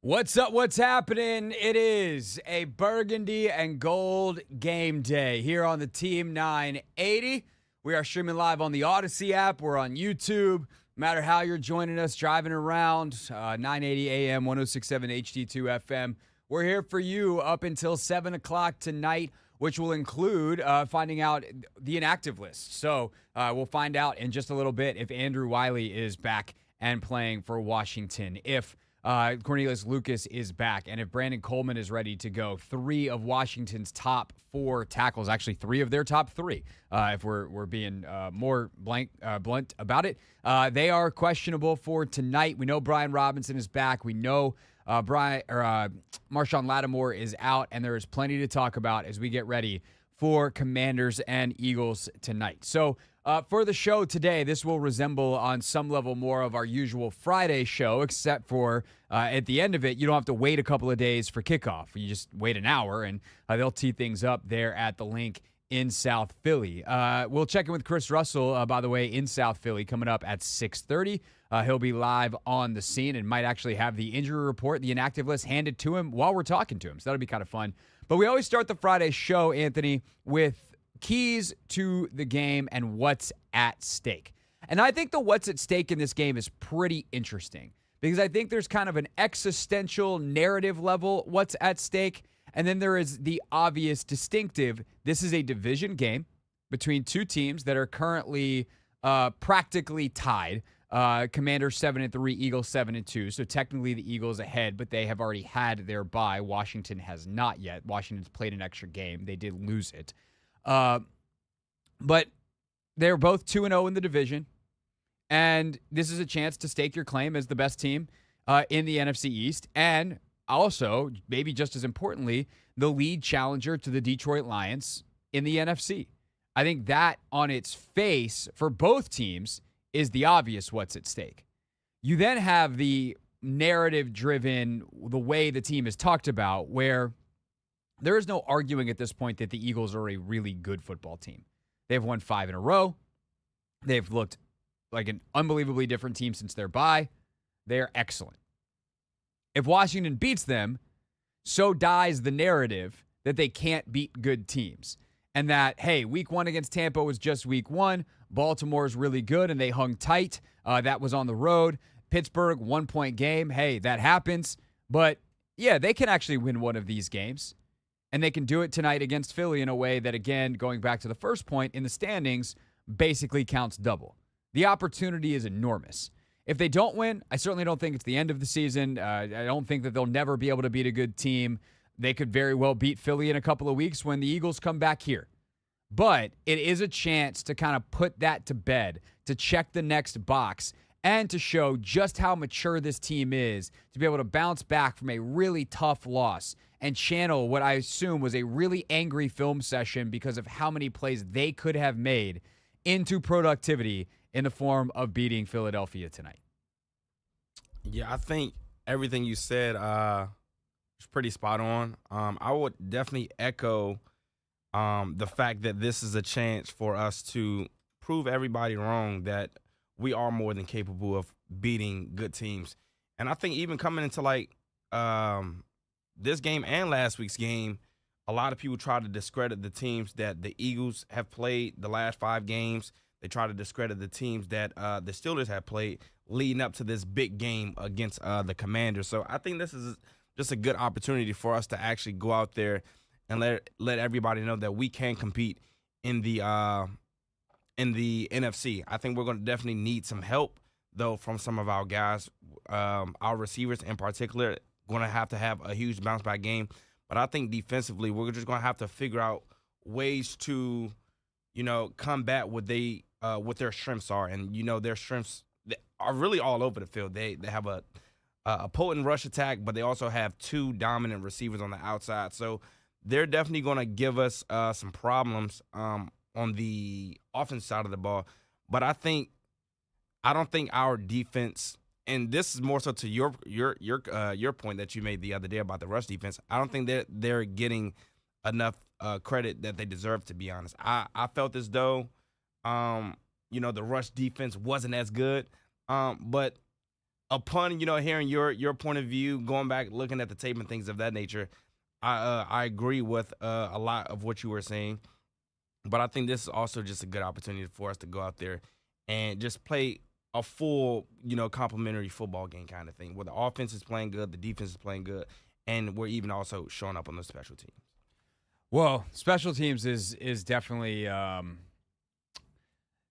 What's up? What's happening? It is a burgundy and gold game day here on the Team 980. We are streaming live on the Odyssey app. We're on YouTube. No matter how you're joining us, driving around, 980 AM, 1067 HD2 FM. We're here for you up until 7 o'clock tonight, which will include finding out the inactive list. So we'll find out in just a little bit if Andrew Wiley is back and playing for Washington, if Cornelius Lucas is back, and if Brandon Coleman is ready to go. Three of Washington's top four tackles, actually three of their top three, if we're being more blunt about it, they are questionable for tonight. We know Brian Robinson is back. We know Marshawn Lattimore is out, and there is plenty to talk about as we get ready for Commanders and Eagles tonight. So for the show today, this will resemble on some level more of our usual Friday show, except for at the end of it, you don't have to wait a couple of days for kickoff. You just wait an hour, and they'll tee things up there at the link in South Philly. We'll check in with Chris Russell, by the way, in South Philly, coming up at 6:30. He'll be live on the scene and might actually have the injury report, the inactive list, handed to him while we're talking to him. So that'll be kind of fun. But we always start the Friday show, Anthony, with keys to the game and what's at stake. And I think the what's at stake in this game is pretty interesting because I think there's kind of an existential narrative level what's at stake. And then there is the obvious distinctive. This is a division game between two teams that are currently practically tied. Commanders 7-3, Eagles 7-2. So technically the Eagles ahead, but they have already had their bye. Washington has not yet. Washington's played an extra game. They did lose it. But they're both 2-0 in the division. And this is a chance to stake your claim as the best team in the NFC East. And also, maybe just as importantly, the lead challenger to the Detroit Lions in the NFC. I think that on its face for both teams is the obvious what's at stake. You then have the narrative-driven, the way the team is talked about, where there is no arguing at this point that the Eagles are a really good football team. They've won 5 in a row. They've looked like an unbelievably different team since their bye. They are excellent. If Washington beats them, so dies the narrative that they can't beat good teams. And that, hey, week 1 against Tampa was just week 1. Baltimore is really good, and they hung tight. That was on the road. Pittsburgh, 1-point game. Hey, that happens. But, yeah, they can actually win one of these games. And they can do it tonight against Philly in a way that, again, going back to the first point, in the standings, basically counts double. The opportunity is enormous. If they don't win, I certainly don't think it's the end of the season. I don't think that they'll never be able to beat a good team. They could very well beat Philly in a couple of weeks when the Eagles come back here. But it is a chance to kind of put that to bed, to check the next box, and to show just how mature this team is to be able to bounce back from a really tough loss and channel what I assume was a really angry film session because of how many plays they could have made into productivity in the form of beating Philadelphia tonight. Yeah, I think everything you said is pretty spot on. I would definitely echo the fact that this is a chance for us to prove everybody wrong that we are more than capable of beating good teams. And I think even coming into this game and last week's game, a lot of people try to discredit the teams that the Eagles have played the last 5 games. They try to discredit the teams that the Steelers have played leading up to this big game against the Commanders. So I think this is just a good opportunity for us to actually go out there and let everybody know that we can compete in the NFC. I think we're going to definitely need some help, though, from some of our guys. Our receivers in particular going to have a huge bounce-back game. But I think defensively we're just going to have to figure out ways to, combat what their strengths are. And, their strengths are really all over the field. They have a potent rush attack, but they also have 2 dominant receivers on the outside. So they're definitely going to give us some problems on the offense side of the ball. But I don't think our defense, and this is more so to your point that you made the other day about the rush defense. I don't think that they're getting enough credit that they deserve, to be honest. I felt as though, the rush defense wasn't as good. But upon hearing your point of view, going back looking at the tape and things of that nature, I agree with a lot of what you were saying, but I think this is also just a good opportunity for us to go out there and just play a full complimentary football game kind of thing, where the offense is playing good, the defense is playing good, and we're even also showing up on the special teams. Well, special teams is definitely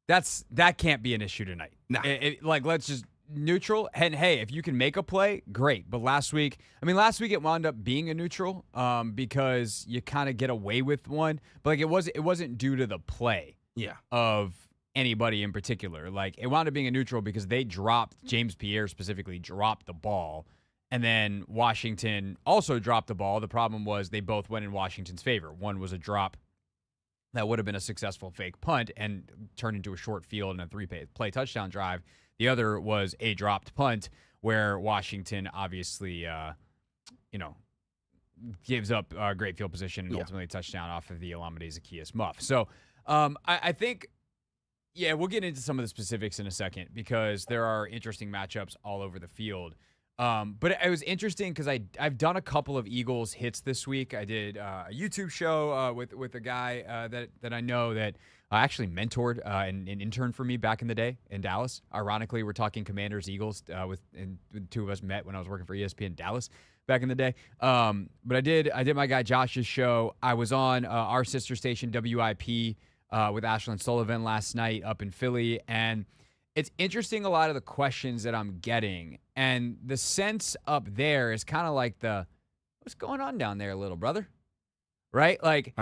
that can't be an issue tonight. Nah. Let's just neutral. And hey, if you can make a play, great. But last week it wound up being a neutral because you kind of get away with one. But it wasn't due to the play of anybody in particular. Like, it wound up being a neutral because they dropped, James Pierre specifically dropped the ball. And then Washington also dropped the ball. The problem was they both went in Washington's favor. One was a drop that would have been a successful fake punt and turned into a short field and a 3-play touchdown drive. The other was a dropped punt where Washington obviously, gives up a great field position and ultimately a touchdown off of the Olamide Zaccheaus muff. So I think, we'll get into some of the specifics in a second because there are interesting matchups all over the field. But it was interesting because I've done a couple of Eagles hits this week. I did a YouTube show with a guy that I know that actually mentored an intern for me back in the day in Dallas. Ironically, we're talking Commanders Eagles and the two of us met when I was working for ESPN Dallas back in the day. But I did my guy Josh's show. I was on our sister station WIP with Ashlyn Sullivan last night up in Philly, and it's interesting, a lot of the questions that I'm getting, and the sense up there is kind of like what's going on down there, little brother? Right? Like,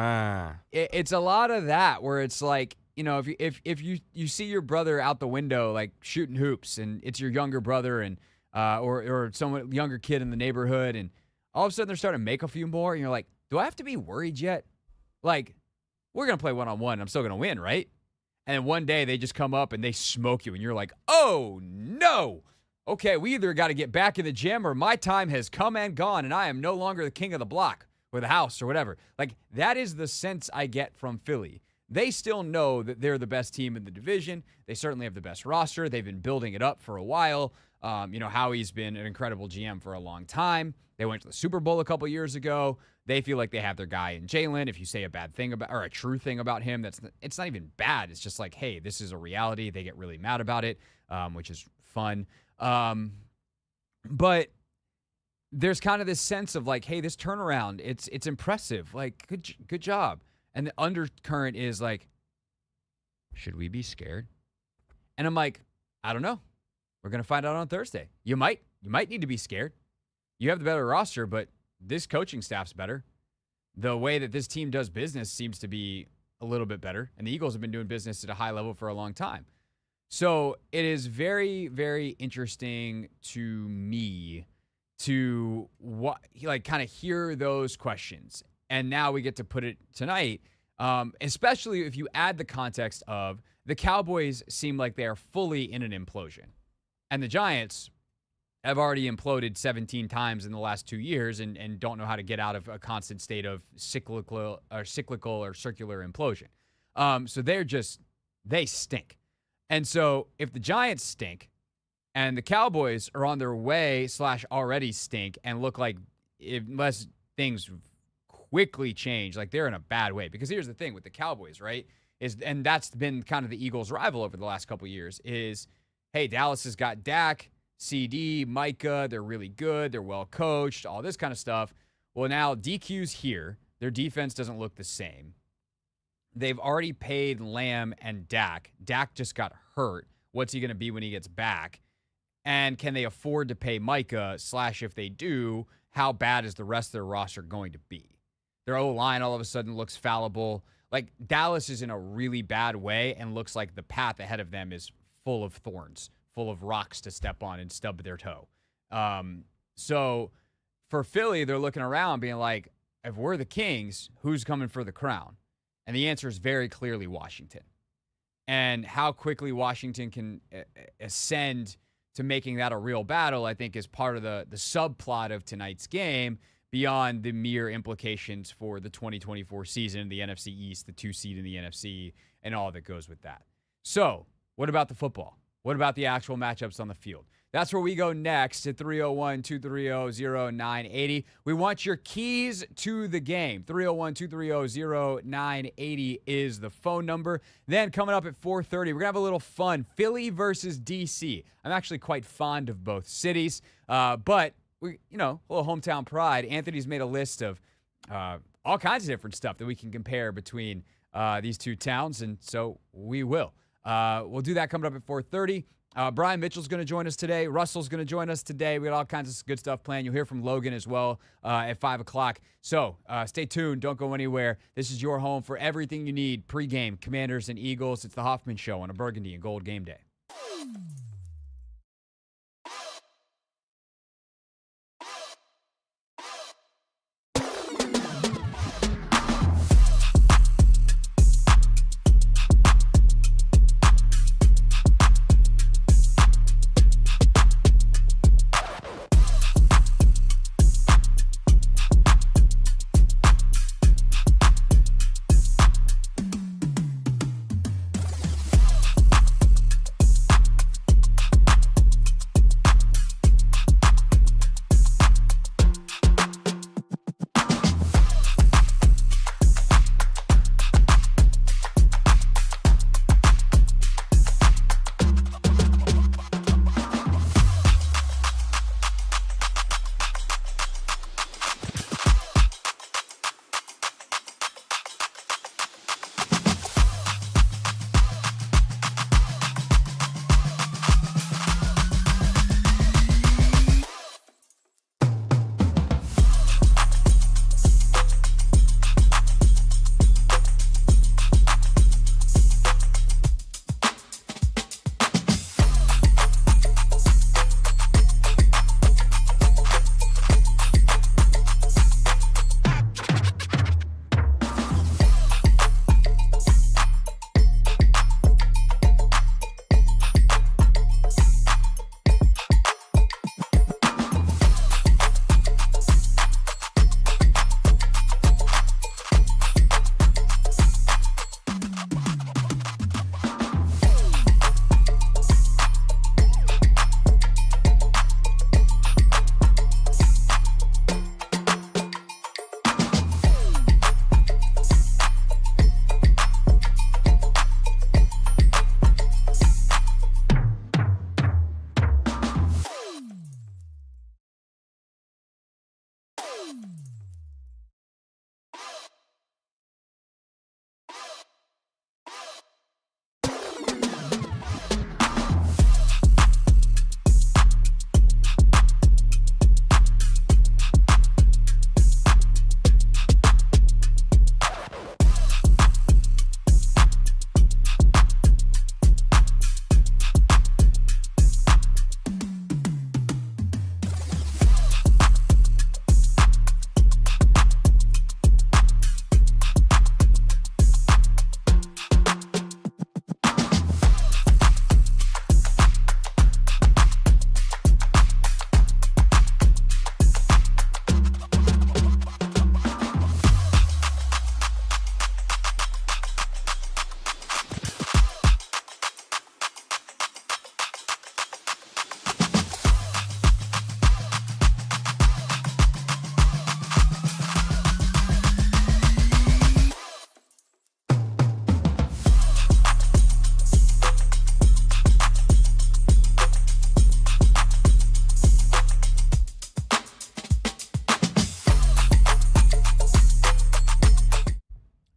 it's a lot of that where it's like, if you see your brother out the window, like shooting hoops, and it's your younger brother and or some younger kid in the neighborhood, and all of a sudden they're starting to make a few more, and you're like, do I have to be worried yet? Like, we're going to play one-on-one. I'm still going to win, right? And then one day they just come up and they smoke you, and you're like, oh, no. Okay, we either got to get back in the gym or my time has come and gone, and I am no longer the king of the block or the house or whatever. Like, that is the sense I get from Philly. They still know that they're the best team in the division. They certainly have the best roster. They've been building it up for a while. Howie's been an incredible GM for a long time. They went to the Super Bowl a couple years ago. They feel like they have their guy in Jalen. If you say a bad thing about, or a true thing about him, it's not even bad. It's just like, hey, this is a reality. They get really mad about it, which is fun. But there's kind of this sense of like, hey, this turnaround, it's impressive. Like, good job. And the undercurrent is like, should we be scared? And I'm like, I don't know. We're gonna find out on Thursday. You might need to be scared. You have the better roster, but this coaching staff's better. The way that this team does business seems to be a little bit better, and the Eagles have been doing business at a high level for a long time. So it is very, very interesting to me to kind of hear those questions. And now we get to put it tonight, especially if you add the context of the Cowboys seem like they are fully in an implosion, and the Giants have already imploded 17 times in the last 2 years and don't know how to get out of a constant state of cyclical or circular implosion. So they stink. And so if the Giants stink and the Cowboys are on their way / already stink and look like, unless things quickly change, like they're in a bad way. Because here's the thing with the Cowboys, right? And that's been kind of the Eagles' rival over the last couple of years is, hey, Dallas has got Dak, CD, Micah, they're really good, they're well coached, all this kind of stuff. Well, now DQ's here. Their defense doesn't look the same. They've already paid Lamb and Dak. Dak just got hurt. What's he going to be when he gets back? And can they afford to pay Micah? / if they do, how bad is the rest of their roster going to be? Their O-line all of a sudden looks fallible. Like, Dallas is in a really bad way and looks like the path ahead of them is full of thorns, full of rocks to step on and stub their toe. So for Philly, they're looking around being like, if we're the Kings, who's coming for the crown? And the answer is very clearly Washington. And how quickly Washington can ascend to making that a real battle, I think, is part of the subplot of tonight's game beyond the mere implications for the 2024 season, the NFC East, the 2 seed in the NFC, and all that goes with that. So what about the football? What about the actual matchups on the field? That's where we go next at 301-230-0980. We want your keys to the game. 301-230-0980 is the phone number. Then coming up at 4:30, we're going to have a little fun. Philly versus D.C. I'm actually quite fond of both cities, but we, a little hometown pride. Anthony's made a list of all kinds of different stuff that we can compare between these two towns, and so we will. We'll do that coming up at 4:30. Brian Mitchell's going to join us today. Russell's going to join us today. We got all kinds of good stuff planned. You'll hear from Logan as well at 5 o'clock. So stay tuned. Don't go anywhere. This is your home for everything you need. Pregame, Commanders and Eagles. It's the Hoffman Show on a Burgundy and Gold game day.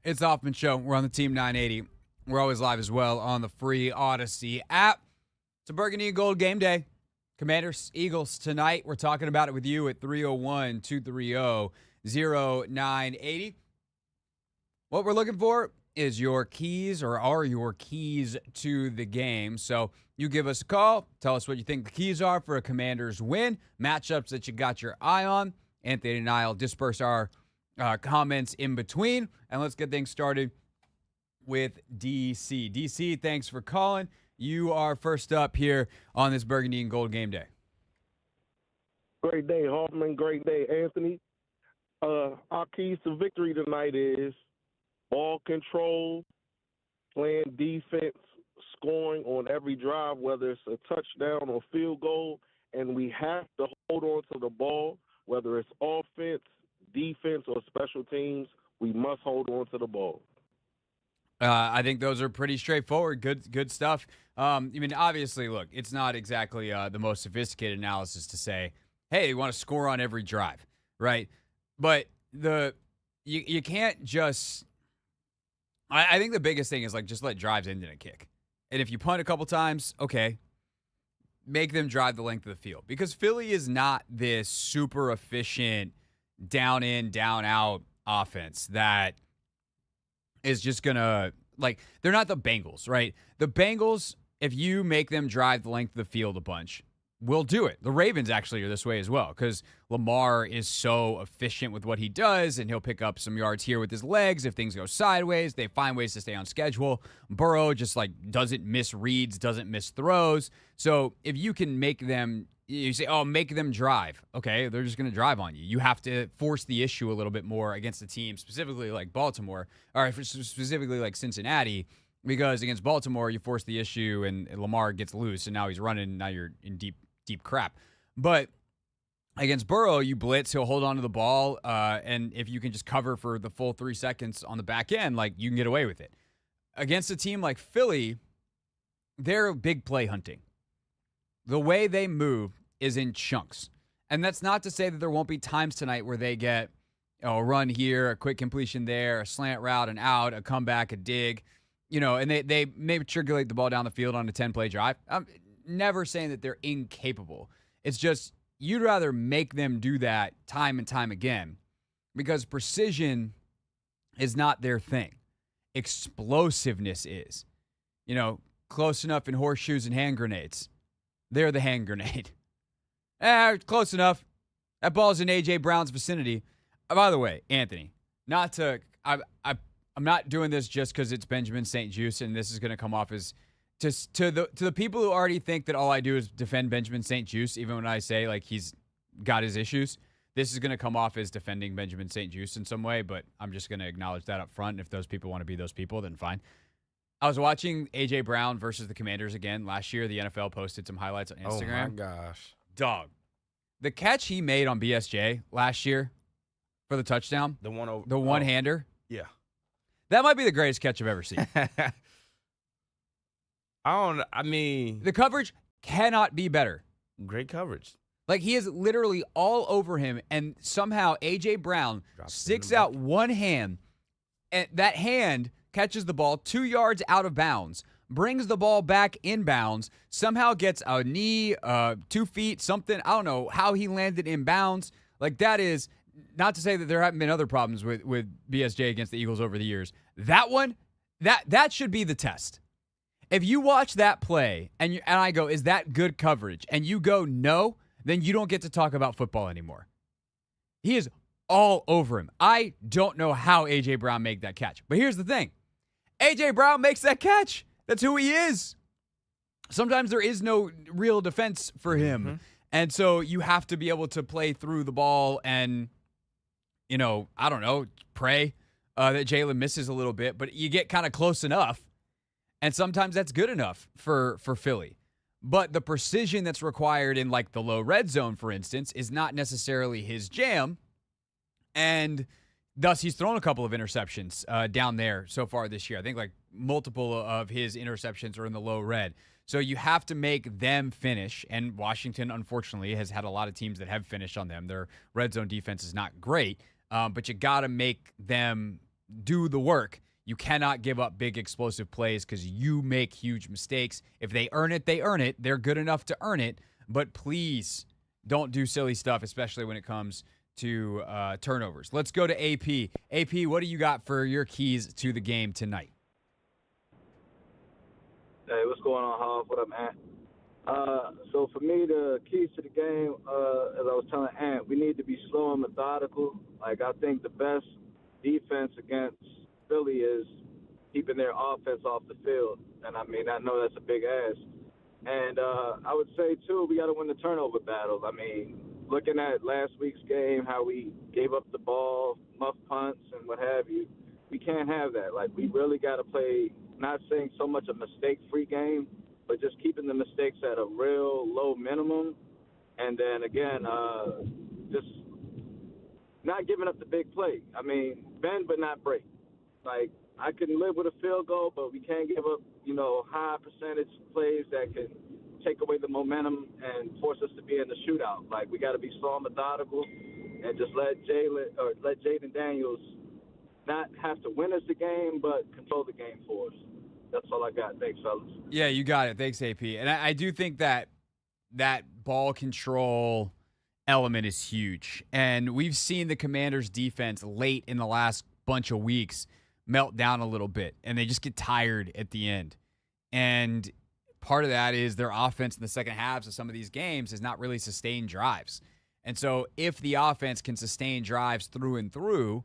It's the Hoffman Show. We're on the Team 980. We're always live as well on the free Odyssey app. It's a Burgundy and Gold game day. Commanders, Eagles tonight. We're talking about it with you at 301-230-0980. What we're looking for is your keys, or are your keys to the game. So you give us a call. Tell us what you think the keys are for a Commanders win. Matchups that you got your eye on. Anthony and I will disperse our comments in between. And let's get things started with DC. DC, thanks for calling. You are first up here on this Burgundy and Gold game day. Great day, Hoffman. Great day, Anthony. Our keys to victory tonight is ball control, playing defense, scoring on every drive, whether it's a touchdown or field goal, and we have to hold on to the ball, whether it's offense, defense, or special teams. We must hold on to the ball. I think those are pretty straightforward. Good stuff. I mean, obviously, look, it's not exactly the most sophisticated analysis to say, hey, you want to score on every drive, right? But you can't just. I think the biggest thing is like just let drives end in a kick, and if you punt a couple times, okay, make them drive the length of the field, because Philly is not this super efficient down in down out offense that is just gonna, like, they're not the Bengals, right? The Bengals, if you make them drive the length of the field a bunch, will do it. The Ravens actually are this way as well, because Lamar is so efficient with what he does, and he'll pick up some yards here with his legs. If things go sideways, they find ways to stay on schedule. Burrow just like doesn't miss reads, doesn't miss throws. So if you can make them, you say, oh, make them drive. Okay, they're just going to drive on you. You have to force the issue a little bit more against a team, specifically like Baltimore, or specifically like Cincinnati, because against Baltimore, you force the issue and Lamar gets loose, and now he's running, now you're in deep crap. But against Burrow, you blitz, he'll hold on to the ball, and if you can just cover for the full 3 seconds on the back end, like, you can get away with it. Against a team like Philly, they're big play hunting. The way they move is in chunks. And that's not to say that there won't be times tonight where they get a run here, a quick completion there, a slant route, an out, a comeback, a dig, and they may matriculate the ball down the field on a 10-play drive. I'm never saying that they're incapable. It's just you'd rather make them do that time and time again, because precision is not their thing. Explosiveness is. Close enough in horseshoes and hand grenades. They're the hand grenade. Close enough. That ball's in A.J. Brown's vicinity. By the way, Anthony, I'm not doing this just because it's Benjamin St-Juste, and this is going to come off as just to the people who already think that all I do is defend Benjamin St-Juste, even when I say like he's got his issues. This is going to come off as defending Benjamin St-Juste in some way, but I'm just going to acknowledge that up front. And if those people want to be those people, then fine. I was watching A.J. Brown versus the Commanders again last year. The NFL posted some highlights on Instagram. Oh, my gosh. Dog. The catch he made on BSJ last year for the touchdown, the one-hander. Yeah. That might be the greatest catch I've ever seen. The coverage cannot be better. Great coverage. Like, he is literally all over him, and somehow A.J. Brown sticks out one hand, and that hand catches the ball 2 yards out of bounds, brings the ball back inbounds, somehow gets a knee, 2 feet, something. I don't know how he landed inbounds. Like, that is, not to say that there haven't been other problems with BSJ against the Eagles over the years. That one, that should be the test. If you watch that play and I go, is that good coverage? And you go, no, then you don't get to talk about football anymore. He is all over him. I don't know how A.J. Brown made that catch. But here's the thing. A.J. Brown makes that catch. That's who he is. Sometimes there is no real defense for him. Mm-hmm. And so you have to be able to play through the ball and, I don't know, pray that Jalen misses a little bit. But you get kind of close enough. And sometimes that's good enough for Philly. But the precision that's required in, like, the low red zone, for instance, is not necessarily his jam. And thus, he's thrown a couple of interceptions down there so far this year. I think, like, multiple of his interceptions are in the low red. So you have to make them finish. And Washington, unfortunately, has had a lot of teams that have finished on them. Their red zone defense is not great. But you got to make them do the work. You cannot give up big explosive plays because you make huge mistakes. If they earn it, they earn it. They're good enough to earn it. But please don't do silly stuff, especially when it comes to turnovers. Let's go to AP. AP, what do you got for your keys to the game tonight? Hey, what's going on, Hoff? What up, Ant? So for me, the keys to the game, as I was telling Ant, we need to be slow and methodical. Like, I think the best defense against Philly is keeping their offense off the field. And, I mean, I know that's a big ask. And I would say, too, we got to win the turnover battle. I mean, looking at last week's game, how we gave up the ball, muff punts, and what have you, we can't have that. Like, we really got to play, not saying so much a mistake-free game, but just keeping the mistakes at a real low minimum. And then, again, just not giving up the big play. I mean, bend but not break. Like, I can live with a field goal, but we can't give up, high percentage plays that can take away the momentum and force us to be in the shootout. Like, we got to be slow and methodical and just let Jaden Daniels not have to win us the game, but control the game for us. That's all I got. Thanks, fellas. Yeah, you got it. Thanks, AP. And I do think that ball control element is huge. And we've seen the Commanders' defense late in the last bunch of weeks melt down a little bit, and they just get tired at the end. And part of that is their offense in the second halves of some of these games has not really sustained drives. And so if the offense can sustain drives through and through,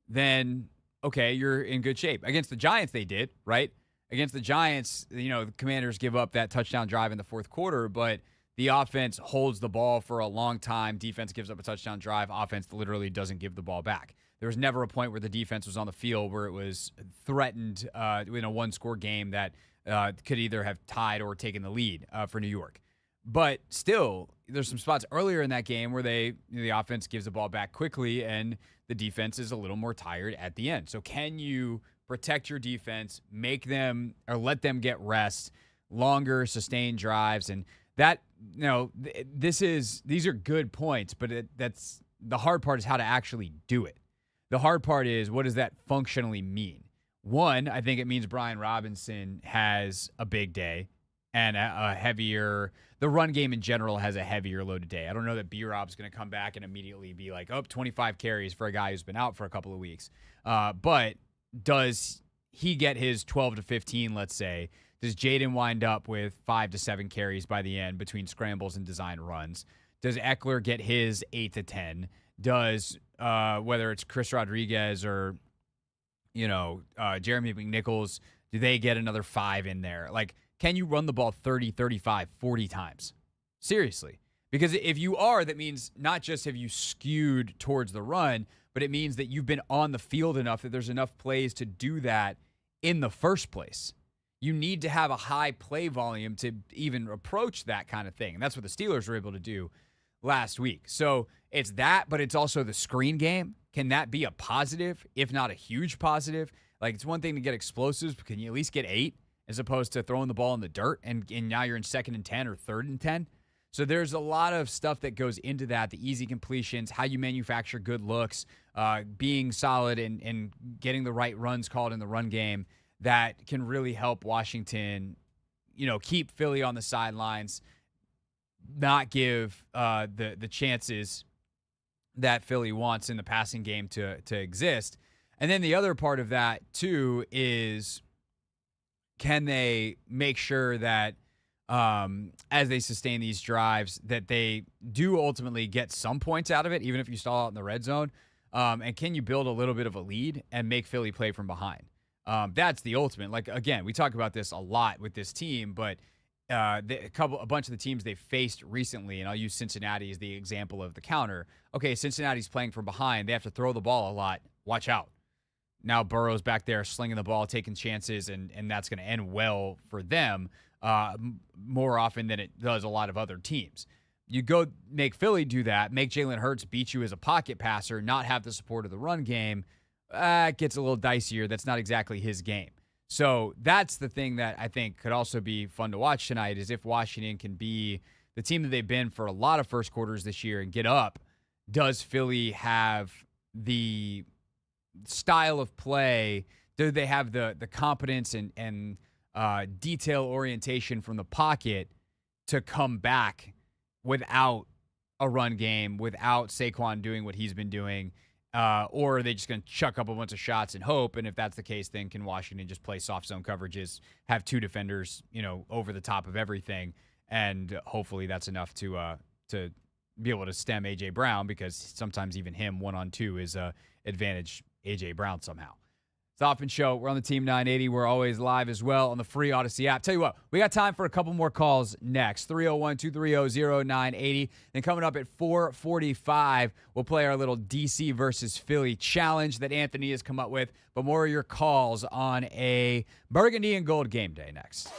then, okay, you're in good shape. Against the Giants, they did, right? Against the Giants, the Commanders give up that touchdown drive in the fourth quarter, but the offense holds the ball for a long time. Defense gives up a touchdown drive. Offense literally doesn't give the ball back. There was never a point where the defense was on the field where it was threatened in a one-score game that could either have tied or taken the lead for New York. But still, there's some spots earlier in that game where the offense gives the ball back quickly and the defense is a little more tired at the end. So can you protect your defense, make them or let them get rest, longer sustained drives, and that these are good points, but that's the hard part is how to actually do it. The hard part is, what does that functionally mean? One, I think it means Brian Robinson has a big day and a heavier – the run game in general has a heavier loaded day. I don't know that B-Rob's going to come back and immediately be like, 25 carries for a guy who's been out for a couple of weeks. But does he get his 12 to 15, let's say? Does Jaden wind up with 5 to 7 carries by the end between scrambles and design runs? Does Eckler get his 8 to 10? Does whether it's Chris Rodriguez or Jeremy McNichols, do they get another 5 in there? Like, can you run the ball 30, 35, 40 times? Seriously. Because if you are, that means not just have you skewed towards the run, but it means that you've been on the field enough that there's enough plays to do that in the first place. You need to have a high play volume to even approach that kind of thing. And that's what the Steelers were able to do last week. So it's that, but it's also the screen game. Can that be a positive, if not a huge positive? Like, it's one thing to get explosives, but can you at least get 8 as opposed to throwing the ball in the dirt and now you're in 2nd and 10 or 3rd and 10? So there's a lot of stuff that goes into that, the easy completions, how you manufacture good looks, being solid and getting the right runs called in the run game that can really help Washington, keep Philly on the sidelines, not give the chances that Philly wants in the passing game to exist. And then the other part of that, too, is can they make sure that as they sustain these drives that they do ultimately get some points out of it, even if you stall out in the red zone? And can you build a little bit of a lead and make Philly play from behind? That's the ultimate. Like, again, we talk about this a lot with this team, but a bunch of the teams they've faced recently, and I'll use Cincinnati as the example of the counter. Okay, Cincinnati's playing from behind. They have to throw the ball a lot. Watch out. Now Burrow's back there slinging the ball, taking chances, and that's going to end well for them more often than it does a lot of other teams. You go make Philly do that, make Jalen Hurts beat you as a pocket passer, not have the support of the run game, it gets a little dicier. That's not exactly his game. So that's the thing that I think could also be fun to watch tonight, is if Washington can be the team that they've been for a lot of first quarters this year and get up, does Philly have the style of play? Do they have the competence and detail orientation from the pocket to come back without a run game, without Saquon doing what he's been doing? Or are they just going to chuck up a bunch of shots and hope? And if that's the case, then can Washington just play soft zone coverages, have 2 defenders, over the top of everything, and hopefully that's enough to be able to stem A.J. Brown, because sometimes even him 1-on-2 is advantage A.J. Brown somehow. It's Hoffman Show. We're on the Team 980. We're always live as well on the free Odyssey app. Tell you what, we got time for a couple more calls next. 301-230-0980. Then coming up at 4:45, we'll play our little DC versus Philly challenge that Anthony has come up with. But more of your calls on a burgundy and gold game day next.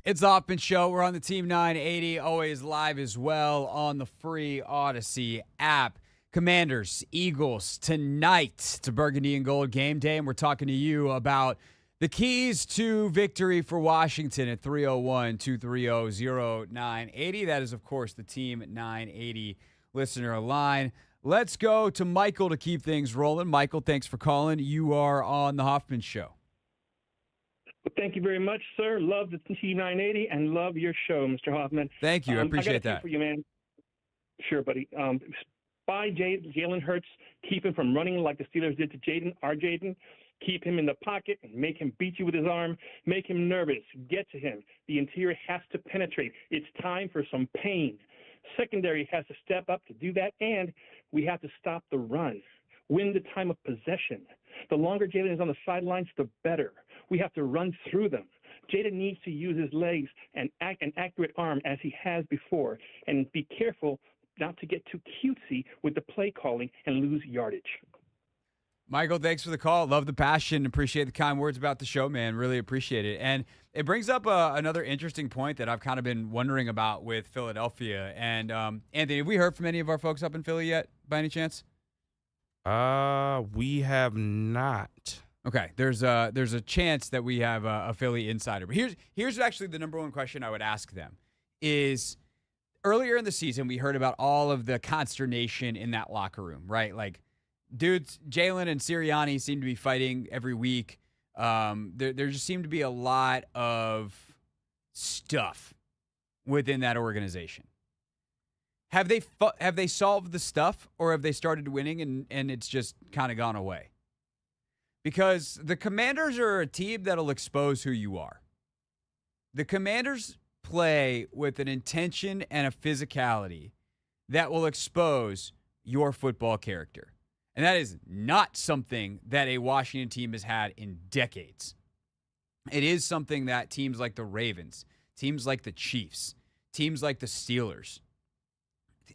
It's Hoffman Show. We're on the Team 980, always live as well on the free Odyssey app. Commanders, Eagles tonight to Burgundy and Gold game day, and we're talking to you about the keys to victory for Washington at 301-230-0980. That is, of course, the Team 980 listener line. Let's go to Michael to keep things rolling. Michael, thanks for calling. You are on the Hoffman Show. Well, thank you very much, sir. Love the T980 and love your show, Mr. Hoffman. Thank you. I appreciate I got a that. for you, man. Sure, buddy. Buy Jalen Hurts. Keep him from running like the Steelers did to Jaden. Keep him in the pocket and make him beat you with his arm. Make him nervous. Get to him. The interior has to penetrate. It's time for some pain. Secondary has to step up to do that, and we have to stop the run. Win the time of possession. The longer Jalen is on the sidelines, the better. We have to run through them. Jalen needs to use his legs and an accurate arm as he has before, and be careful not to get too cutesy with the play calling and lose yardage. Michael, thanks for the call. Love the passion. Appreciate the kind words about the show, man. Really appreciate it. And it brings up another interesting point that I've kind of been wondering about with Philadelphia. And Anthony, have we heard from any of our folks up in Philly yet, by any chance? We have not. Okay, there's a chance that we have a Philly insider. But here's actually the number one question I would ask them is, earlier in the season, we heard about all of the consternation in that locker room, right? Like, dudes, Jalen and Sirianni seem to be fighting every week. There just seemed to be a lot of stuff within that organization. Have they solved the stuff, or have they started winning and it's just kind of gone away? Because the Commanders are a team that'll expose who you are. The Commanders play with an intention and a physicality that will expose your football character. And that is not something that a Washington team has had in decades. It is something that teams like the Ravens, teams like the Chiefs, teams like the Steelers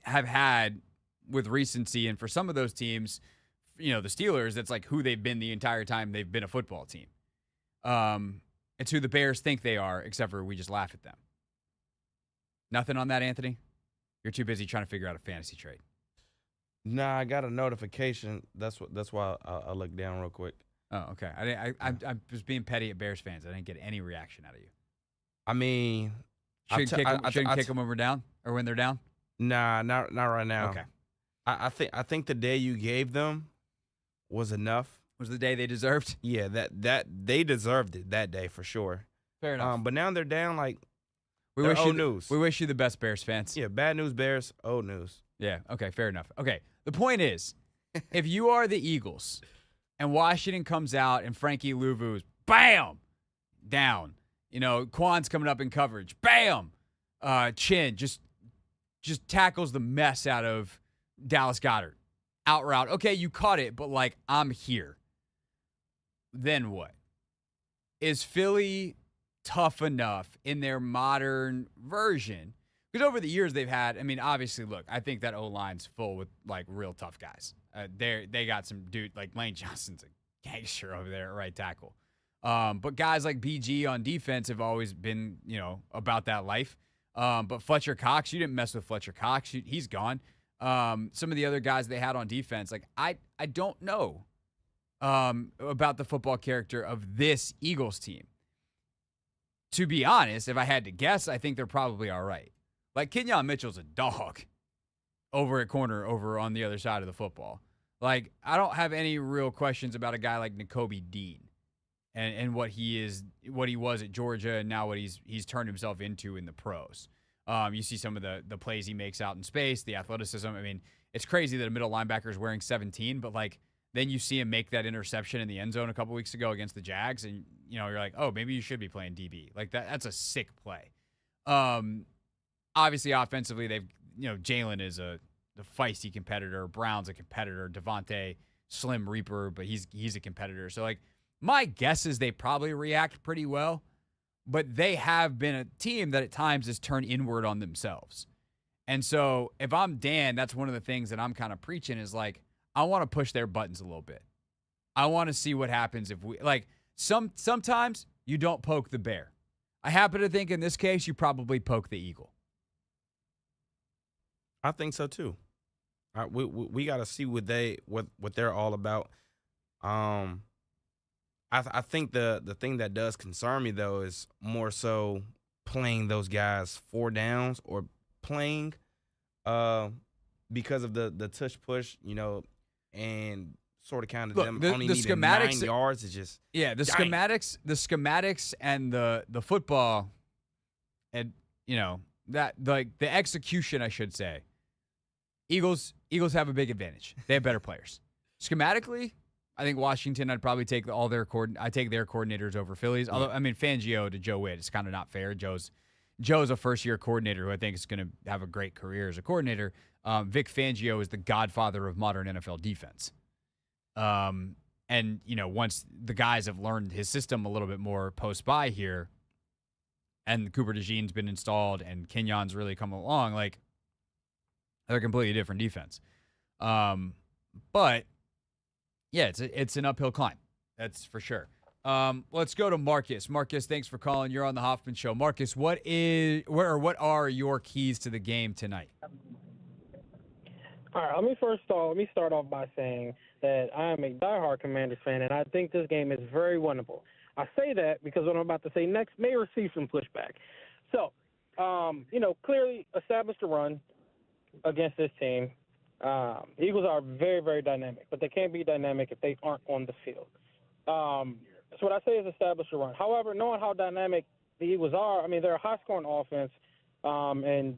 have had with recency. And for some of those teams, the Steelers, that's like who they've been the entire time they've been a football team. It's who the Bears think they are, except for we just laugh at them. Nothing on that, Anthony? You're too busy trying to figure out a fantasy trade. Nah, I got a notification. That's why I looked down real quick. Oh, okay. I was being petty at Bears fans. I didn't get any reaction out of you. I mean, shouldn't kick them when we're down or when they're down. Nah, not right now. Okay. I think the day you gave them was enough. Was the day they deserved? Yeah, that they deserved it that day for sure. Fair enough. But now they're down. Like, we they're wish old you news. We wish you the best, Bears fans. Yeah, bad news, Bears. Old news. Yeah. Okay. Fair enough. Okay. The point is, if you are the Eagles and Washington comes out and Frankie Louvu's bam down, Quan's coming up in coverage, bam, Chin just tackles the mess out of Dallas Goedert, out route. Okay, you caught it, but like, I'm here. Then what? Is Philly tough enough in their modern version? Because over the years they've had, obviously, look, I think that O-line's full with, like, real tough guys. They got some dude, like Lane Johnson's a gangster over there at right tackle. But guys like BG on defense have always been, about that life. But Fletcher Cox, you didn't mess with Fletcher Cox. He's gone. Some of the other guys they had on defense, like, I don't know about the football character of this Eagles team. To be honest, if I had to guess, I think they're probably all right. Like, Kenyon Mitchell's a dog over at corner over on the other side of the football. Like, I don't have any real questions about a guy like Nakobe Dean and what he was at Georgia and now what he's turned himself into in the pros. You see some of the plays he makes out in space, the athleticism. It's crazy that a middle linebacker is wearing 17, but like, then you see him make that interception in the end zone a couple weeks ago against the Jags, and you're like, oh, maybe you should be playing DB. Like that's a sick play. Obviously, offensively, Jalen is the feisty competitor. Brown's a competitor. Devontae, slim reaper, but he's a competitor. So like, my guess is they probably react pretty well, but they have been a team that at times has turned inward on themselves. And so if I'm Dan, that's one of the things that I'm kind of preaching is like, I want to push their buttons a little bit. I want to see what happens if we like sometimes you don't poke the bear. I happen to think in this case you probably poke the eagle. I think so too. We got to see what they're all about. I think the thing that does concern me though is more so playing those guys 4 downs or playing because of the tush push, and sort of kind of them only needing 9 yards is just the schematics and the football and that like the execution, I should say. Eagles have a big advantage. They have better players. Schematically, I think Washington, I'd probably take their coordinators over Phillies. Although Fangio to Joe Witt, it's kind of not fair. Joe's a first-year coordinator who I think is going to have a great career as a coordinator. Vic Fangio is the godfather of modern NFL defense. And once the guys have learned his system a little bit more post-bye here, and Cooper DeJean's been installed and Kenyon's really come along, like, They're a completely different defense. But yeah, it's an uphill climb. That's for sure. Let's go to Marcus. Marcus, thanks for calling. You're on the Hoffman Show. Marcus, what are your keys to the game tonight? All right, let me start off by saying that I am a diehard Commanders fan, and I think this game is very winnable. I say that because what I'm about to say next may receive some pushback. So, clearly established a run against this team. The Eagles are very, very dynamic, but they can't be dynamic if they aren't on the field. So what I say is establish a run. However, knowing how dynamic the Eagles are, I mean, they're a high-scoring offense, and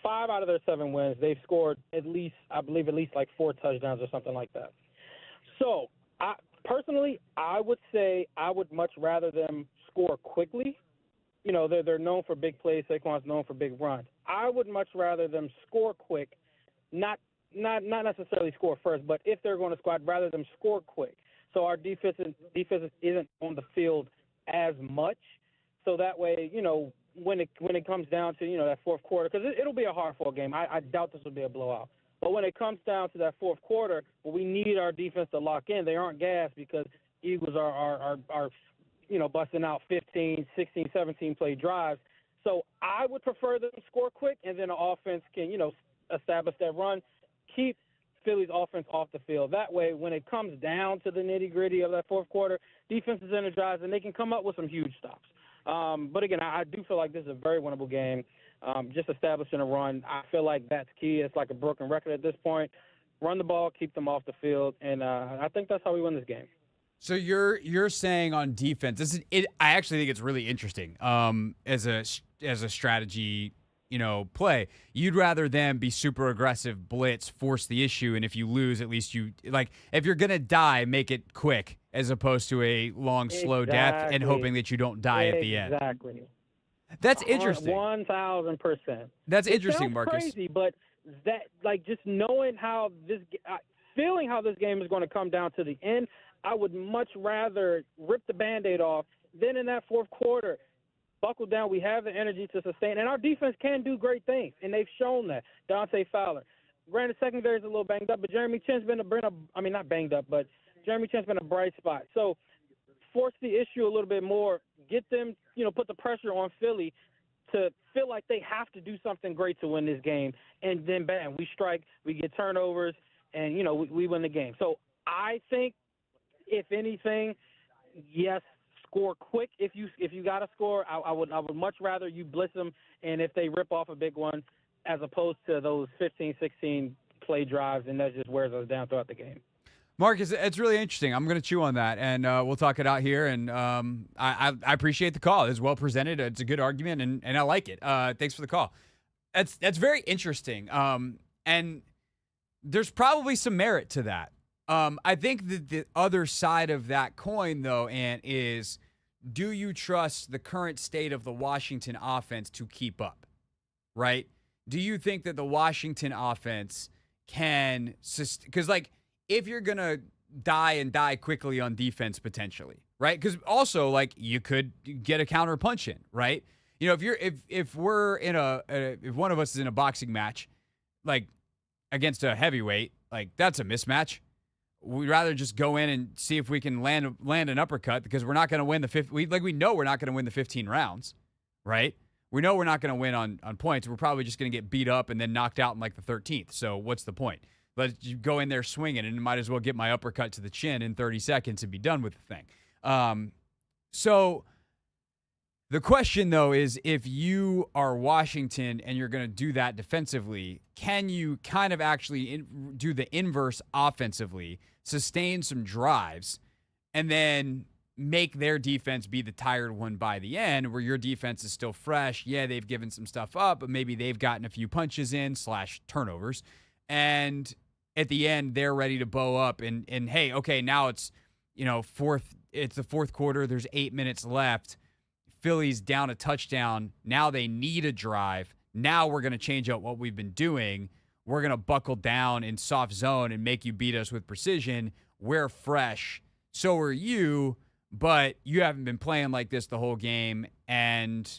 5 out of their 7 wins, they've scored at least like 4 touchdowns or something like that. So, personally, I would say I would much rather them score quickly. You know, they're known for big plays. Saquon's known for big runs. I would much rather them score quick, not necessarily score first, but if they're going to score, I'd rather them score quick. So our defense isn't on the field as much. So that way, you know, when it comes down to, you know, that fourth quarter, because it'll be a hard-fought game. I doubt this will be a blowout. But when it comes down to that fourth quarter, we need our defense to lock in. They aren't gassed because Eagles are you know, busting out 15, 16, 17-play drives. So I would prefer them to score quick, and then the offense can, you know, establish that run, keep Philly's offense off the field. That way, when it comes down to the nitty-gritty of that fourth quarter, defense is energized, and they can come up with some huge stops. But, again, I do feel like this is a very winnable game. Just establishing a run, I feel like that's key. It's like a broken record at this point. Run the ball, keep them off the field, and I think that's how we win this game. So you're saying on defense, I actually think it's really interesting as a strategy, you know, play. You'd rather them be super aggressive, blitz, force the issue, and if you lose, at least you, like, if you're going to die, make it quick as opposed to a long, slow death and hoping that you don't die at the end. Exactly. That's interesting. 1,000%. That's interesting, It sounds Marcus. crazy, but that, like, just knowing how feeling how this game is going to come down to the end, I would much rather rip the Band-Aid off than in that fourth quarter. Buckle down. We have the energy to sustain. And our defense can do great things, and they've shown that. Dante Fowler. Granted, secondary is a little banged up, but Jeremy Chin's been not banged up, but Jeremy Chin's been a bright spot. So force the issue a little bit more. Get them, you know, put the pressure on Philly to feel like they have to do something great to win this game. And then, bam, we strike, we get turnovers, and, you know, we win the game. So I think, if anything, yes, score quick. If you got to score, I would much rather you blitz them, and if they rip off a big one, as opposed to those 15, 16 play drives, and that just wears us down throughout the game. Marcus, it's really interesting. I'm going to chew on that, and we'll talk it out here. And I appreciate the call. It's well presented. It's a good argument, and I like it. Thanks for the call. That's very interesting. And there's probably some merit to that. I think that the other side of that coin, though, Ant, is do you trust the current state of the Washington offense to keep up, right? Do you think that the Washington offense can – because, like, if you're going to die quickly on defense potentially, right? Because also, like, you could get a counter punch in, right? You know, if we're in if one of us is in a boxing match, like, against a heavyweight, like, that's a mismatch. We'd rather just go in and see if we can land an uppercut because we're not going to win we know we're not going to win the 15 rounds, right? We know we're not going to win on points. We're probably just going to get beat up and then knocked out in like the 13th. So what's the point? Let's go in there swinging and might as well get my uppercut to the chin in 30 seconds and be done with the thing. So the question, though, is if you are Washington and you're going to do that defensively, can you kind of actually do the inverse offensively, sustain some drives, and then make their defense be the tired one by the end where your defense is still fresh? Yeah, they've given some stuff up, but maybe they've gotten a few punches in / turnovers. And at the end, they're ready to bow up. And hey, okay, now it's, you know, it's the fourth quarter. There's 8 minutes left. Philly's down a touchdown. Now they need a drive. Now we're going to change up what we've been doing. We're going to buckle down in soft zone and make you beat us with precision. We're fresh. So are you, but you haven't been playing like this the whole game. And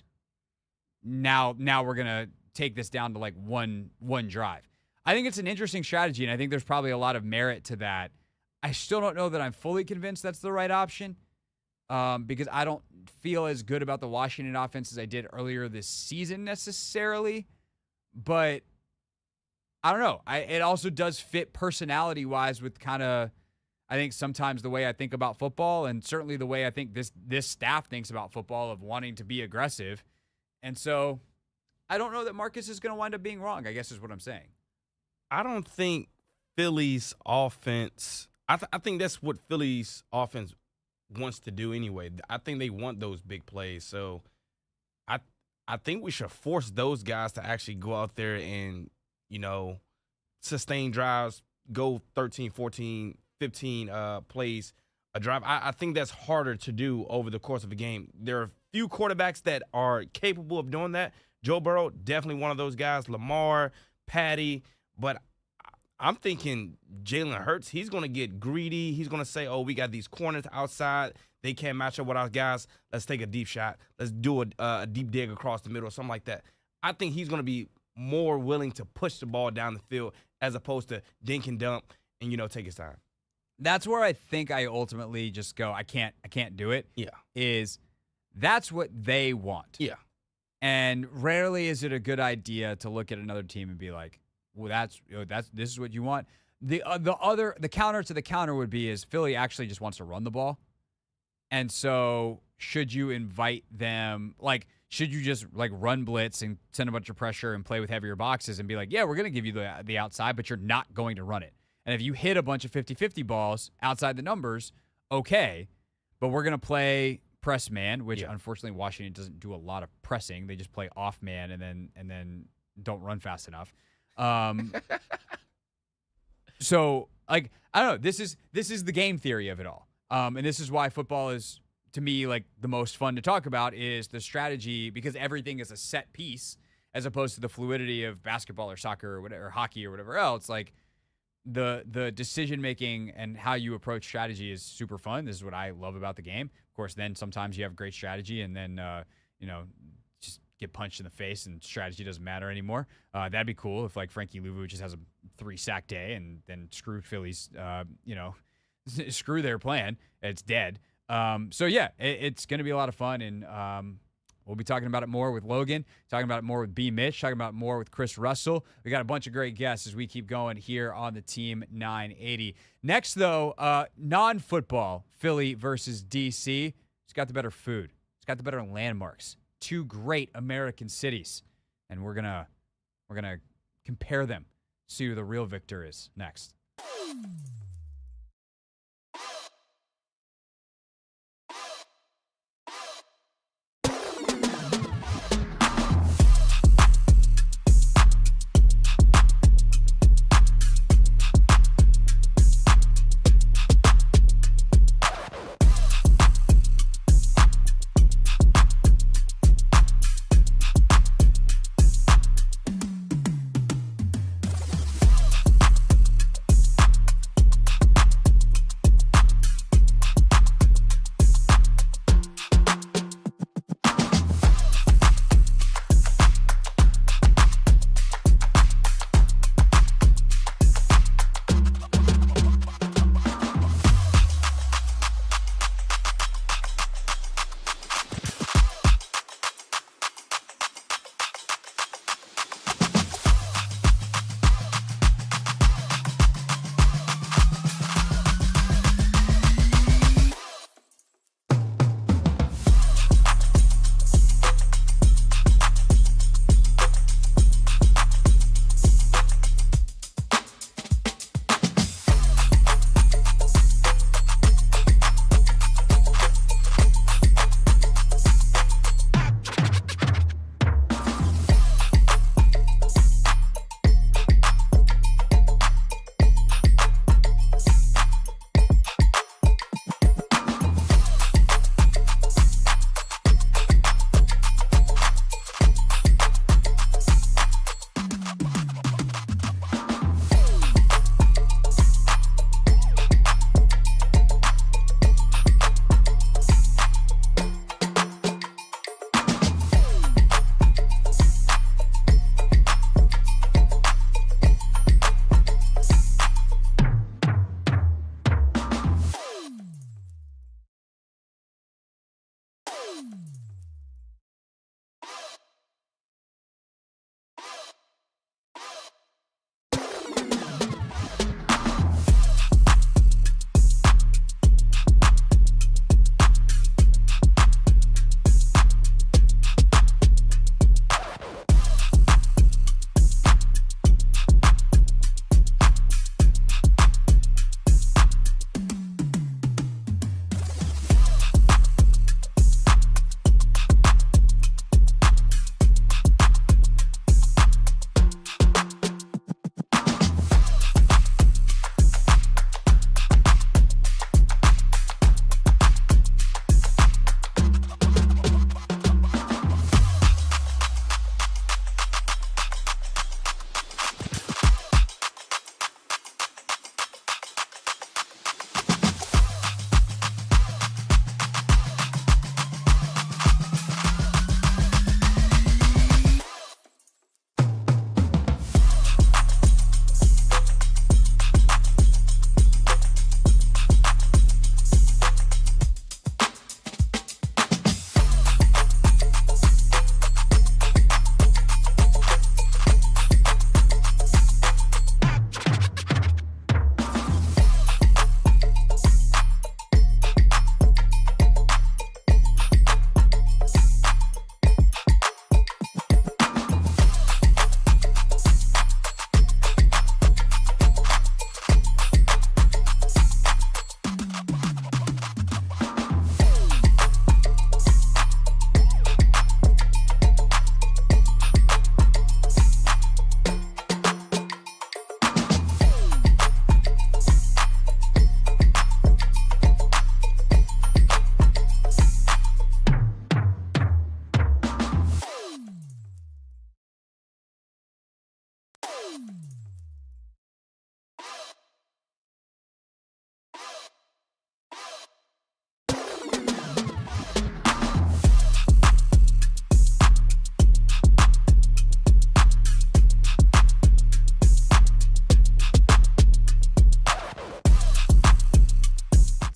now we're going to take this down to like one drive. I think it's an interesting strategy, and I think there's probably a lot of merit to that. I still don't know that I'm fully convinced that's the right option because I don't feel as good about the Washington offense as I did earlier this season necessarily. But I don't know. It also does fit personality-wise with kind of, I think, sometimes the way I think about football and certainly the way I think this staff thinks about football of wanting to be aggressive. And so I don't know that Marcus is going to wind up being wrong, I guess is what I'm saying. I don't think Philly's offense – I think that's what Philly's offense wants to do anyway. I think they want those big plays. So I think we should force those guys to actually go out there and, sustain drives, go 13, 14, 15 plays a drive. I think that's harder to do over the course of a game. There are a few quarterbacks that are capable of doing that. Joe Burrow, definitely one of those guys. Lamar, Patty, but I'm thinking Jalen Hurts, he's going to get greedy. He's going to say, we got these corners outside. They can't match up with our guys. Let's take a deep shot. Let's do a deep dig across the middle or something like that. I think he's going to be more willing to push the ball down the field as opposed to dink and dump and, take his time. That's where I think I ultimately just go, I can't do it. Yeah. That's what they want. Yeah. And rarely is it a good idea to look at another team and be like, well, this is what you want. The counter to the counter would be is Philly actually just wants to run the ball. And so should you invite them, should you just run blitz and send a bunch of pressure and play with heavier boxes and be like, yeah, we're going to give you the outside, but you're not going to run it. And if you hit a bunch of 50-50 balls outside the numbers, okay, but we're going to play press man, which unfortunately Washington doesn't do a lot of pressing. They just play off man and then don't run fast enough. So I don't know. This is the game theory of it all. And this is why football is, to me, the most fun to talk about is the strategy, because everything is a set piece as opposed to the fluidity of basketball or soccer or whatever, or hockey or whatever else. The decision making and how you approach strategy is super fun. This is what I love about the game. Of course, then sometimes you have great strategy and then just get punched in the face and strategy doesn't matter anymore. That'd be cool if Frankie Louvu just has a 3-sack day and then screw Phillies, screw their plan. It's dead. So yeah, it's going to be a lot of fun. And we'll be talking about it more with Logan, talking about it more with B. Mitch, talking about it more with Chris Russell. We got a bunch of great guests as we keep going here on the Team 980. Next, though, non-football, Philly versus DC. It's got the better food. It's got the better landmarks. Two great American cities. And we're gonna compare them, see who the real victor is next.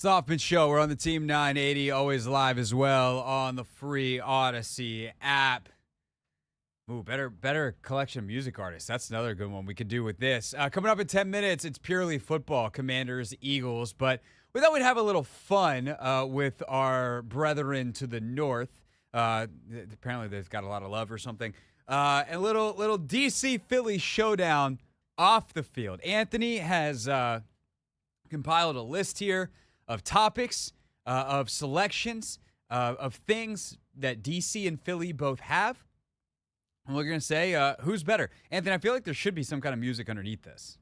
It's the Hoffman Show. We're on the Team 980, always live as well on the free Odyssey app. Ooh, better collection of music artists. That's another good one we could do with this. Coming up in 10 minutes, it's purely football, Commanders, Eagles. But we thought we'd have a little fun with our brethren to the north. Apparently they've got a lot of love or something. And a little DC-Philly showdown off the field. Anthony has compiled a list here of topics, of selections, of things that DC and Philly both have. And we're going to say, who's better? Anthony, I feel like there should be some kind of music underneath this.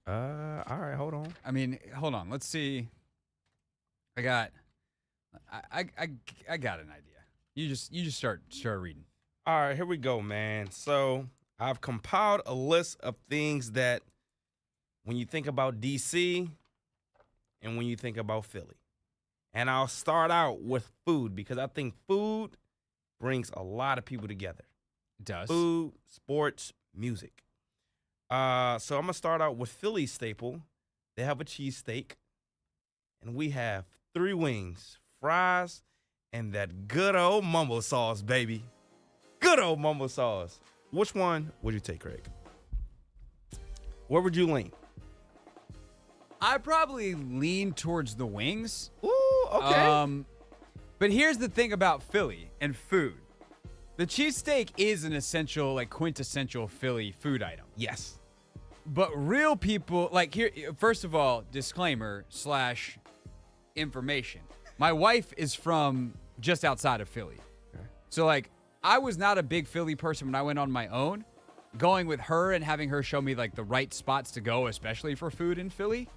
All right, hold on. I mean, hold on. Let's see. I got an idea. You just start reading. All right, here we go, man. So I've compiled a list of things that when you think about DC and when you think about Philly. And I'll start out with food because I think food brings a lot of people together. It does. Food, sports, music. So I'm going to start out with Philly's staple. They have a cheesesteak. And we have 3 wings, fries, and that good old mumbo sauce, baby. Good old mumbo sauce. Which one would you take, Craig? Where would you lean? I probably lean towards the wings. Ooh, okay. But here's the thing about Philly and food. The cheesesteak is an essential, like quintessential Philly food item. Yes. But real people, like here, first of all, disclaimer / information. My wife is from just outside of Philly. Okay. So like, I was not a big Philly person when I went on my own. Going with her and having her show me like the right spots to go, especially for food in Philly.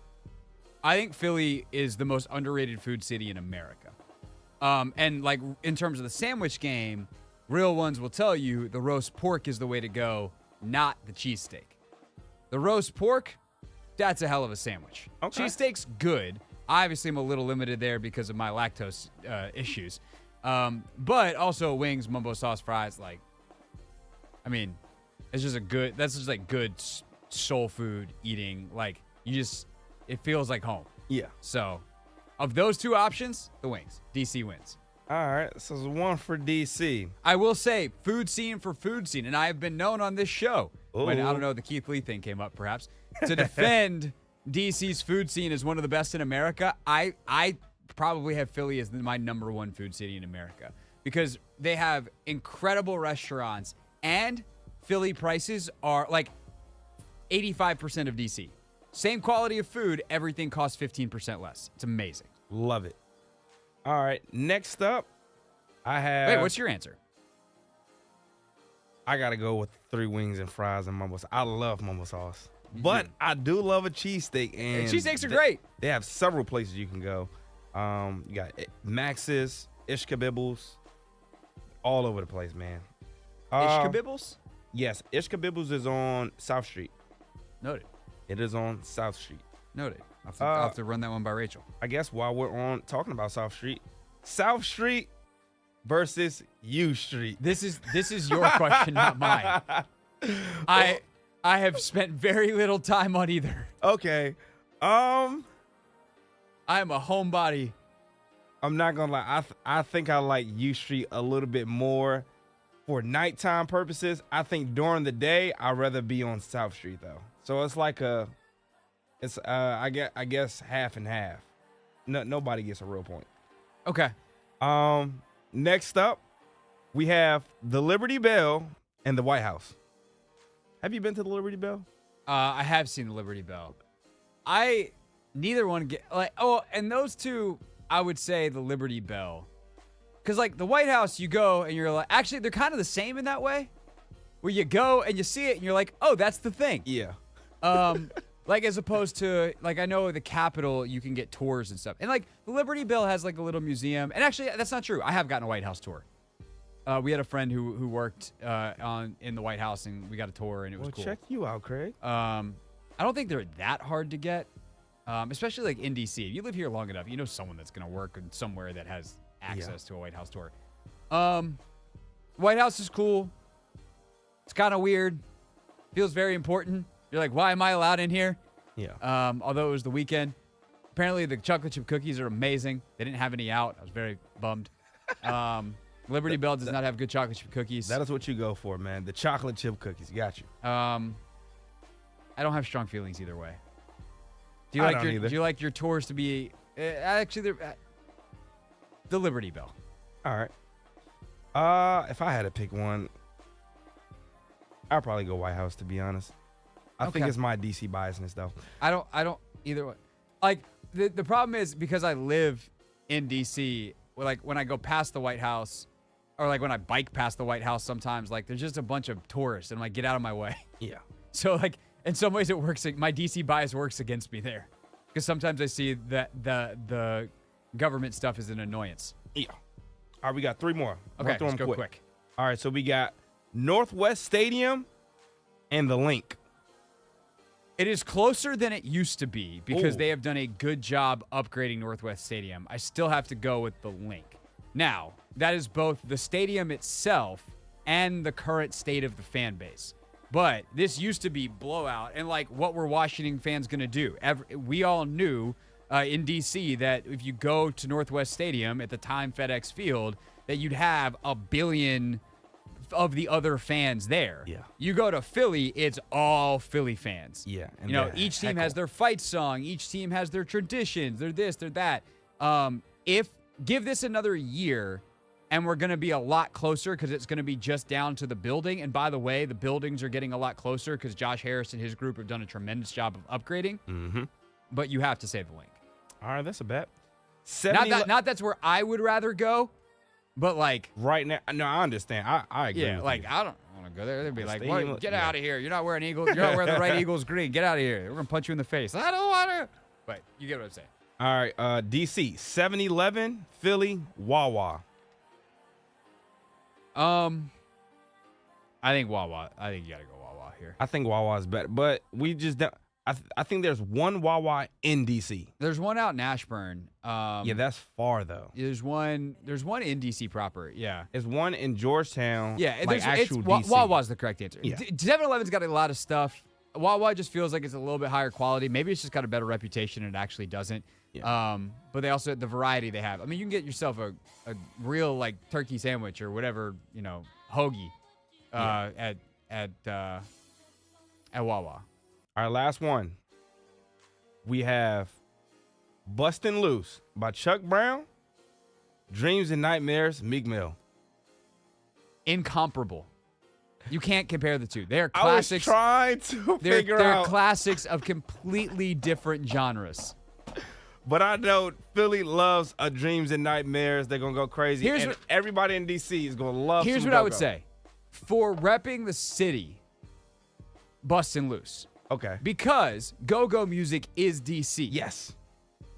I think Philly is the most underrated food city in America. And like in terms of the sandwich game, real ones will tell you the roast pork is the way to go, not the cheesesteak. The roast pork, that's a hell of a sandwich. Okay. Cheesesteak's good. Obviously, I'm a little limited there because of my lactose issues. But also wings, mumbo sauce, fries, like, I mean, that's just like good soul food eating. Like, it feels like home. Yeah. So, of those 2 options, the wings. DC wins. All right, so it's 1 for DC. I will say, food scene for food scene, and I have been known on this show, when, I don't know, the Keith Lee thing came up perhaps, to defend DC's food scene as one of the best in America. I probably have Philly as my number 1 food city in America because they have incredible restaurants and Philly prices are like 85% of DC. Same quality of food, everything costs 15% less. It's amazing. Love it. All right, next up, I have... Wait, what's your answer? I got to go with 3 wings and fries and mumbo sauce. I love mumbo sauce. But I do love a cheesesteak. And cheesesteaks are great. They have several places you can go. You got Max's, Ishkabibbles, all over the place, man. Ishkabibbles? Yes, Ishkabibbles is on South Street. Noted. It is on South Street. Noted. I'll have to run that one by Rachel. I guess while we're on talking about South Street versus U Street. This is your question, not mine. I have spent very little time on either. Okay. I am a homebody. I'm not gonna lie. I think I like U Street a little bit more for nighttime purposes. I think during the day I'd rather be on South Street though. So it's like I guess half and half. No, nobody gets a real point. Okay. Next up, we have the Liberty Bell and the White House. Have you been to the Liberty Bell? I have seen the Liberty Bell. Neither one get and those 2, I would say the Liberty Bell. Because like the White House, you go and you're like, actually they're kind of the same in that way, where you go and you see it and you're like, oh, that's the thing. Yeah. Like as opposed to like I know the Capitol, you can get tours and stuff, and like the Liberty Bell has like a little museum. And actually, that's not true. I have gotten a White House tour. We had a friend who worked in the White House, and we got a tour, and it was cool. Check you out, Craig. I don't think they're that hard to get, especially like in DC. If you live here long enough, you know someone that's gonna work in somewhere that has access to a White House tour. White House is cool. It's kind of weird. Feels very important. You're like, why am I allowed in here? Yeah. Although it was the weekend. Apparently, the chocolate chip cookies are amazing. They didn't have any out. I was very bummed. Liberty Bell does not have good chocolate chip cookies. That is what you go for, man. The chocolate chip cookies. Got you. I don't have strong feelings either way. Do you I like don't your either. Do you like your tours to be actually the Liberty Bell? All right. If I had to pick one, I'd probably go White House, to be honest. I think Okay. it's my DC biasness, though. I don't either way. Like the problem is because I live in DC, like when I go past the White House or like when I bike past the White House sometimes, like there's just a bunch of tourists and I'm like, get out of my way. Yeah. So like in some ways it works, my DC bias works against me there. Because sometimes I see that the government stuff is an annoyance. Yeah. All right, we got 3 more. Okay, Run through let's them go quick. All right, so we got Northwest Stadium and the Link. It is closer than it used to be because Ooh. they have done a good job upgrading Northwest Stadium. I still have to go with the Link. Now, that is both the stadium itself and the current state of the fan base. But this used to be blowout, and like, what were Washington fans going to do? We all knew in D.C. that if you go to Northwest Stadium, at the time FedEx Field, that you'd have 1 billion of the other fans there. Yeah. You go to Philly, it's all Philly fans. Yeah, and You know, the each team heckle. has their fight song. Each team has their traditions. They're this, they're that. If give this another year, and we're going to be a lot closer because it's going to be just down to the building. And by the way, the buildings are getting a lot closer because Josh Harris and his group have done a tremendous job of upgrading. Mm-hmm. But you have to say the Link. All right, that's a bet. Not that's where I would rather go, but like Right now, no, I understand. I agree. yeah, with like you. I don't want to go there. They'd be The like, stadium, "What? Get yeah. out of here! You're not wearing Eagles. You're not wearing the right Eagles green. Get out of here! We're gonna punch you in the face." I don't want to. But you get what I'm saying. All right, DC 7-Eleven, Philly, Wawa. I think Wawa. I think you gotta go Wawa here. I think Wawa is better, but we just don't. I think there's one Wawa in DC. There's one out in Ashburn. Yeah, that's far though. There's one in DC proper. Yeah. There's one in Georgetown. Yeah, like actual DC. Wawa's the correct answer. Yeah. 7-Eleven's got a lot of stuff. Wawa just feels like it's a little bit higher quality. Maybe it's just got a better reputation and it actually doesn't. Yeah. But they also, the variety they have. I mean, you can get yourself a real like turkey sandwich or whatever, hoagie at Wawa. All right, last one. We have Bustin' Loose by Chuck Brown, Dreams and Nightmares, Meek Mill. Incomparable. You can't compare the two. They're I was classics. trying to figure They're out. classics of completely different genres. But I know Philly loves a Dreams and Nightmares. They're going to go crazy. Here's and what- everybody in D.C. is going to love Here's some what I would go-go. say. For repping the city, Bustin' Loose. Okay. Because go-go music is DC. Yes.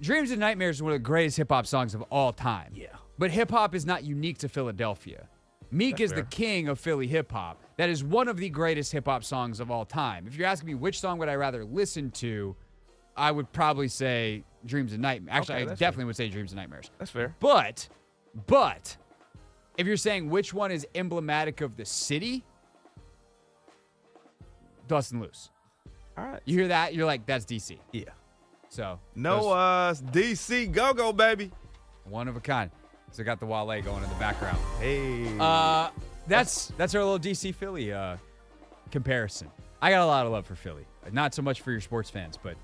Dreams and Nightmares is one of the greatest hip-hop songs of all time. Yeah. But hip-hop is not unique to Philadelphia. Meek is fair. the king of Philly hip-hop. That is one of the greatest hip-hop songs of all time. If you're asking me which song would I rather listen to, I would probably say Dreams and Nightmares. Actually, Okay, I that's definitely fair. would say Dreams and Nightmares. That's fair. But, if you're saying which one is emblematic of the city, Bustin' Loose. All right. You hear that, you're like, that's DC. Yeah. So No, DC go-go, baby. one of a kind. So got the Wale going in the background. Hey. That's our little DC Philly comparison. I got a lot of love for Philly. Not so much for your sports fans, but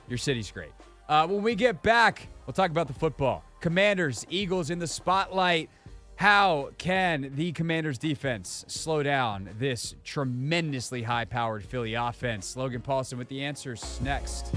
your city's great. When we get back, we'll talk about the football. Commanders, Eagles in the spotlight. How can the Commanders defense slow down this tremendously high-powered Philly offense? Logan Paulsen with the answers next.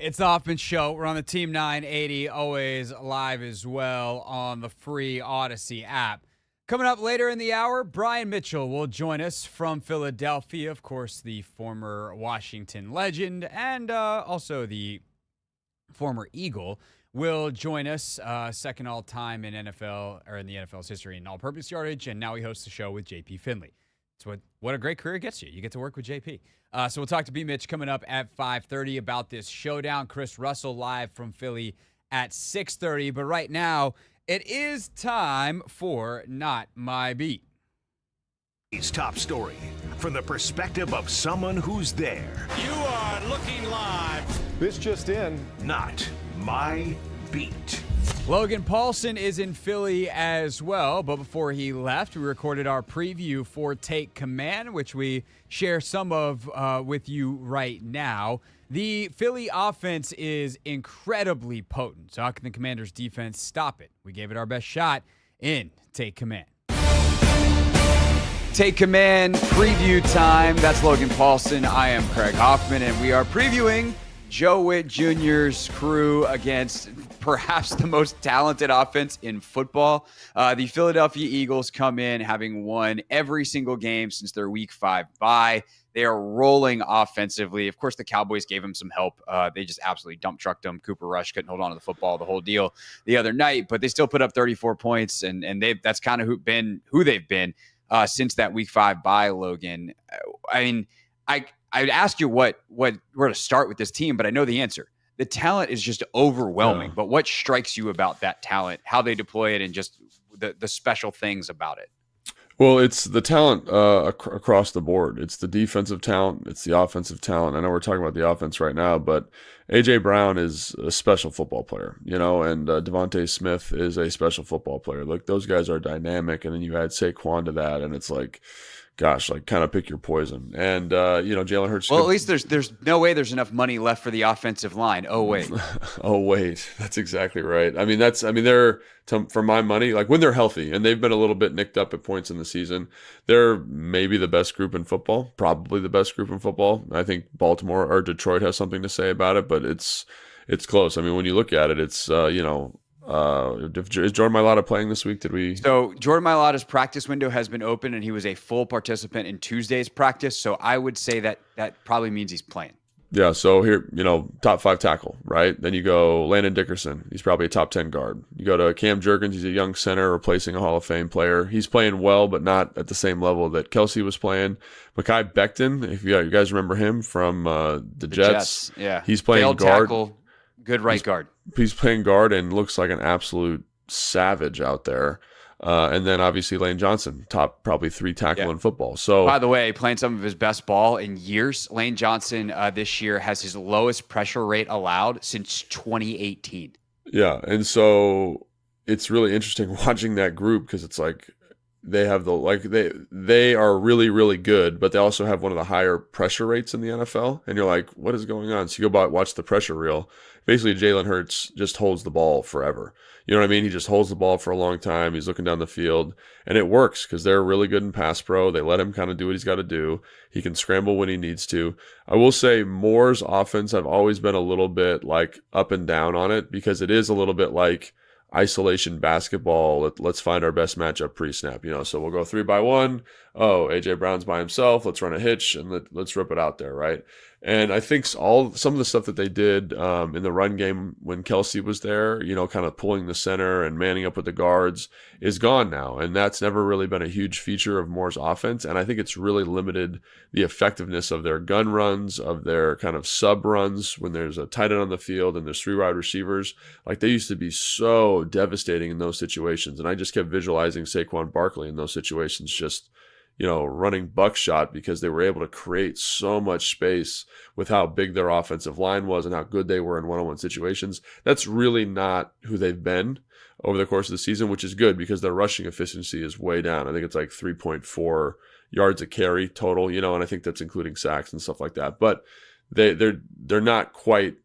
It's the Hoffman Show. We're on the Team 980, always live as well on the free Odyssey app. Coming up later in the hour, Brian Mitchell will join us from Philadelphia. Of course, the former Washington legend and also the former Eagle will join us, second all-time in NFL or in the NFL's history in all-purpose yardage, and now he hosts the show with JP Finley. It's what a great career gets you. You get to work with JP. So we'll talk to B. Mitch coming up at 5:30 about this showdown. Chris Russell live from Philly at 6:30. But right now, it is time for Not My Beat. Top story from the perspective of someone who's there. You are looking live. This just in. Not My Beat. Logan Paulsen is in Philly as well, but before he left, we recorded our preview for Take Command, which we share some of with you right now. The Philly offense is incredibly potent, so how can the Commanders' defense stop it? We gave it our best shot in Take Command. Take Command preview time. That's Logan Paulsen. I am Craig Hoffman, and we are previewing Joe Witt Jr.'s crew against perhaps the most talented offense in football. The Philadelphia Eagles come in having won every single game since their Week 5 bye. They are rolling offensively. Of course, the Cowboys gave them some help. They just absolutely dump trucked them. Cooper Rush couldn't hold on to the football the whole deal the other night, but they still put up 34 points, and that's kind of who they've been since that Week 5 bye, Logan. I mean, I'd ask you where to start with this team, but I know the answer. The talent is just overwhelming. But what strikes you about that talent, how they deploy it, and just the special things about it? Well, it's the talent across the board. It's the defensive talent. It's the offensive talent. I know we're talking about the offense right now, but A.J. Brown is a special football player, and Devontae Smith is a special football player. Like, those guys are dynamic, and then you add Saquon to that, and it's like, gosh, like, kind of pick your poison. And, Jalen Hurts. Well, at least there's no way there's enough money left for the offensive line. Oh, wait. Oh, wait. That's exactly right. I mean, they're, for my money, like, when they're healthy, and they've been a little bit nicked up at points in the season, they're maybe the best group in football, probably the best group in football. I think Baltimore or Detroit has something to say about it, but it's close. I mean, when you look at it, it's, is Jordan Mailata playing this week? So Jordan Mailata's practice window has been open, and he was a full participant in Tuesday's practice. So I would say that probably means he's playing. Yeah. So here, top 5 tackle, right? Then you go Landon Dickerson. He's probably a top 10 guard. You go to Cam Jurgens. He's a young center replacing a Hall of Fame player. He's playing well, but not at the same level that Kelsey was playing. Mekhi Becton, if you guys remember him from the Jets. Yeah. He's playing failed guard. Tackle, good right guard. He's playing guard and looks like an absolute savage out there. And then obviously Lane Johnson, top probably 3 tackle in football. So, by the way, playing some of his best ball in years. Lane Johnson this year has his lowest pressure rate allowed since 2018. Yeah, and so it's really interesting watching that group, because it's like they have they are really, really good, but they also have one of the higher pressure rates in the NFL. And you're like, what is going on? So you go watch the pressure reel. Basically, Jalen Hurts just holds the ball forever. You know what I mean? He just holds the ball for a long time. He's looking down the field, and it works because they're really good in pass pro. They let him kind of do what he's got to do. He can scramble when he needs to. I will say Moore's offense, I've always been a little bit like up and down on it, because it is a little bit like isolation basketball. Let's find our best matchup pre-snap, so we'll go 3-by-1. Oh, AJ Brown's by himself. Let's run a hitch and let's rip it out there, right? And I think some of the stuff that they did in the run game when Kelsey was there, kind of pulling the center and manning up with the guards, is gone now. And that's never really been a huge feature of Moore's offense. And I think it's really limited the effectiveness of their gun runs, of their kind of sub runs when there's a tight end on the field and there's 3 wide receivers. Like, they used to be so devastating in those situations. And I just kept visualizing Saquon Barkley in those situations, just running buckshot, because they were able to create so much space with how big their offensive line was and how good they were in one-on-one situations. That's really not who they've been over the course of the season, which is good because their rushing efficiency is way down. I think it's like 3.4 yards a carry total, and I think that's including sacks and stuff like that. But they're not quite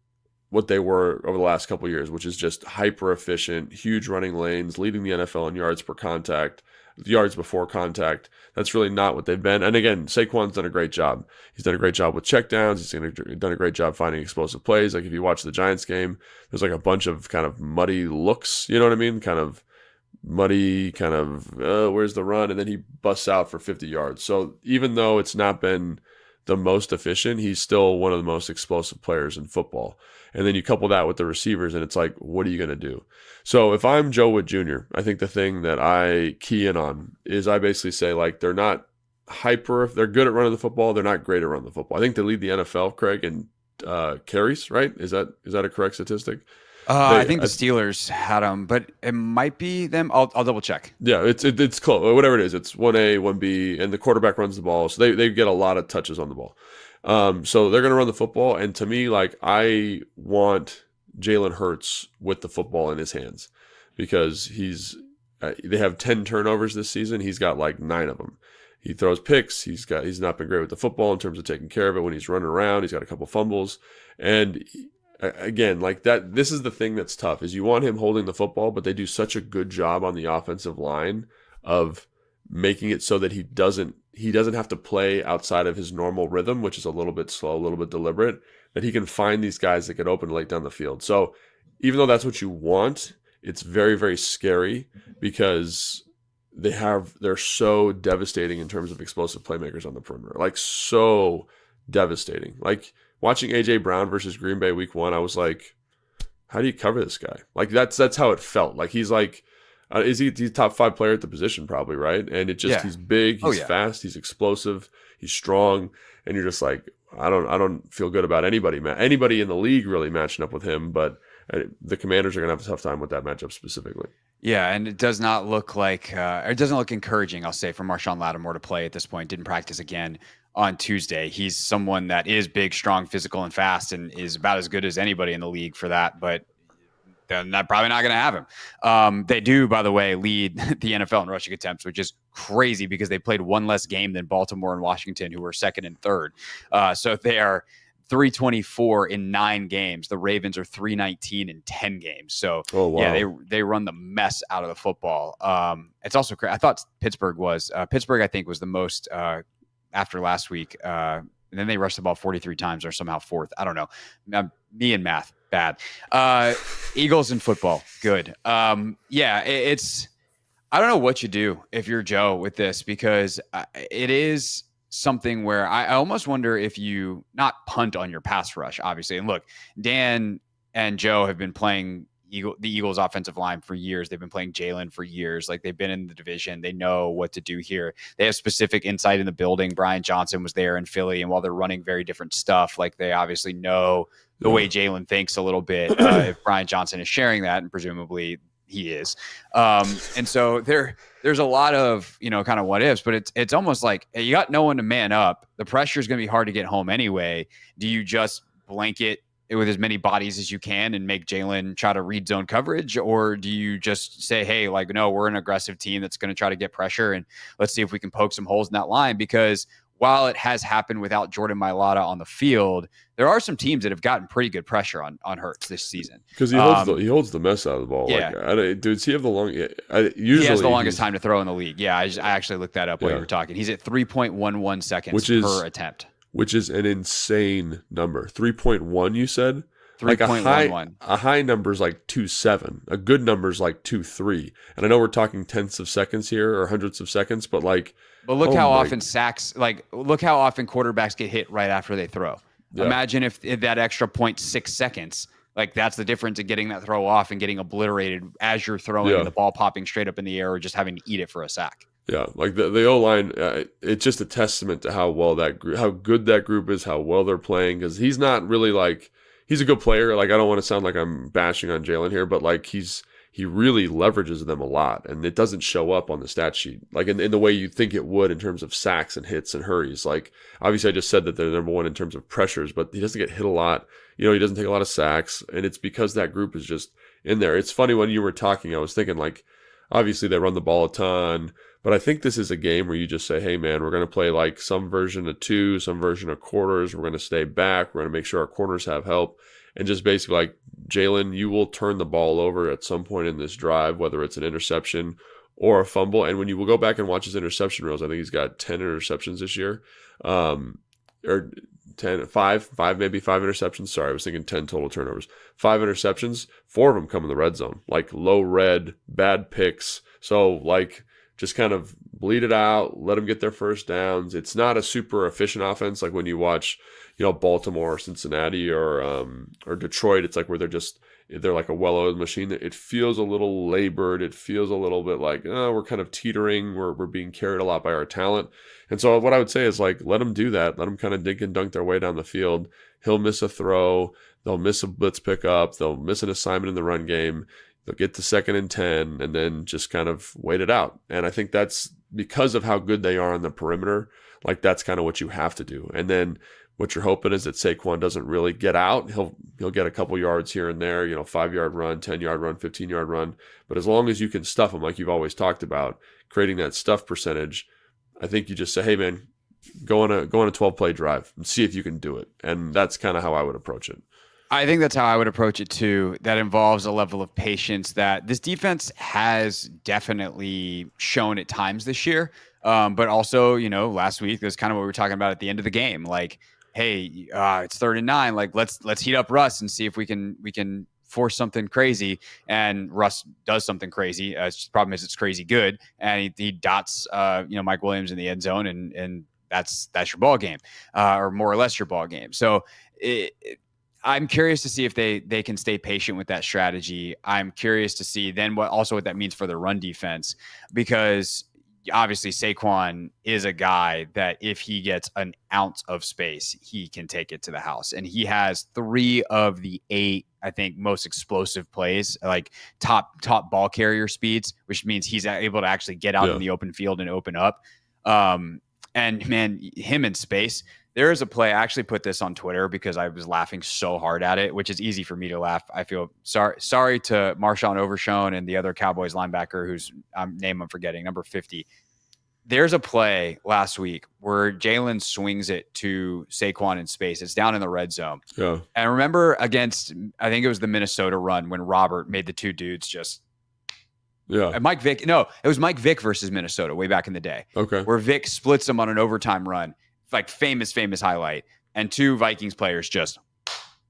what they were over the last couple of years, which is just hyper efficient, huge running lanes, leading the NFL in yards per contact, yards before contact. That's really not what they've been. And again, Saquon's done a great job. He's done a great job with checkdowns. He's done a great job finding explosive plays. Like, if you watch the Giants game, there's like a bunch of kind of muddy looks, you know what I mean? Kind of muddy, where's the run? And then he busts out for 50 yards. So even though it's not been the most efficient, he's still one of the most explosive players in football. And then you couple that with the receivers, and it's like, what are you going to do? So if I'm Joe Wood Jr., I think the thing that I key in on is I basically say, like, they're not they're good at running the football. They're not great at running the football. I think they lead the NFL, Craig, in carries, right? Is that a correct statistic? I think the Steelers had them, but it might be them. I'll double check. Yeah, it's close. Whatever it is, it's 1A, 1B, and the quarterback runs the ball, so they get a lot of touches on the ball. So they're going to run the football, and to me, like, I want Jalen Hurts with the football in his hands, because they have 10 turnovers this season. He's got like 9 of them. He throws picks. He's not been great with the football in terms of taking care of it when he's running around. He's got a couple fumbles, and again, like that, this is the thing that's tough, is you want him holding the football, but they do such a good job on the offensive line of making it so that he doesn't have to play outside of his normal rhythm, which is a little bit slow, a little bit deliberate, that he can find these guys that get open late down the field. So even though that's what you want, it's very, very scary, because they're so devastating in terms of explosive playmakers on the perimeter, like so devastating. Like, watching AJ Brown versus Green Bay week 1, I was like, how do you cover this guy? Like, that's how it felt. Like, he's like, he's top 5 player at the position probably, right? And it just, he's big, he's fast, he's explosive, he's strong, and you're just like, I don't feel good about anybody in the league really matching up with him, but the Commanders are going to have a tough time with that matchup specifically. Yeah, and it does not look like, it doesn't look encouraging, I'll say, for Marshawn Lattimore to play at this point. Didn't practice again on Tuesday. He's someone that is big, strong, physical, and fast, and is about as good as anybody in the league for that. But they're probably not going to have him. They do, by the way, lead the NFL in rushing attempts, which is crazy because they played one less game than Baltimore and Washington, who were second and third. So they are 324 in 9 games. The Ravens are 319 in 10 games. So yeah, they run the mess out of the football. It's also crazy. I thought Pittsburgh, I think, was the most after last week. And then they rushed the ball 43 times or somehow fourth. I don't know. Me and math, bad. Eagles in football, good. It's, I don't know what you do if you're Joe with this, because it is something where I almost wonder if you not punt on your pass rush, obviously. And look, Dan and Joe have been playing the Eagles offensive line for years. They've been playing Jalen for years. Like, they've been in the division. They know what to do here. They have specific insight in the building. Brian Johnson was there in Philly, and while they're running very different stuff, like, they obviously know the way Jalen thinks a little bit. If Brian Johnson is sharing that, and presumably he is. And so there's a lot of, kind of what ifs, but it's almost like, hey, you got no one to man up. The pressure is going to be hard to get home anyway. Do you just blanket it with as many bodies as you can and make Jalen try to read zone coverage? Or do you just say, hey, like, no, we're an aggressive team that's going to try to get pressure, and let's see if we can poke some holes in that line? Because while it has happened without Jordan Mailata on the field, there are some teams that have gotten pretty good pressure on Hurts this season. Because he holds the mess out of the ball. Yeah. Like, does he have the long? Usually he has the longest time to throw in the league. Yeah, I actually looked that up while you were talking. He's at 3.11 seconds per attempt, which is an insane number. 3.1, you said? 3.11. Like a high number is like 2.7. A good number is like 2.3. And I know we're talking tenths of seconds here or hundredths of seconds, but like. But look how often look how often quarterbacks get hit right after they throw. Yeah. Imagine if that extra 0.6 seconds, like, that's the difference in getting that throw off and getting obliterated as you're throwing and the ball popping straight up in the air, or just having to eat it for a sack. Yeah, like the O-line, it's just a testament to how good that group is, how well they're playing. Because he's not really like, he's a good player. Like, I don't want to sound like I'm bashing on Jalen here, but like, he really leverages them a lot, and it doesn't show up on the stat sheet like in the way you think it would in terms of sacks and hits and hurries. Like, obviously I just said that they're number one in terms of pressures, but he doesn't get hit a lot. He doesn't take a lot of sacks, and it's because that group is just in there. It's funny, when you were talking, I was thinking, like, obviously they run the ball a ton, but I think this is a game where you just say, hey man, we're going to play like some version of 2, some version of quarters. We're going to stay back. We're going to make sure our corners have help. And just basically, like, Jalen, you will turn the ball over at some point in this drive, whether it's an interception or a fumble. And when you will go back and watch his interception reels, I think he's got 10 interceptions this year. Or 5 interceptions. Sorry, I was thinking 10 total turnovers. 5 interceptions, 4 of them come in the red zone. Like, low red, bad picks. So, like, just kind of bleed it out, let them get their first downs. It's not a super efficient offense like when you watch, Baltimore or Cincinnati or Detroit. It's like where they're like a well-oiled machine. It feels a little labored. It feels a little bit like, we're kind of teetering. We're being carried a lot by our talent. And so what I would say is, like, let them do that. Let them kind of dink and dunk their way down the field. He'll miss a throw. They'll miss a blitz pickup. They'll miss an assignment in the run game. They'll get to 2nd and 10 and then just kind of wait it out. And I think that's because of how good they are on the perimeter. Like, that's kind of what you have to do. And then what you're hoping is that Saquon doesn't really get out. He'll get a couple yards here and there, 5-yard run, 10-yard run, 15-yard run. But as long as you can stuff him, like you've always talked about, creating that stuff percentage, I think you just say, hey man, go on a 12-play drive and see if you can do it. And that's kind of how I would approach it. I think that's how I would approach it too. That involves a level of patience that this defense has definitely shown at times this year. But also, last week, that's kind of what we were talking about at the end of the game. Like, hey, it's 3rd and 9. Like, let's heat up Russ and see if we can force something crazy. And Russ does something crazy. The problem is it's crazy good, and he dots Mike Williams in the end zone, and that's your ball game, or more or less your ball game. So I'm curious to see if they can stay patient with that strategy. I'm curious to see then what that means for the run defense, because obviously Saquon is a guy that if he gets an ounce of space, he can take it to the house. And he has 3 of the 8, I think, most explosive plays, like top ball carrier speeds, which means he's able to actually get out in the open field and open up. And man, him in space. There is a play. I actually put this on Twitter because I was laughing so hard at it, which is easy for me to laugh. I feel sorry to Marshawn Overshone and the other Cowboys linebacker whose name I'm forgetting, number 50. There's a play last week where Jalen swings it to Saquon in space. It's down in the red zone. Yeah. And remember against, I think it was the Minnesota run when Robert made the 2 dudes just. Yeah. Mike Vick. No, it was Mike Vick versus Minnesota way back in the day. Okay. Where Vick splits them on an overtime run. Like famous highlight, and 2 Vikings players just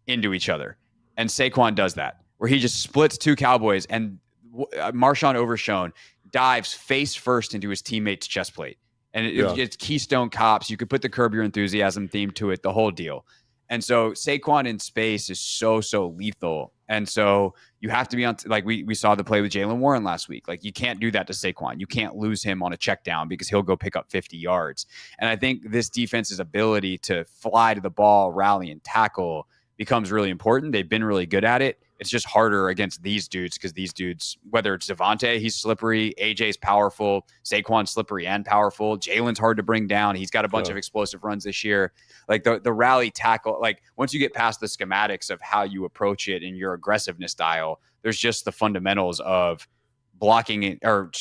into each other. And Saquon does that, where he just splits 2 Cowboys, and Marshawn Overshone dives face first into his teammate's chest plate. And it's Keystone Cops. You could put the Curb Your Enthusiasm theme to it, the whole deal. And so Saquon in space is so lethal. And so you have to be on, like we saw the play with Jaylen Warren last week. Like you can't do that to Saquon. You can't lose him on a check down because he'll go pick up 50 yards. And I think this defense's ability to fly to the ball, rally, and tackle becomes really important. They've been really good at it. It's just harder against these dudes because these dudes, whether it's Devontae, he's slippery, AJ's powerful, Saquon's slippery and powerful, Jalen's hard to bring down. He's got a bunch of explosive runs this year. Like the rally tackle, like once you get past the schematics of how you approach it and your aggressiveness style, there's just the fundamentals of blocking or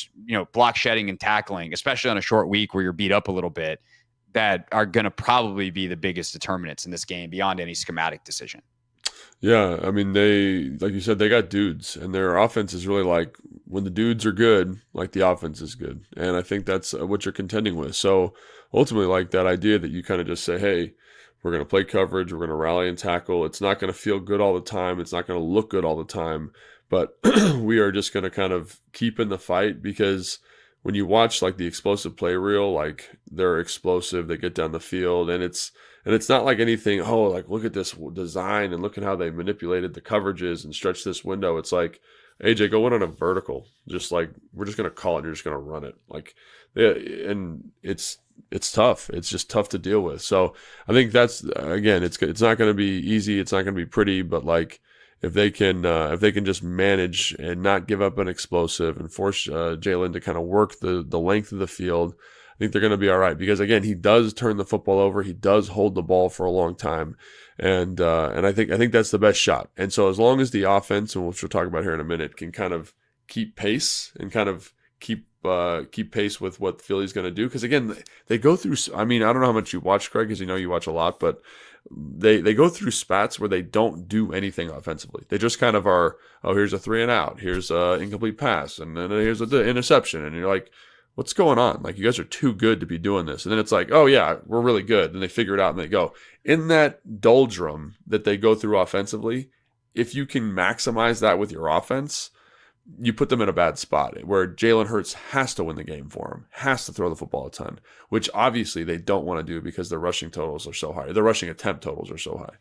block shedding and tackling, especially on a short week where you're beat up a little bit, that are going to probably be the biggest determinants in this game beyond any schematic decision. Yeah, I mean, they, like you said, they got dudes, and their offense is really like when the dudes are good, like the offense is good. And I think that's what you're contending with. So ultimately, like that idea that you kind of just say, hey, we're going to play coverage, we're going to rally and tackle. It's not going to feel good all the time. It's not going to look good all the time. But we are just going to kind of keep in the fight, because when you watch like the explosive play reel, like they're explosive, they get down the field, and it's not like anything, like look at this design and look at how they manipulated the coverages and stretched this window. It's like, AJ, go in on a vertical. Just like, we're just going to call it. You're just going to run it. Like, and it's tough. It's just tough to deal with. So I think that's, again, it's not going to be easy. It's not going to be pretty, but like, if they can just manage and not give up an explosive and force Jalen to kind of work the length of the field, I think they're going to be all right, because again, he does turn the football over. He does hold the ball for a long time. And I think that's the best shot. And so as long as the offense, and which we'll talk about here in a minute, can kind of keep pace and kind of keep pace with what Philly's going to do. Because again, they go through, I mean, I don't know how much you watch, Craig, because you watch a lot, but they go through spats where they don't do anything offensively. They just kind of are, here's a 3 and out, here's a incomplete pass, and then here's an interception. And you're like, what's going on? Like, you guys are too good to be doing this. And then it's like, oh yeah, we're really good. And they figure it out and they go. In that doldrum that they go through offensively, if you can maximize that with your offense, you put them in a bad spot where Jalen Hurts has to win the game for him, has to throw the football a ton, which obviously they don't want to do because their rushing totals are so high. Their rushing attempt totals are so high.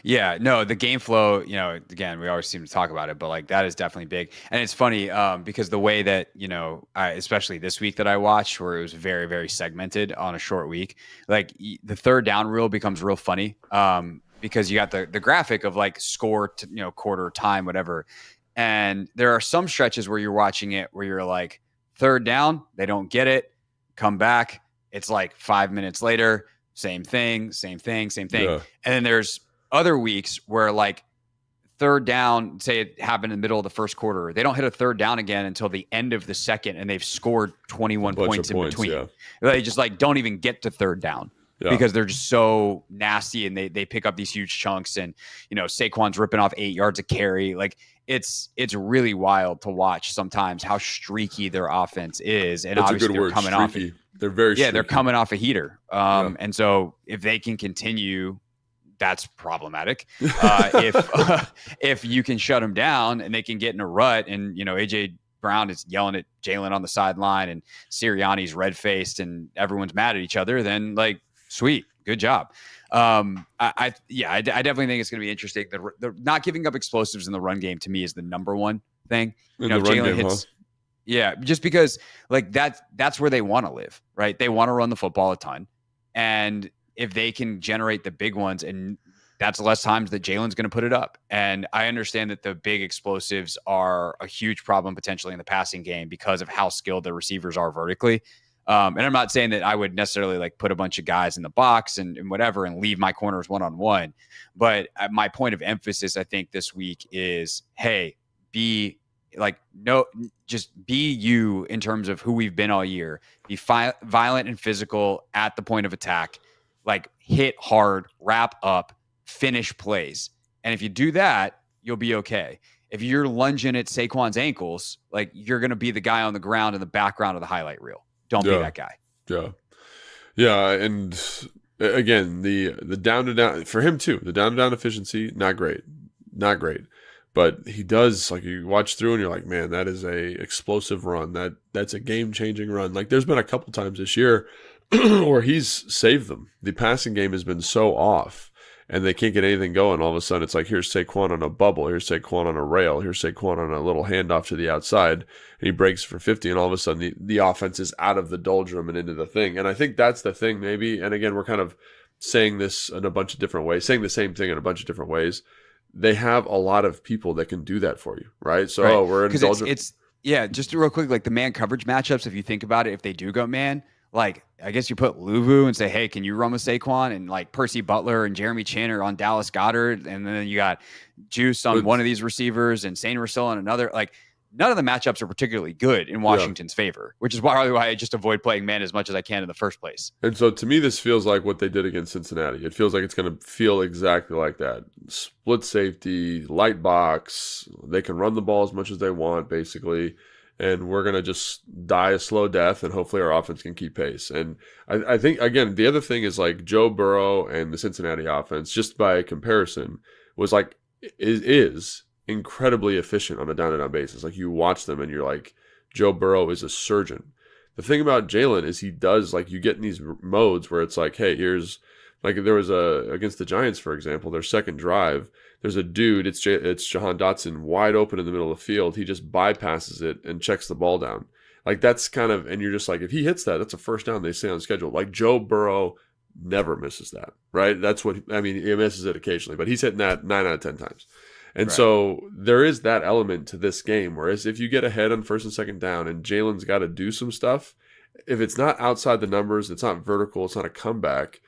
Yeah, no, the game flow, again, we always seem to talk about it, but like that is definitely big. And it's funny because the way that, especially this week that I watched, where it was very, very segmented on a short week, like the third down rule becomes real funny because you got the graphic of like score, to, quarter, time, whatever. And there are some stretches where you're watching it where you're like, third down, they don't get it, come back. It's like 5 minutes later, same thing. Yeah. And then there's other weeks where like third down, say it happened in the middle of the first quarter, they don't hit a third down again until the end of the second, and they've scored 21 points in between. Yeah. They just like don't even get to third down because they're just so nasty, and they pick up these huge chunks, and Saquon's ripping off 8 yards a carry. Like it's really wild to watch sometimes how streaky their offense is, and that's obviously they're coming streaky. They're very streaky. They're coming off a heater, and so if they can continue, that's problematic. If you can shut them down and they can get in a rut, and AJ Brown is yelling at Jalen on the sideline, and Sirianni's red faced, and everyone's mad at each other, then like sweet, good job. I definitely think it's going to be interesting. The not giving up explosives in the run game to me is the number one thing. Jalen hits. Yeah, just because like that's where they want to live, right? They want to run the football a ton. And if they can generate the big ones, and that's less times that Jalen's going to put it up. And I understand that the big explosives are a huge problem potentially in the passing game because of how skilled the receivers are vertically. And I'm not saying that I would necessarily like put a bunch of guys in the box and whatever and leave my corners one-on-one. But my point of emphasis, I think, this week is, hey, just be you in terms of who we've been all year. Be violent and physical at the point of attack, like hit hard, wrap up, finish plays. And if you do that, you'll be okay. If you're lunging at Saquon's ankles, like you're going to be the guy on the ground in the background of the highlight reel. Don't be that guy. Yeah. And again, the down to down for him too, the down to down efficiency, not great. But he does, like, you watch through and you're like, man, that is a explosive run. That's a game-changing run. Like, there's been a couple times this year where he's saved them. The passing game has been so off, and they can't get anything going. All of a sudden, it's like, here's Saquon on a bubble. Here's Saquon on a rail. Here's Saquon on a little handoff to the outside, and he breaks for 50, and all of a sudden, the offense is out of the doldrum and into the thing. And I think that's the thing, maybe. And again, we're kind of saying this in a bunch of different ways, saying the same thing in a bunch of different ways. They have a lot of people that can do that for you, right? So right. We're indulgent. It's just real quick, like the man coverage matchups, if you think about it, if they do go man, like I guess you put Luvu and say, hey, can you run with Saquon? And like Percy Butler and Jeremy Chin are on Dallas Goedert. And then you got Juice on one of these receivers and Saint Russell on another. Like none of the matchups are particularly good in Washington's favor, which is why I just avoid playing man as much as I can in the first place. And so to me, this feels like what they did against Cincinnati. It feels like it's going to feel exactly like that. Split safety, light box. They can run the ball as much as they want, basically. And we're going to just die a slow death, and hopefully our offense can keep pace. And I think, again, the other thing is like Joe Burrow and the Cincinnati offense, just by comparison, was like, is incredibly efficient on a down-to-down basis. Like, you watch them and you're like, Joe Burrow is a surgeon. The thing about Jalen is he does, like, you get in these modes where it's like, hey, here's, like, there was against the Giants, for example, their second drive, there's a dude, it's Jahan Dotson, wide open in the middle of the field. He just bypasses it and checks the ball down. Like, that's kind of, and you're just like, if he hits that, that's a first down, they stay on schedule. Like, Joe Burrow never misses that, right? That's what, I mean, he misses it occasionally, but he's hitting that 9 out of 10 times. And so there is that element to this game, whereas if you get ahead on first and second down and Jalen's got to do some stuff, if it's not outside the numbers, it's not vertical, it's not a comeback,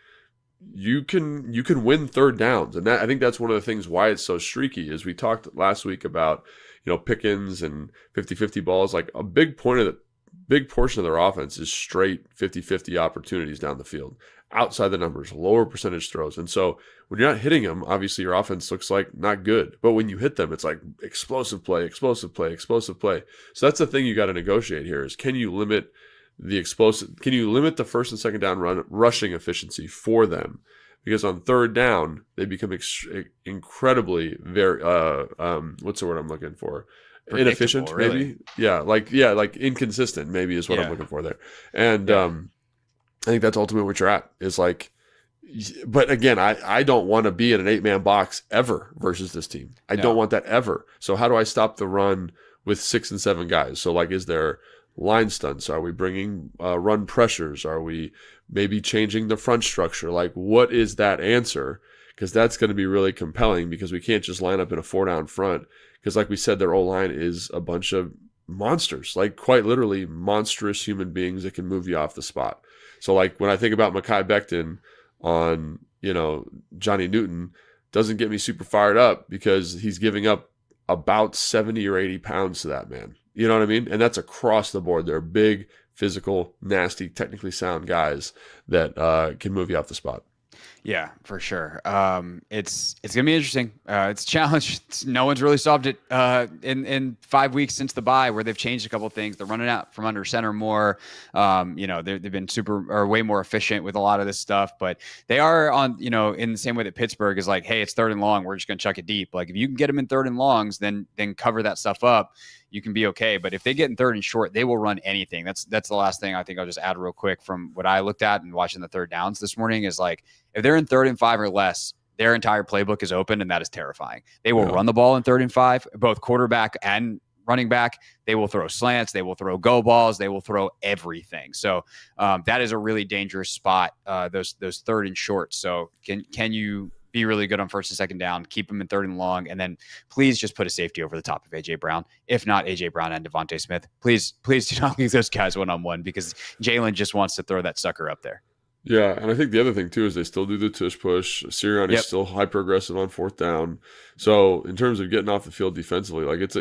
you can win third downs. And that, I think that's one of the things why it's so streaky, is we talked last week about, Pickens and 50-50 balls. Like, a big portion of their offense is straight 50-50 opportunities down the field, outside the numbers, lower percentage throws. And so when you're not hitting them, obviously your offense looks like not good. But when you hit them, it's like explosive play. So that's the thing you got to negotiate here is, can you limit the first and second down rushing efficiency for them? Because on third down, they become incredibly very, what's the word I'm looking for? Inefficient, maybe? Really? Like inconsistent, maybe, is what I'm looking for there. And I think that's ultimately what you're at, is like, but again, I don't want to be in an 8-man box ever versus this team. I don't want that ever. So how do I stop the run with 6 and 7 guys? So, like, is there line stunts? Are we bringing run pressures? Are we maybe changing the front structure? Like, what is that answer? Because that's going to be really compelling, because we can't just line up in a 4-down front. Because like we said, their O-line is a bunch of monsters, like quite literally monstrous human beings that can move you off the spot. So like when I think about Mekhi Becton on, Johnny Newton, doesn't get me super fired up, because he's giving up about 70 or 80 pounds to that man. You know what I mean? And that's across the board. They're big, physical, nasty, technically sound guys that can move you off the spot. Yeah, for sure. It's going to be interesting. It's a challenge. No one's really solved it in 5 weeks since the bye, where they've changed a couple of things. They're running out from under center more. They've been way more efficient with a lot of this stuff, but they are on, in the same way that Pittsburgh is like, hey, it's 3rd and long, we're just going to chuck it deep. Like, if you can get them in 3rd and longs, then cover that stuff up, you can be okay. But if they get in 3rd and short, they will run anything. That's the last thing I think I'll just add real quick from what I looked at and watching the third downs this morning, is like, if they're in 3rd and 5 or less, their entire playbook is open, and that is terrifying. They will run the ball in 3rd and 5, both quarterback and running back. They will throw slants. They will throw go balls. They will throw everything. So that is a really dangerous spot, those third and shorts. So can you be really good on first and second down, keep them in third and long, and then please just put a safety over the top of A.J. Brown. If not A.J. Brown and Devontae Smith, please do not leave those guys one-on-one because Jalen just wants to throw that sucker up there. Yeah, and I think the other thing, too, is they still do the tush push. Sirianni's still hyper-aggressive on fourth down. So in terms of getting off the field defensively, like it's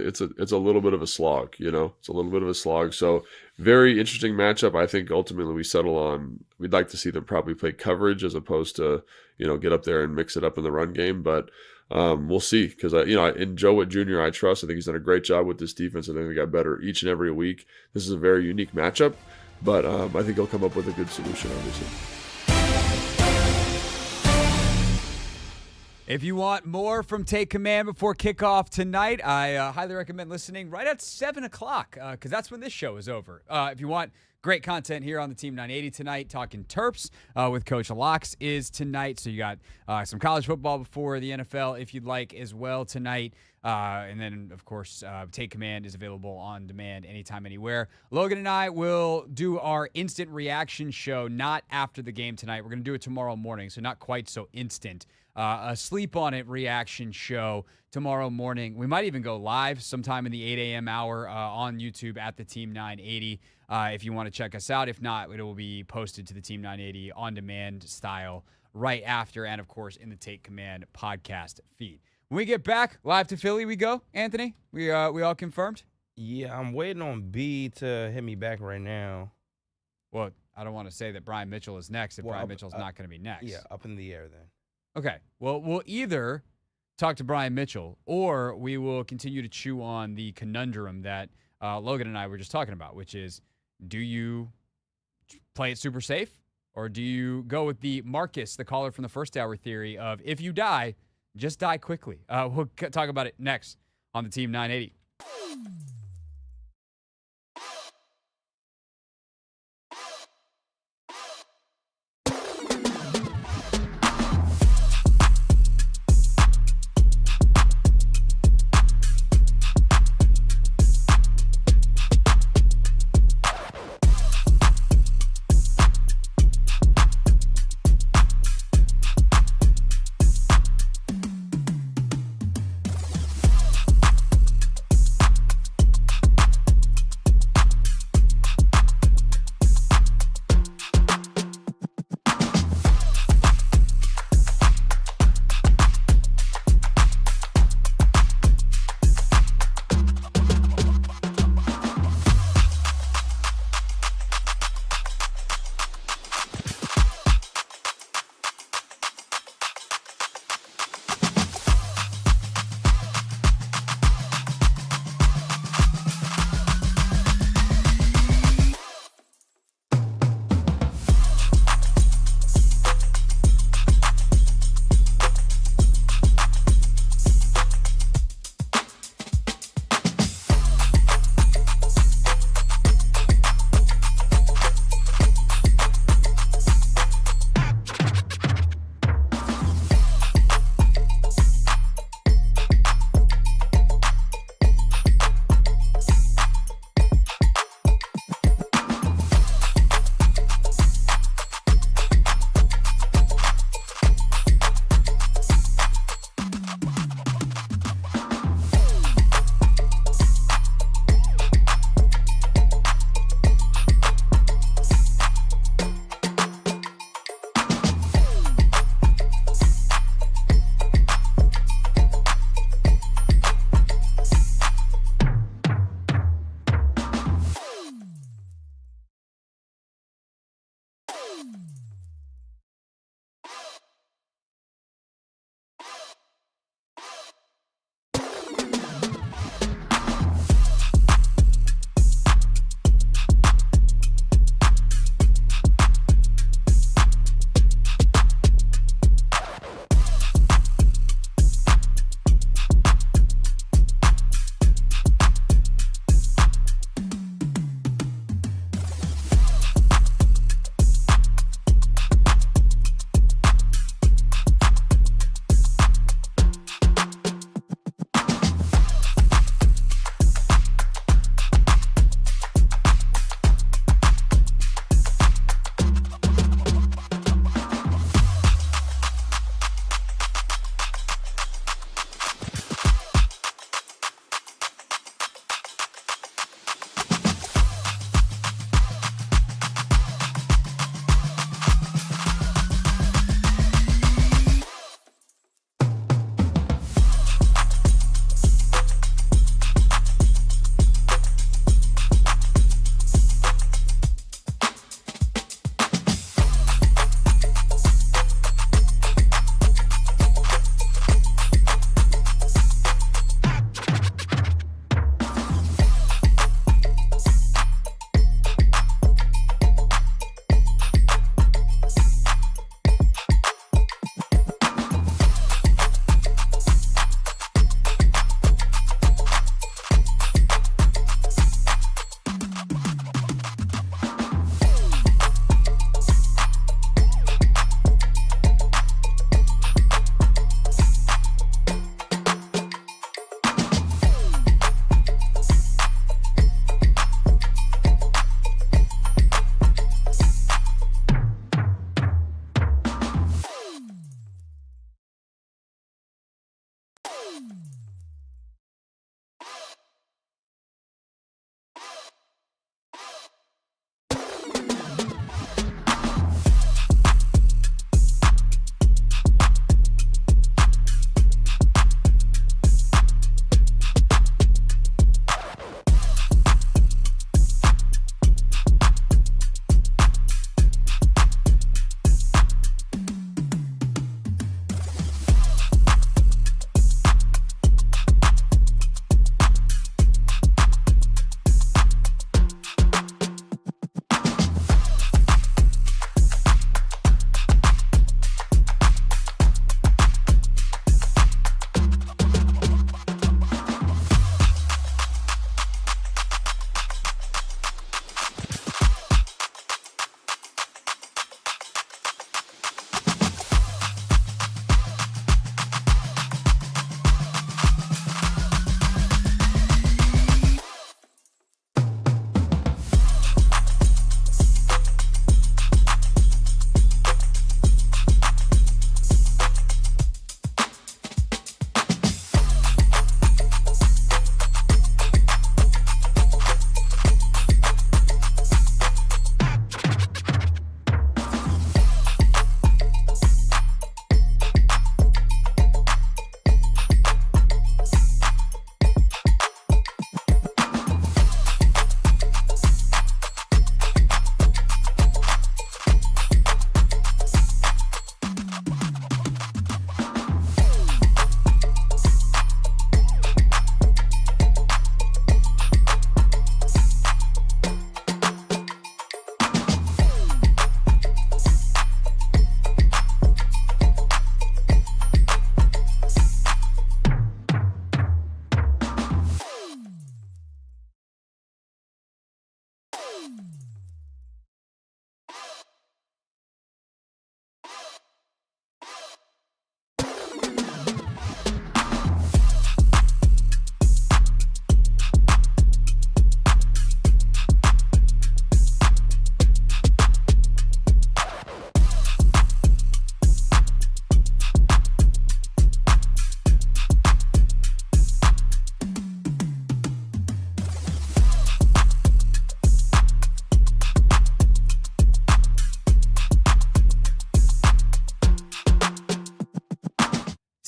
a little bit of a slog, you know? It's a little bit of a slog. So very interesting matchup. I think ultimately we settle on we'd like to see them probably play coverage as opposed to, you know, get up there and mix it up in the run game. But we'll see because, in Joe Witt Jr., I trust. I think he's done a great job with this defense. I think they got better each and every week. This is a very unique matchup. But I think he'll come up with a good solution, obviously. If you want more from Take Command before kickoff tonight, I highly recommend listening right at 7 o'clock because that's when this show is over. If you want great content here on the Team 980 tonight, Talking Terps with Coach Locks is tonight. So you got some college football before the NFL if you'd like as well tonight. And then, of course, Take Command is available on demand anytime, anywhere. Logan and I will do our instant reaction show not after the game tonight. We're going to do it tomorrow morning, so not quite so instant. A sleep on it reaction show tomorrow morning. We might even go live sometime in the 8 a.m. hour on YouTube at the Team 980 if you want to check us out. If not, it will be posted to the Team 980 on demand style right after, and of course in the Take Command podcast feed. When we get back live to Philly, we go. Anthony, we all confirmed? Yeah, I'm waiting on B to hit me back right now. Well, I don't want to say that Brian Mitchell is next if Brian Mitchell's not going to be next. Yeah, up in the air then. Okay. Well, we'll either talk to Brian Mitchell or we will continue to chew on the conundrum that Logan and I were just talking about, which is, do you play it super safe or do you go with the Marcus, the caller from the first hour theory of if you die, just die quickly? We'll talk about it next on the Team 980.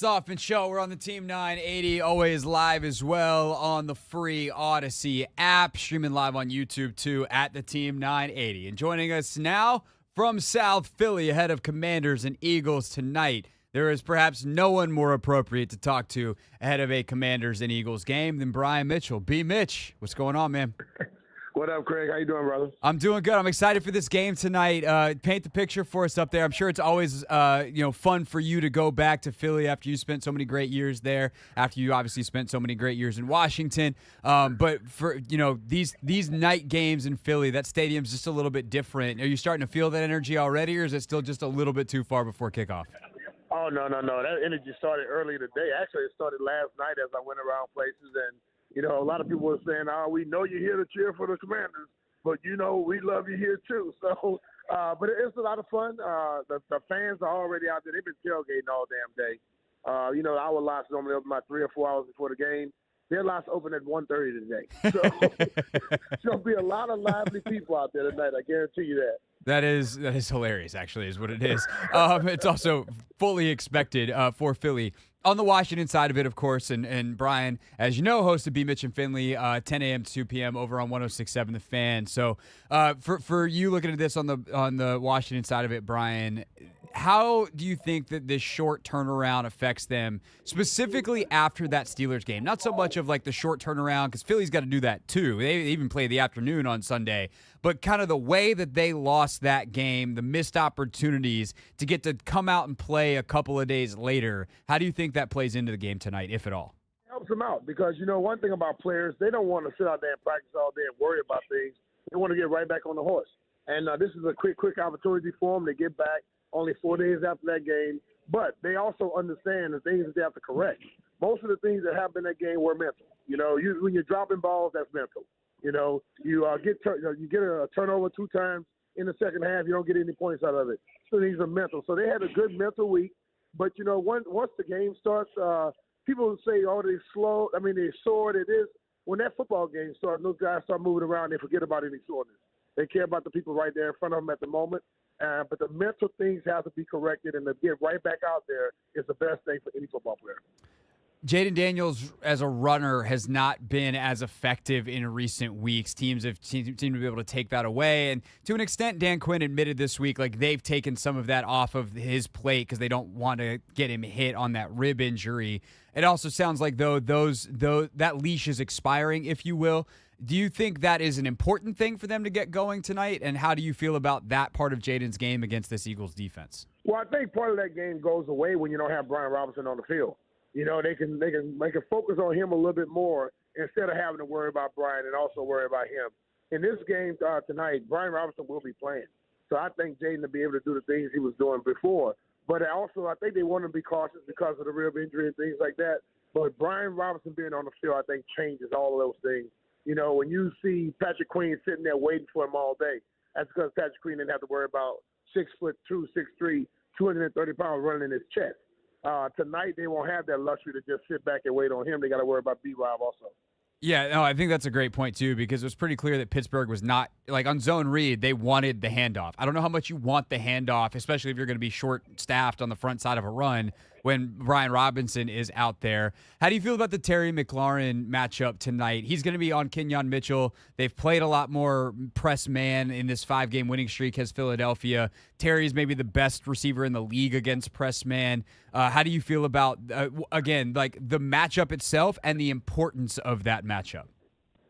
Hoffman Show. We're on the Team 980, always live as well on the free Odyssey app, streaming live on YouTube too at the Team 980. And joining us now from South Philly ahead of Commanders and Eagles tonight, there is perhaps no one more appropriate to talk to ahead of a Commanders and Eagles game than Brian Mitchell. B. Mitch, what's going on, man? What up, Craig? How you doing, brother? I'm doing good. I'm excited for this game tonight. Paint the picture for us up there. I'm sure it's always fun for you to go back to Philly after you spent so many great years there, after you obviously spent so many great years in Washington. But for these night games in Philly, that stadium's just a little bit different. Are you starting to feel that energy already, or is it still just a little bit too far before kickoff? Oh, no. That energy started early today. Actually, it started last night as I went around places and a lot of people were saying, we know you're here to cheer for the Commanders, but, we love you here too. So, but it's a lot of fun. The fans are already out there. They've been tailgating all damn day. Our lots normally open about 3 or 4 hours before the game. Their lots open at 1:30 today. So there'll be a lot of lively people out there tonight. I guarantee you that. That is hilarious, actually, is what it is. It's also fully expected for Philly. On the Washington side of it, of course, and Brian, as you know, hosted B. Mitch and Finley, 10 a.m. to 2 p.m. over on 106.7 The Fan. So for you looking at this on the Washington side of it, Brian, how do you think that this short turnaround affects them, specifically after that Steelers game? Not so much of like the short turnaround, because Philly's got to do that too. They even play the afternoon on Sunday. But kind of the way that they lost that game, the missed opportunities to get to come out and play a couple of days later. How do you think that plays into the game tonight, if at all? It helps them out because, one thing about players, they don't want to sit out there and practice all day and worry about things. They want to get right back on the horse. And this is a quick opportunity for them to get back only 4 days after that game. But they also understand the things that they have to correct. Most of the things that happened in that game were mental. When you're dropping balls, that's mental. You get a turnover 2 times in the second half, you don't get any points out of it. So these are mental. So they had a good mental week. But, once the game starts, people say, they're slow. I mean, they're sore. It is. When that football game starts, those guys start moving around, they forget about any soreness. They care about the people right there in front of them at the moment. But the mental things have to be corrected, and to get right back out there is the best thing for any football player. Jaden Daniels, as a runner, has not been as effective in recent weeks. Teams have seemed to be able to take that away. And to an extent, Dan Quinn admitted this week, they've taken some of that off of his plate because they don't want to get him hit on that rib injury. It also sounds like, though, that leash is expiring, if you will. Do you think that is an important thing for them to get going tonight? And how do you feel about that part of Jaden's game against this Eagles defense? Well, I think part of that game goes away when you don't have Brian Robinson on the field. They can focus on him a little bit more instead of having to worry about Brian and also worry about him. In this game tonight, Brian Robinson will be playing. So I think Jaden will be able to do the things he was doing before. But also I think they want to be cautious because of the rib injury and things like that. But Brian Robinson being on the field, I think, changes all of those things. When you see Patrick Queen sitting there waiting for him all day, that's because Patrick Queen didn't have to worry about 6'2", 6'3", 230 pounds running in his chest. Tonight, they won't have that luxury to just sit back and wait on him. They got to worry about B-Rob also. Yeah, no, I think that's a great point, too, because it was pretty clear that Pittsburgh was not, on zone read, they wanted the handoff. I don't know how much you want the handoff, especially if you're going to be short-staffed on the front side of a run when Brian Robinson is out there. How do you feel about the Terry McLaurin matchup tonight? He's going to be on Kenyon Mitchell. They've played a lot more press man in this 5-game winning streak as Philadelphia. Terry's maybe the best receiver in the league against press man. How do you feel about, again, the matchup itself and the importance of that matchup?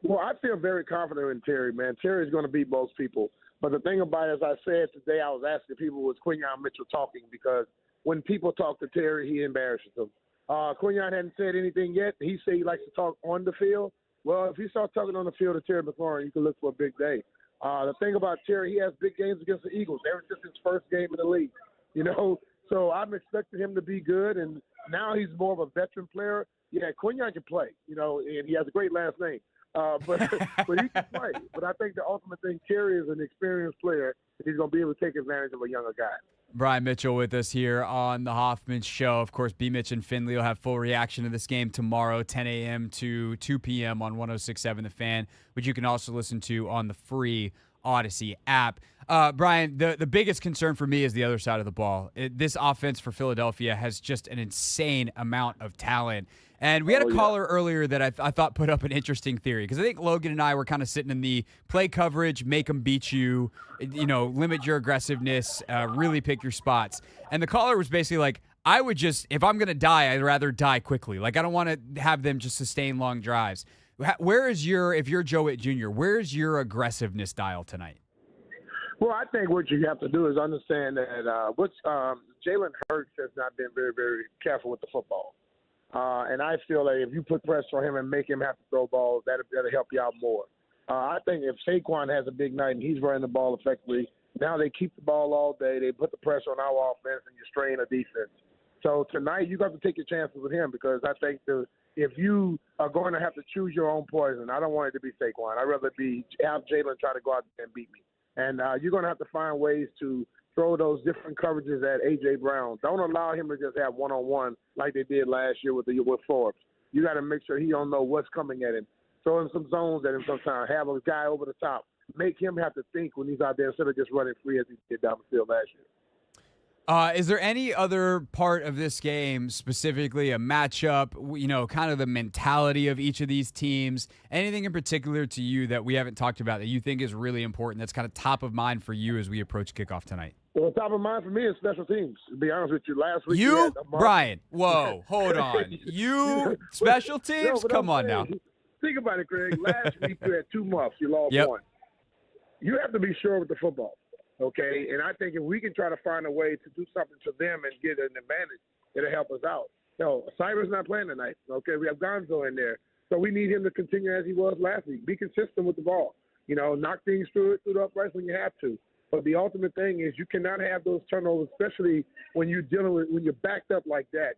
Well, I feel very confident in Terry, man. Terry's going to beat most people. But the thing about it, as I said today, I was asking people, was Quinyon Mitchell talking? Because when people talk to Terry, he embarrasses them. Quinyon hadn't said anything yet. He said he likes to talk on the field. Well, if you start talking on the field to Terry McLaurin, you can look for a big day. The thing about Terry, he has big games against the Eagles. Ever since his first game in the league, So I'm expecting him to be good, and now he's more of a veteran player. Yeah, Quinyon can play, and he has a great last name. But he can play. But I think the ultimate thing, Terry is an experienced player. He's going to be able to take advantage of a younger guy. Brian Mitchell with us here on the Hoffman Show. Of course, B. Mitch and Finley will have full reaction to this game tomorrow, 10 a.m. to 2 p.m. on 106.7 The Fan, which you can also listen to on the free Odyssey app. Brian, the biggest concern for me is the other side of the ball. This offense for Philadelphia has just an insane amount of talent. And we had a caller earlier that I thought put up an interesting theory, because I think Logan and I were kind of sitting in the play coverage, make them beat you, limit your aggressiveness, really pick your spots. And the caller was basically like, I would just, if I'm going to die, I'd rather die quickly. Like, I don't want to have them just sustain long drives. If you're Joe Witt Jr., where's your aggressiveness dial tonight? Well, I think what you have to do is understand that Jalen Hurts has not been very, very careful with the football. And I feel like if you put pressure on him and make him have to throw balls, that'll help you out more. I think if Saquon has a big night and he's running the ball effectively, now they keep the ball all day. They put the pressure on our offense and you strain a defense. So tonight you got to take your chances with him, because I think if you are going to have to choose your own poison, I don't want it to be Saquon. I'd rather have Jalen try to go out there and beat me. And you're going to have to find ways to throw those different coverages at A.J. Brown. Don't allow him to just have one-on-one like they did last year with Forbes. You got to make sure he don't know what's coming at him. Throw him some zones at him sometimes. Have a guy over the top. Make him have to think when he's out there instead of just running free as he did down the field last year. Is there any other part of this game, specifically a matchup, kind of the mentality of each of these teams, anything in particular to you that we haven't talked about that you think is really important, that's kind of top of mind for you as we approach kickoff tonight? Well, top of mind for me is special teams, to be honest with you. Last week, Brian, whoa, hold on. Special teams? Come on now. Think about it, Craig. Last week you had 2 muffs. You lost one. You have to be sure with the football. Okay, and I think if we can try to find a way to do something to them and get an advantage, it'll help us out. Cyber's not playing tonight. Okay, we have Gonzo in there, so we need him to continue as he was last week. Be consistent with the ball. Knock things through the uprights when you have to. But the ultimate thing is you cannot have those turnovers, especially when you're when you're backed up like that.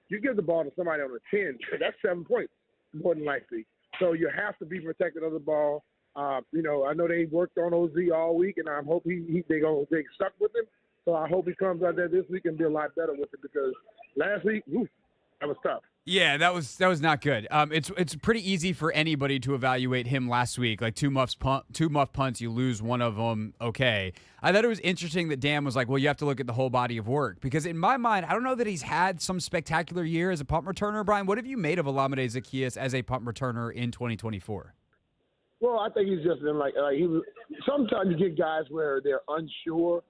You give the ball to somebody on a 10, that's 7 points more than likely. So you have to be protected of the ball. I know they worked on OZ all week, and I hope they stuck with him. So I hope he comes out there this week and be a lot better with it, because last week, that was tough. Yeah, that was not good. It's pretty easy for anybody to evaluate him last week. Like two muff punts, you lose one of them. Okay, I thought it was interesting that Dan was like, "Well, you have to look at the whole body of work," because in my mind, I don't know that he's had some spectacular year as a punt returner. Brian, what have you made of Olamide Zaccheaus as a punt returner in 2024? Well, I think he's just been sometimes you get guys where they're unsure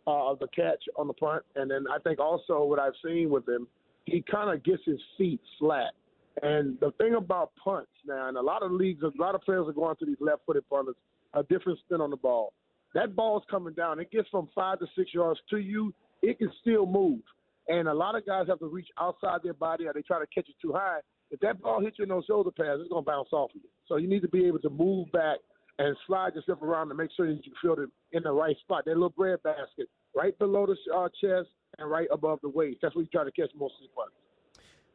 of the catch on the punt, and then I think also what I've seen with him, he kind of gets his feet flat. And the thing about punts now, and a lot of leagues, a lot of players are going to these left-footed punters, a different spin on the ball. That ball's coming down. It gets from 5 to 6 yards to you. It can still move. And a lot of guys have to reach outside their body, or they try to catch it too high. If that ball hits you in those shoulder pads, it's going to bounce off of you. So you need to be able to move back and slide yourself around to make sure that you feel it in the right spot. That little bread basket right below the chest and right above the waist. That's where you try to catch most of the punts.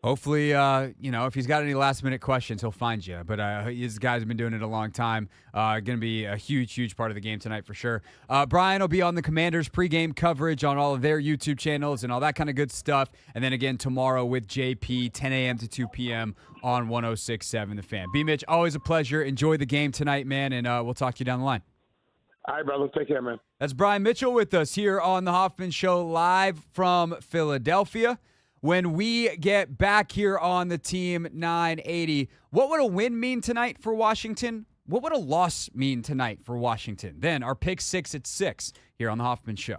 Hopefully, if he's got any last-minute questions, he'll find you. But these guys have been doing it a long time. Going to be a huge, huge part of the game tonight for sure. Brian will be on the Commanders pregame coverage on all of their YouTube channels and all that kind of good stuff. And then again tomorrow with JP, 10 a.m. to 2 p.m. on 106.7 The Fan. B-Mitch, always a pleasure. Enjoy the game tonight, man, and we'll talk to you down the line. All right, brother. Take care, man. That's Brian Mitchell with us here on the Hoffman Show live from Philadelphia. When we get back here on the Team 980, what would a win mean tonight for Washington? What would a loss mean tonight for Washington? Then our pick 6 at 6 here on the Hoffman Show.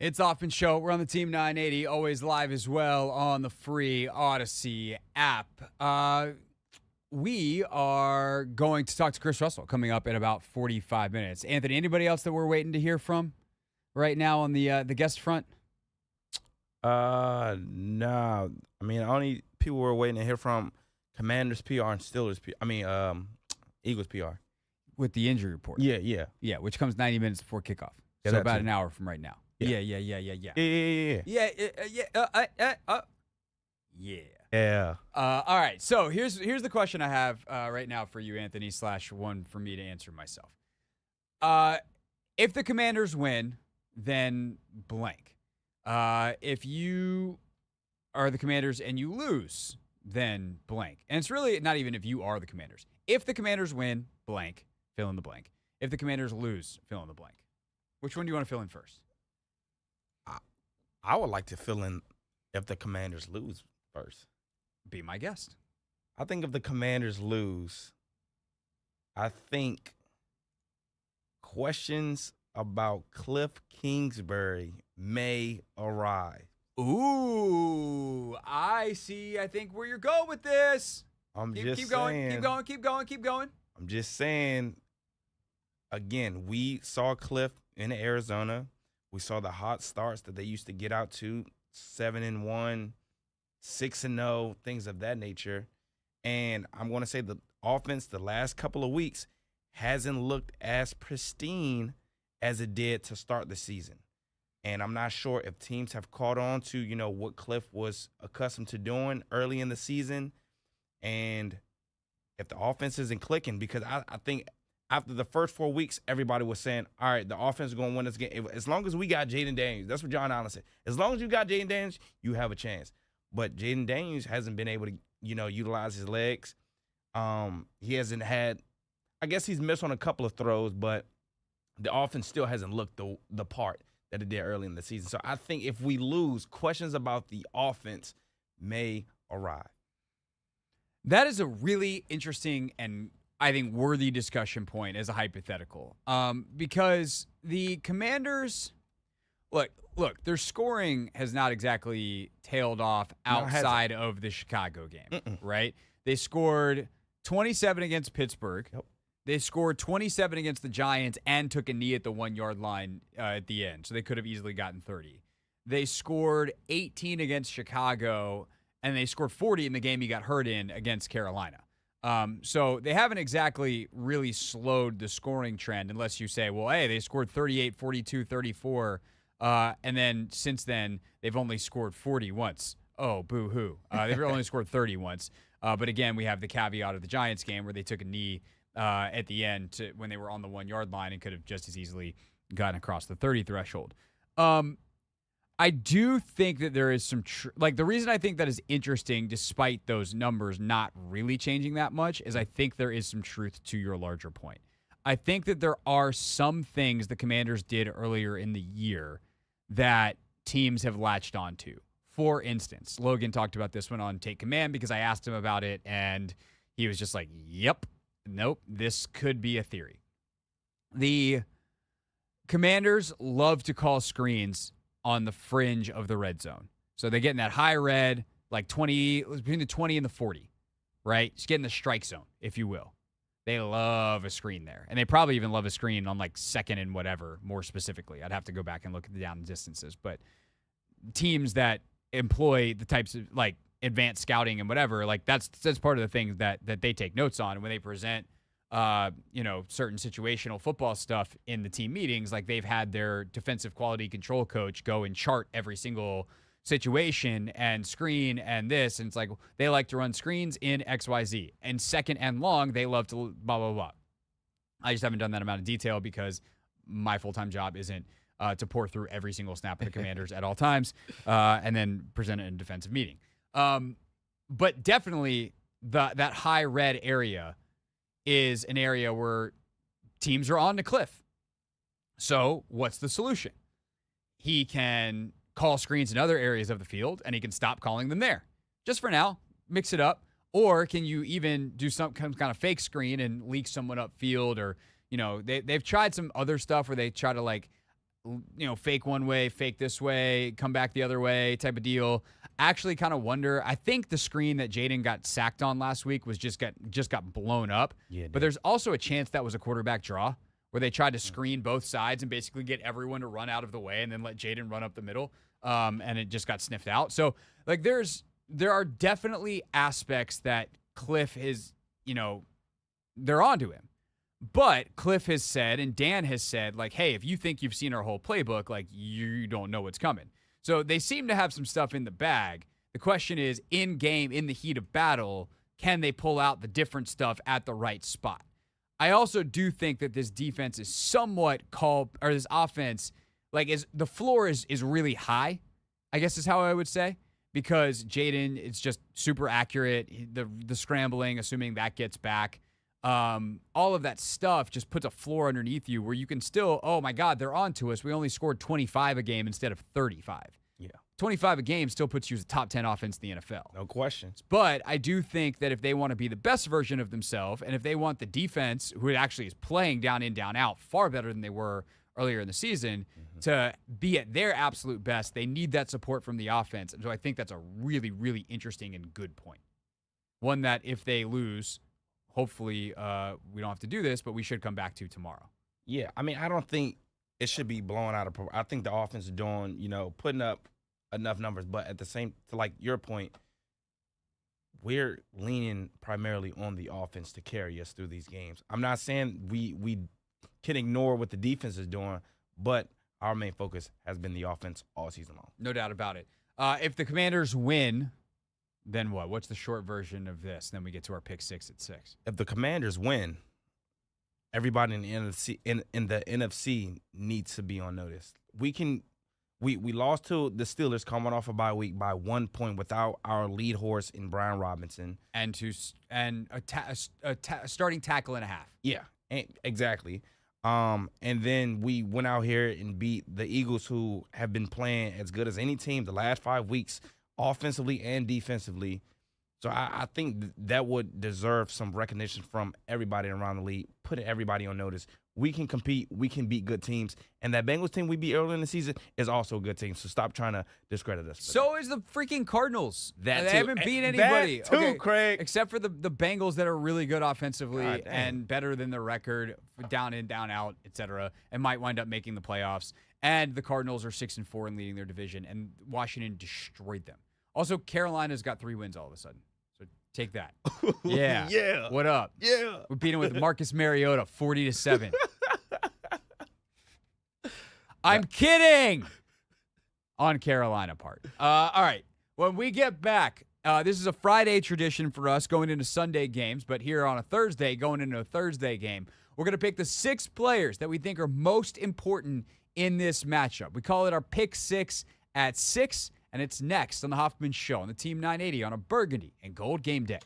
It's Hoffman Show. We're on the Team 980, always live as well on the free Odyssey app. We are going to talk to Chris Russell coming up in about 45 minutes. Anthony, anybody else that we're waiting to hear from right now on the guest front? No. I mean, only people we're waiting to hear from Commanders PR and Steelers PR. I mean, Eagles PR. With the injury report. Yeah. Yeah, which comes 90 minutes before kickoff. Yeah, So that about too. an hour from right now. Yeah. Yeah. Yeah. Yeah. All right. So here's the question I have right now for you, Anthony, / one for me to answer myself. If the Commanders win, then blank. If you are the Commanders and you lose, then blank. And it's really not even if you are the Commanders. If the Commanders win, blank, fill in the blank. If the Commanders lose, fill in the blank. Which one do you want to fill in first? I would like to fill in if the Commanders lose first. Be my guest. I think if the Commanders lose, I think questions about Cliff Kingsbury may arise. Ooh, I see. I think where you're going with this. Keep going. I'm just saying, again, we saw Cliff in Arizona. We saw the hot starts that they used to get out to, 7-1, 6-0, things of that nature. And I'm going to say the offense the last couple of weeks hasn't looked as pristine as it did to start the season. And I'm not sure if teams have caught on to, what Cliff was accustomed to doing early in the season. And if the offense isn't clicking, because I think after the first 4 weeks, everybody was saying, all right, the offense is going to win this game. As long as we got Jaden Daniels, that's what John Allen said. As long as you got Jaden Daniels, you have a chance. But Jaden Daniels hasn't been able to, utilize his legs. He hasn't had, I guess he's missed on a couple of throws, but the offense still hasn't looked the part that it did early in the season. So I think if we lose, questions about the offense may arise. That is a really interesting and I think worthy discussion point as a hypothetical. Because the Commanders, look, their scoring has not exactly tailed off outside of the Chicago game, right? They scored 27 against Pittsburgh. Yep. They scored 27 against the Giants and took a knee at the 1-yard line at the end, so they could have easily gotten 30. They scored 18 against Chicago, and they scored 40 in the game he got hurt in against Carolina. So they haven't exactly really slowed the scoring trend unless you say, well, hey, they scored 38, 42, 34, and then since then they've only scored 40 once. Oh, boo-hoo. They've only scored 30 once. But again, we have the caveat of the Giants game where they took a knee at the end when they were on the 1-yard line and could have just as easily gotten across the 30 threshold. I do think that there is some the reason I think that is interesting, despite those numbers not really changing that much, is I think there is some truth to your larger point. I think that there are some things the Commanders did earlier in the year that teams have latched onto. For instance, Logan talked about this one on Take Command because I asked him about it, and he was just like, yep, nope, this could be a theory. The Commanders love to call screens on the fringe of the red zone. So they get in that high red, like 20, between the 20 and the 40, right? Just get in the strike zone, if you will. They love a screen there. And they probably even love a screen on like second and whatever, more specifically. I'd have to go back and look at the down distances. But teams that employ the types of like advanced scouting and whatever, like that's part of the things that they take notes on when they present certain situational football stuff in the team meetings. Like they've had their defensive quality control coach go and chart every single situation and screen and this. And it's like, they like to run screens in XYZ. And second and long, they love to blah, blah, blah. I just haven't done that amount of detail because my full-time job isn't to pour through every single snap of the Commanders at all times and then present it in a defensive meeting. But definitely that high red area is an area where teams are on the cliff. So what's the solution? He can call screens in other areas of the field, and he can stop calling them there. Just for now, mix it up. Or can you even do some kind of fake screen and leak someone upfield? Or, they've tried some other stuff where they try to fake one way, fake this way, come back the other way type of deal. Actually kind of wonder. I think the screen that Jaden got sacked on last week was just got blown up. Yeah, but there's also a chance that was a quarterback draw where they tried to screen both sides and basically get everyone to run out of the way and then let Jaden run up the middle. And it just got sniffed out. So like there are definitely aspects that Cliff is, they're onto him. But Cliff has said, and Dan has said, like, hey, if you think you've seen our whole playbook, like, you don't know what's coming. So they seem to have some stuff in the bag. The question is, in game, in the heat of battle, can they pull out the different stuff at the right spot? I also do think that this defense is somewhat this offense, like, the floor is really high, I guess is how I would say, because Jaden is just super accurate. The scrambling, assuming that gets back. All of that stuff just puts a floor underneath you where you can still, oh my God, they're on to us. We only scored 25 a game instead of 35. Yeah. 25 a game still puts you as a top 10 offense in the NFL. No questions. But I do think that if they want to be the best version of themselves, and if they want the defense, who actually is playing down in, down out, far better than they were earlier in the season, to be at their absolute best, they need that support from the offense. And so I think that's a really, really interesting and good point. One that if they lose, hopefully we don't have to do this, but we should come back to tomorrow. Yeah, I mean, I don't think it should be blown out of proportion. I think the offense is doing, putting up enough numbers, but at the same, to like your point, we're leaning primarily on the offense to carry us through these games. I'm not saying we can ignore what the defense is doing, but our main focus has been the offense all season long. No doubt about it. If the Commanders win, then what? What's the short version of this? Then we get to our pick 6 at 6. If the Commanders win, everybody in the NFC in the NFC needs to be on notice. We lost to the Steelers coming off a bye week by 1 point without our lead horse in Brian Robinson and a starting tackle and a half. Yeah, exactly. And then we went out here and beat the Eagles, who have been playing as good as any team the last 5 weeks, offensively and defensively. So I think that would deserve some recognition from everybody around the league, putting everybody on notice. We can compete. We can beat good teams. And that Bengals team we beat earlier in the season is also a good team. So stop trying to discredit us. So is the freaking Cardinals. They haven't beat anybody. That too, Craig. Except for the Bengals that are really good offensively and better than their record, down in, down out, etc., and might wind up making the playoffs. And the Cardinals are 6-4 and leading their division, and Washington destroyed them. Also, Carolina's got 3 wins all of a sudden. So take that. Yeah. Yeah. What up? Yeah. We beat them with Marcus Mariota, 40-7. I'm kidding. On Carolina part. All right. When we get back, this is a Friday tradition for us going into Sunday games, but here on a Thursday, going into a Thursday game, we're going to pick the 6 players that we think are most important in this matchup. We call it our Pick 6 at 6. And it's next on the Hoffman Show on the Team 980 on a Burgundy and Gold game day.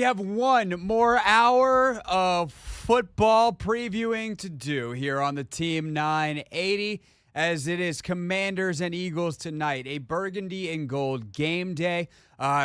have one more hour of football previewing to do here on the Team 980, as it is Commanders and Eagles tonight, a burgundy and gold game day.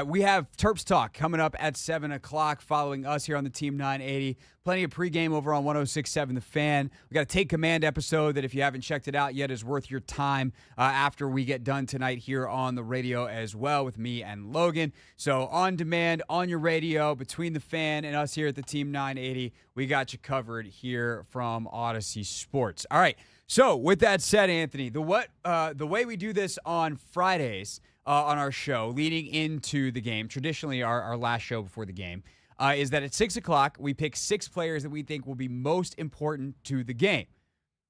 We have Terps Talk coming up at 7 o'clock following us here on the Team 980. Plenty of pregame over on 106.7 The Fan. We got a Take Command episode that if you haven't checked it out yet is worth your time after we get done tonight here on the radio as well with me and Logan. So on demand, on your radio, between The Fan and us here at the Team 980, we got you covered here from Odyssey Sports. All right. So, with that said, Anthony, the way we do this on Fridays on our show, leading into the game, traditionally our last show before the game, is that at 6 o'clock, we pick 6 players that we think will be most important to the game.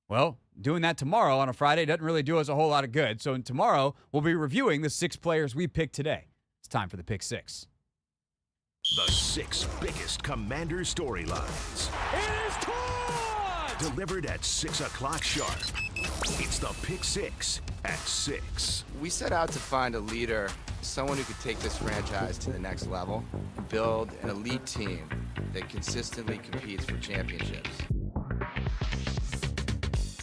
Well, doing that tomorrow on a Friday doesn't really do us a whole lot of good. So, tomorrow, we'll be reviewing the 6 players we picked today. It's time for the Pick 6. The 6 biggest Commander storylines. It is caught! Delivered at 6 o'clock sharp. It's the Pick 6 at 6. We set out to find a leader, someone who could take this franchise to the next level, and build an elite team that consistently competes for championships.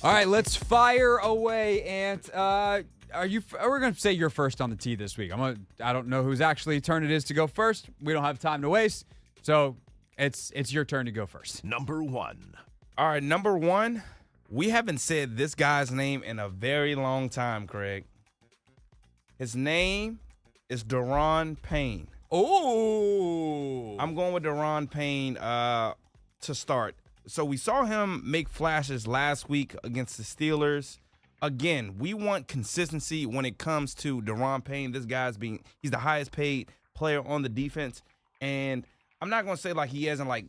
All right, let's fire away, Ant. We're going to say you're first on the tee this week. I don't know whose actually turn it is to go first. We don't have time to waste, so it's your turn to go first. Number 1. All right, number 1, we haven't said this guy's name in a very long time, Craig. His name is Daron Payne. Oh! I'm going with Daron Payne to start. So we saw him make flashes last week against the Steelers. Again, we want consistency when it comes to Daron Payne. This guy's he's the highest paid player on the defense. And I'm not going to say like he hasn't like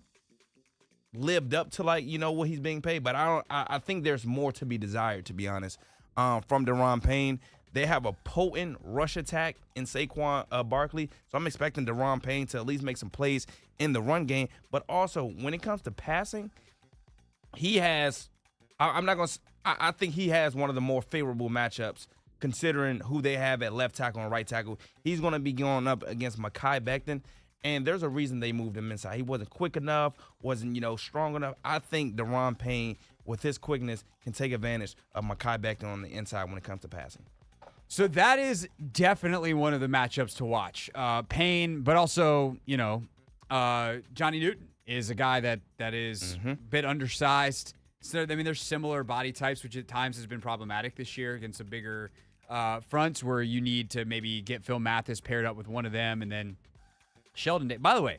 lived up to like, what he's being paid, but I think there's more to be desired, to be honest, from Daron Payne. They have a potent rush attack in Saquon Barkley, so I'm expecting Daron Payne to at least make some plays in the run game. But also, when it comes to passing, he has I think he has one of the more favorable matchups considering who they have at left tackle and right tackle. He's going to be going up against Mekhi Becton. And there's a reason they moved him inside. He wasn't quick enough, wasn't, strong enough. I think Daron Payne, with his quickness, can take advantage of Mekhi Becton on the inside when it comes to passing. So that is definitely one of the matchups to watch. Payne, but also, Johnny Newton is a guy that is a bit undersized. So, there's similar body types, which at times has been problematic this year against the bigger fronts where you need to maybe get Phil Mathis paired up with one of them and then Sheldon Day. By the way,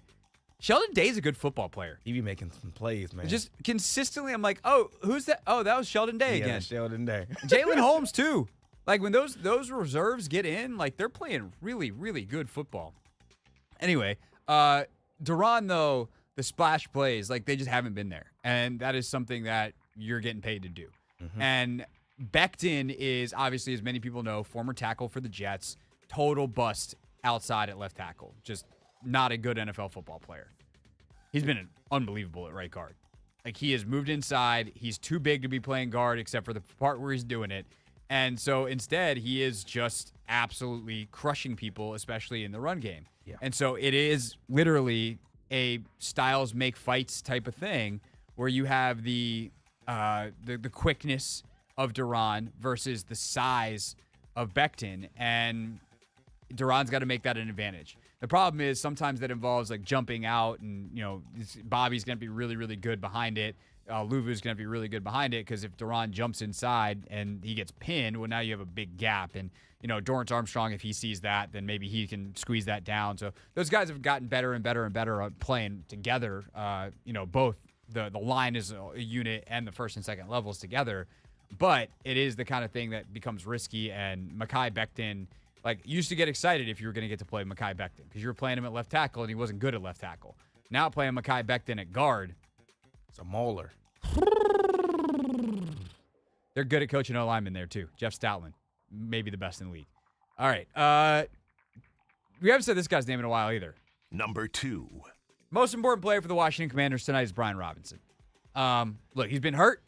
Sheldon Day's a good football player. He be making some plays, man. Just consistently, I'm like, oh, who's that? Oh, that was Sheldon Day again. Sheldon Day. Jalen Holmes, too. Like, when those reserves get in, like, they're playing really, really good football. Anyway, Daron, though, the splash plays, like, they just haven't been there. And that is something that you're getting paid to do. Mm-hmm. And Becton is, obviously, as many people know, former tackle for the Jets, total bust outside at left tackle. Just not a good NFL football player. He's been unbelievable at right guard. Like, he has moved inside. He's too big to be playing guard except for the part where he's doing it. And so instead, he is just absolutely crushing people, especially in the run game. Yeah. And so it is literally a styles make fights type of thing where you have the quickness of Daron versus the size of Becton. And Duran's got to make that an advantage. The problem is sometimes that involves like jumping out and, Bobby's going to be really, really good behind it. Luvu's going to be really good behind it because if Daron jumps inside and he gets pinned, well, now you have a big gap. And, Dorrance Armstrong, if he sees that, then maybe he can squeeze that down. So those guys have gotten better and better and better at playing together, both the line is a unit and the first and second levels together. But it is the kind of thing that becomes risky. And Mekhi Becton, used to get excited if you were going to get to play Mekhi Becton because you were playing him at left tackle and he wasn't good at left tackle. Now playing Mekhi Becton at guard, it's a mauler. They're good at coaching O-linemen there, too. Jeff Stoutland, maybe the best in the league. All right. We haven't said this guy's name in a while either. Number 2. Most important player for the Washington Commanders tonight is Brian Robinson. Look, he's been hurt,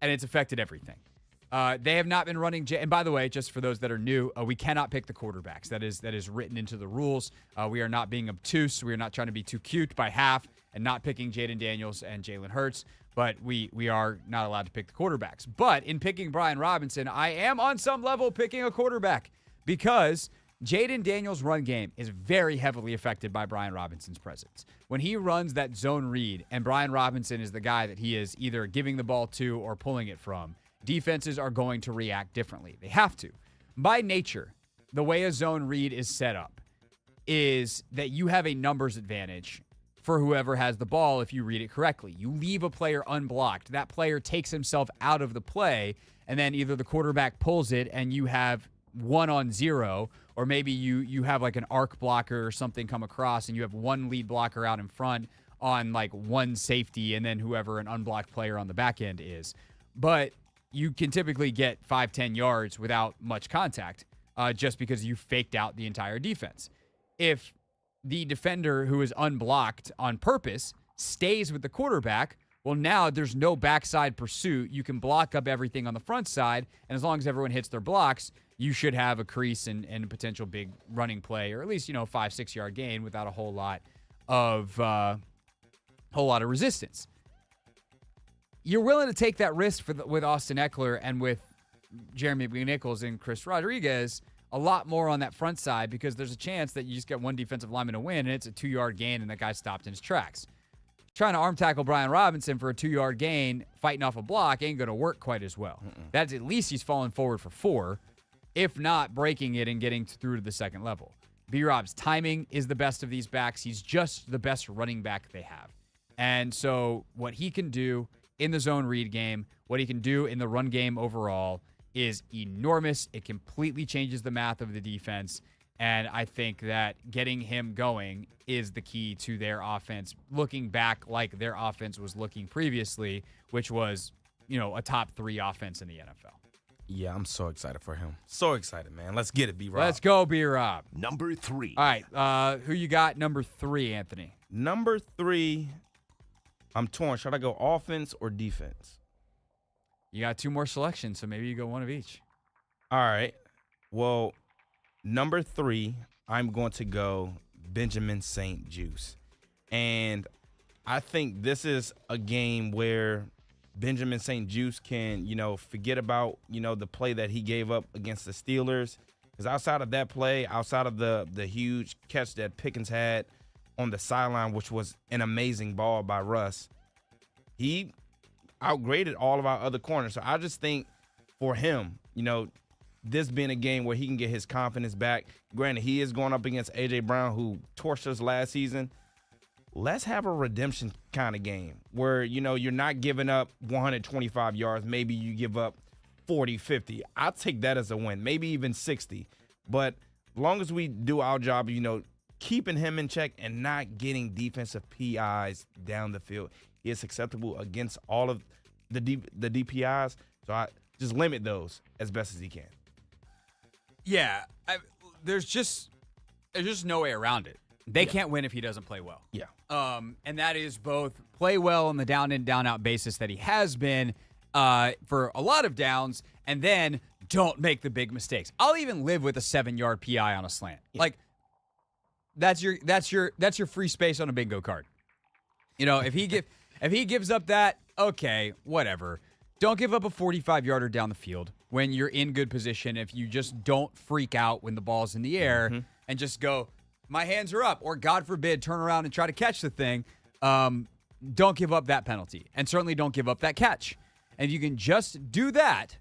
and it's affected everything. They have not been running. And by the way, just for those that are new, we cannot pick the quarterbacks. That is written into the rules. We are not being obtuse. We are not trying to be too cute by half and not picking Jaden Daniels and Jalen Hurts. But we are not allowed to pick the quarterbacks. But in picking Brian Robinson, I am on some level picking a quarterback because Jaden Daniels' run game is very heavily affected by Brian Robinson's presence. When he runs that zone read and Brian Robinson is the guy that he is either giving the ball to or pulling it from, defenses are going to react differently. They have to. By nature, the way a zone read is set up is that you have a numbers advantage for whoever has the ball if you read it correctly. You leave a player unblocked. That player takes himself out of the play, and then either the quarterback pulls it and you have 1-on-0, or maybe you have like an arc blocker or something come across and you have one lead blocker out in front on like one safety and then whoever an unblocked player on the back end is. But you can typically get 5-10 yards without much contact just because you faked out the entire defense. If the defender who is unblocked on purpose stays with the quarterback, well, now there's no backside pursuit. You can block up everything on the front side, and as long as everyone hits their blocks, you should have a crease and a potential big running play, or at least 5-6 yard gain without a whole lot of resistance. You're willing to take that risk with Austin Eckler and with Jeremy McNichols and Chris Rodriguez a lot more on that front side because there's a chance that you just get one defensive lineman to win and it's a 2-yard gain and that guy stopped in his tracks. Trying to arm tackle Brian Robinson for a 2-yard gain fighting off a block ain't going to work quite as well. That's at least he's falling forward for 4, if not breaking it and getting through to the second level. B-Rob's timing is the best of these backs. He's just the best running back they have. And so what he can do in the zone read game, what he can do in the run game overall is enormous. It completely changes the math of the defense. And I think that getting him going is the key to their offense, looking back like their offense was looking previously, which was, a top 3 offense in the NFL. Yeah, I'm so excited for him. So excited, man. Let's get it, B-Rob. Let's go, B-Rob. Number 3. All right, who you got number 3, Anthony? Number 3, I'm torn. Should I go offense or defense? You got 2 more selections, so maybe you go one of each. All right. Well, number 3, I'm going to go Benjamin St. Juice. And I think this is a game where Benjamin St. Juice can, forget about, the play that he gave up against the Steelers. Because outside of that play, outside of the huge catch that Pickens had on the sideline, which was an amazing ball by Russ, he outgraded all of our other corners. So I just think for him, this being a game where he can get his confidence back. Granted, he is going up against A.J. Brown, who torched us last season. Let's have a redemption kind of game where, you're not giving up 125 yards. Maybe you give up 40, 50. I'll take that as a win, maybe even 60. But as long as we do our job, keeping him in check and not getting defensive PIs down the field, he is acceptable against all of the DPIs. So I just limit those as best as he can. Yeah, there's just no way around it. They can't win if he doesn't play well. Yeah. And that is both play well on the down in, down out basis that he has been for a lot of downs, and then don't make the big mistakes. I'll even live with a 7-yard PI on a slant. Yeah. Like that's your free space on a bingo card. If he gives up that, okay, whatever. Don't give up a 45-yarder down the field when you're in good position. If you just don't freak out when the ball's in the air and just go, my hands are up, or God forbid, turn around and try to catch the thing, don't give up that penalty. And certainly don't give up that catch. And if you can just do that,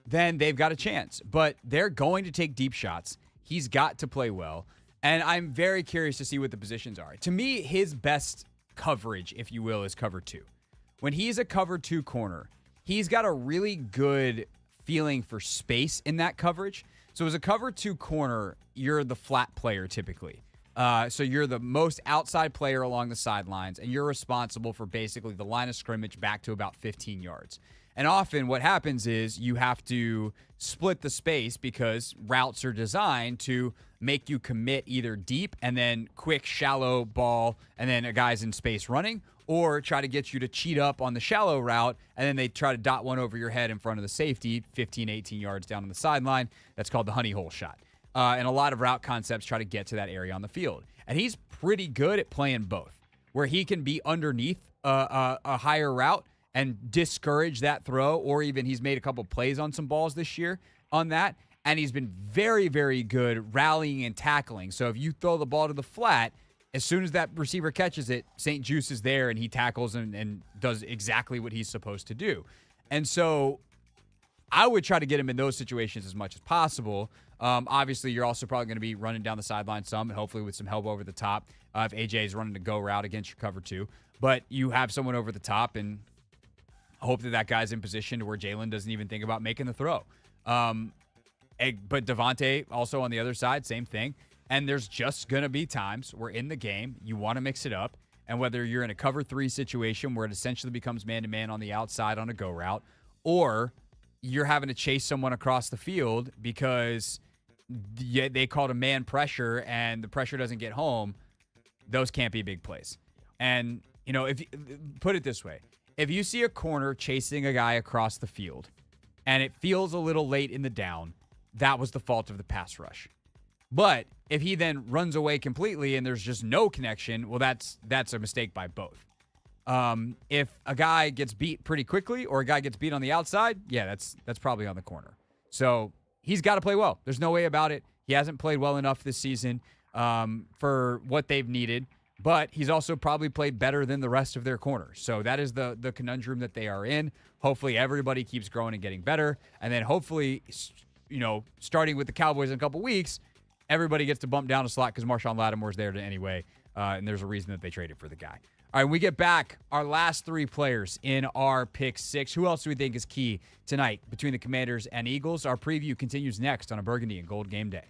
then they've got a chance. But they're going to take deep shots. He's got to play well. And I'm very curious to see what the positions are. To me, his best coverage, if you will, is cover 2. When he's a cover 2 corner, he's got a really good feeling for space in that coverage. So as a cover 2 corner, you're the flat player typically. So you're the most outside player along the sidelines, and you're responsible for basically the line of scrimmage back to about 15 yards. And often what happens is you have to split the space because routes are designed to make you commit either deep and then quick shallow ball and then a guy's in space running, or try to get you to cheat up on the shallow route and then they try to dot one over your head in front of the safety 15, 18 yards down on the sideline. That's called the honey hole shot. And a lot of route concepts try to get to that area on the field. And he's pretty good at playing both, where he can be underneath a higher route and discourage that throw, or even he's made a couple plays on some balls this year on that. And he's been very, very good rallying and tackling. So if you throw the ball to the flat, as soon as that receiver catches it, St. Juice is there and he tackles and does exactly what he's supposed to do. And so I would try to get him in those situations as much as possible. Obviously, you're also probably going to be running down the sideline some, and hopefully with some help over the top if AJ is running a go route against your cover two. But you have someone over the top, and hope that guy's in position to where Jalen doesn't even think about making the throw. But Devontae also on the other side, same thing. And there's just going to be times where in the game you want to mix it up. And whether you're in a cover three situation where it essentially becomes man-to-man on the outside on a go route, or you're having to chase someone across the field because they called a man pressure and the pressure doesn't get home, those can't be big plays. And, if you put it this way, if you see a corner chasing a guy across the field and it feels a little late in the down, that was the fault of the pass rush. But if he then runs away completely and there's just no connection, well, that's a mistake by both. If a guy gets beat pretty quickly or a guy gets beat on the outside, yeah, that's probably on the corner. So he's got to play well. There's no way about it. He hasn't played well enough this season for what they've needed. But he's also probably played better than the rest of their corners. So that is the conundrum that they are in. Hopefully everybody keeps growing and getting better. And then hopefully, starting with the Cowboys in a couple weeks, everybody gets to bump down a slot because Marshawn Lattimore's there anyway. And there's a reason that they traded for the guy. All right, when we get back, our last three players in our pick six. Who else do we think is key tonight between the Commanders and Eagles? Our preview continues next on a Burgundy and Gold game day.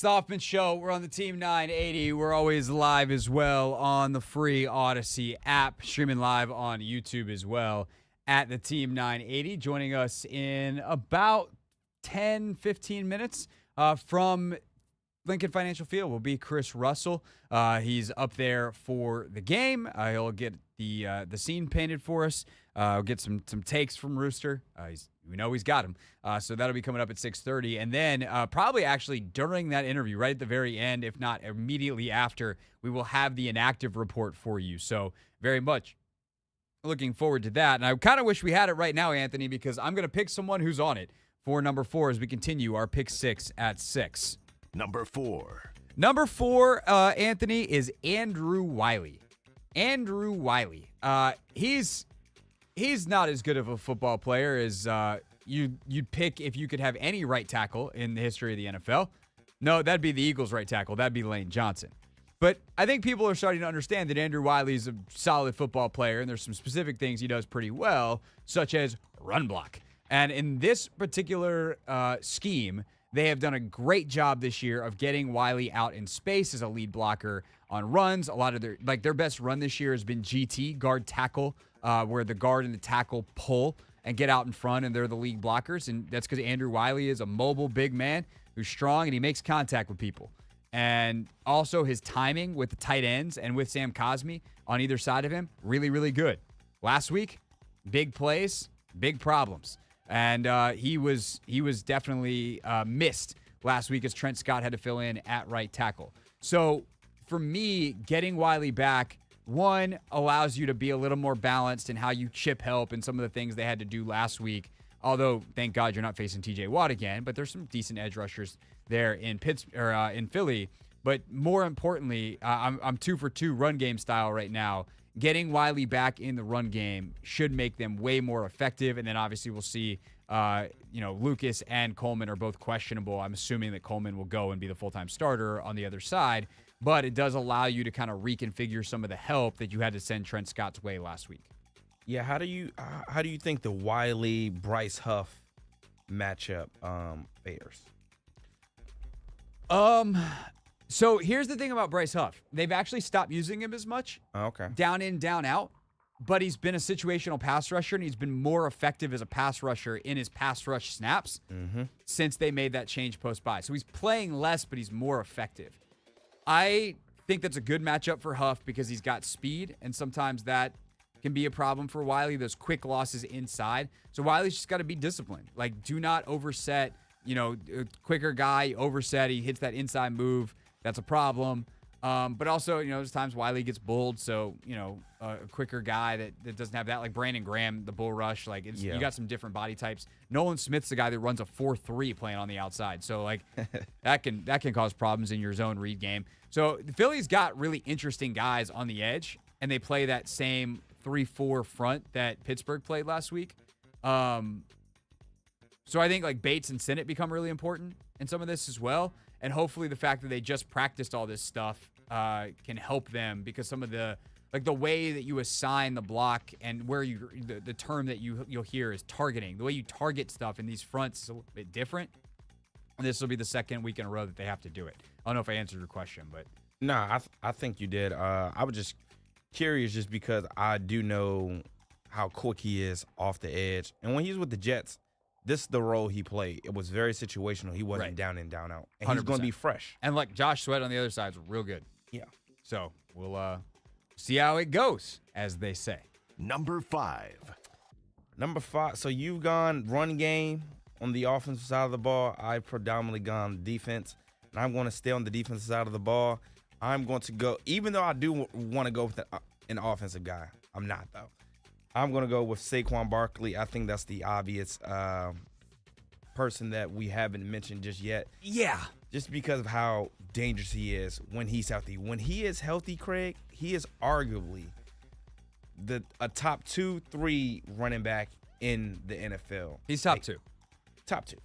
It's the Hoffman Show. We're on the Team 980. We're always live as well on the free Odyssey app, streaming live on YouTube as well at the Team 980. Joining us in about 10, 15 minutes from Lincoln Financial Field will be Chris Russell. He's up there for the game. He'll get the scene painted for us. We'll get some takes from Rooster. We know he's got him. So that'll be coming up at 6:30. And then probably actually during that interview, right at the very end, if not immediately after, we will have the inactive report for you. So very much looking forward to that. And I kind of wish we had it right now, Anthony, because I'm going to pick someone who's on it for number 4 as we continue our pick 6 at 6. Number 4. Number 4, Anthony, is Andrew Wiley. Andrew Wiley. He's not as good of a football player as you'd pick if you could have any right tackle in the history of the NFL. No, that'd be the Eagles' right tackle. That'd be Lane Johnson. But I think people are starting to understand that Andrew Wiley is a solid football player, and there's some specific things he does pretty well, such as run block. And in this particular scheme, they have done a great job this year of getting Wiley out in space as a lead blocker on runs. A lot of their best run this year has been GT, guard tackle, where the guard and the tackle pull and get out in front, and they're the league blockers. And that's because Andrew Wiley is a mobile big man who's strong, and he makes contact with people. And also his timing with the tight ends and with Sam Cosmi on either side of him, really, really good. Last week, big plays, big problems. And he was definitely missed last week as Trent Scott had to fill in at right tackle. So for me, getting Wiley back, one, allows you to be a little more balanced in how you chip help and some of the things they had to do last week. Although, thank God you're not facing TJ Watt again, but there's some decent edge rushers there in in Philly. But more importantly, I'm 2 for 2 run game style right now. Getting Wiley back in the run game should make them way more effective. And then obviously we'll see, Lucas and Coleman are both questionable. I'm assuming that Coleman will go and be the full-time starter on the other side. But it does allow you to kind of reconfigure some of the help that you had to send Trent Scott's way last week. Yeah, how do you think the Wiley Bryce Huff matchup fares? So here's the thing about Bryce Huff. They've actually stopped using him as much. Okay. Down in, down out. But he's been a situational pass rusher, and he's been more effective as a pass rusher in his pass rush snaps since they made that change post-bye. So he's playing less, but he's more effective. I think that's a good matchup for Huff because he's got speed, and sometimes that can be a problem for Wiley, those quick losses inside. So Wiley's just got to be disciplined. Like, do not overset. A quicker guy, overset, he hits that inside move. That's a problem. But also, there's times Wiley gets bulled. So, a quicker guy that doesn't have that, like Brandon Graham, the bull rush, you got some different body types. Nolan Smith's the guy that runs a 4-3 playing on the outside. So, that can cause problems in your zone read game. So, the Philly's got really interesting guys on the edge, and they play that same 3-4 front that Pittsburgh played last week. So I think Bates and Sinnott become really important in some of this as well. And hopefully the fact that they just practiced all this stuff can help them, because some of the way that you assign the block and where the term that you'll hear is targeting. The way you target stuff in these fronts is a little bit different. And this will be the second week in a row that they have to do it. I don't know if I answered your question, but no, I think you did. I was just curious just because I do know how quick he is off the edge. And when he's with the Jets, this is the role he played. It was very situational. He wasn't down in, down out. And 100%. He's going to be fresh. And Josh Sweat on the other side is real good. Yeah. So we'll see how it goes, as they say. Number 5. So you've gone run game on the offensive side of the ball. I've predominantly gone defense. And I'm going to stay on the defensive side of the ball. I'm going to go, even though I do want to go with an offensive guy, I'm not, though. I'm going to go with Saquon Barkley. I think that's the obvious person that we haven't mentioned just yet. Yeah. Just because of how dangerous he is when he's healthy. When he is healthy, Craig, he is arguably a top 2-3 running back in the NFL. He's top 2. Top 2.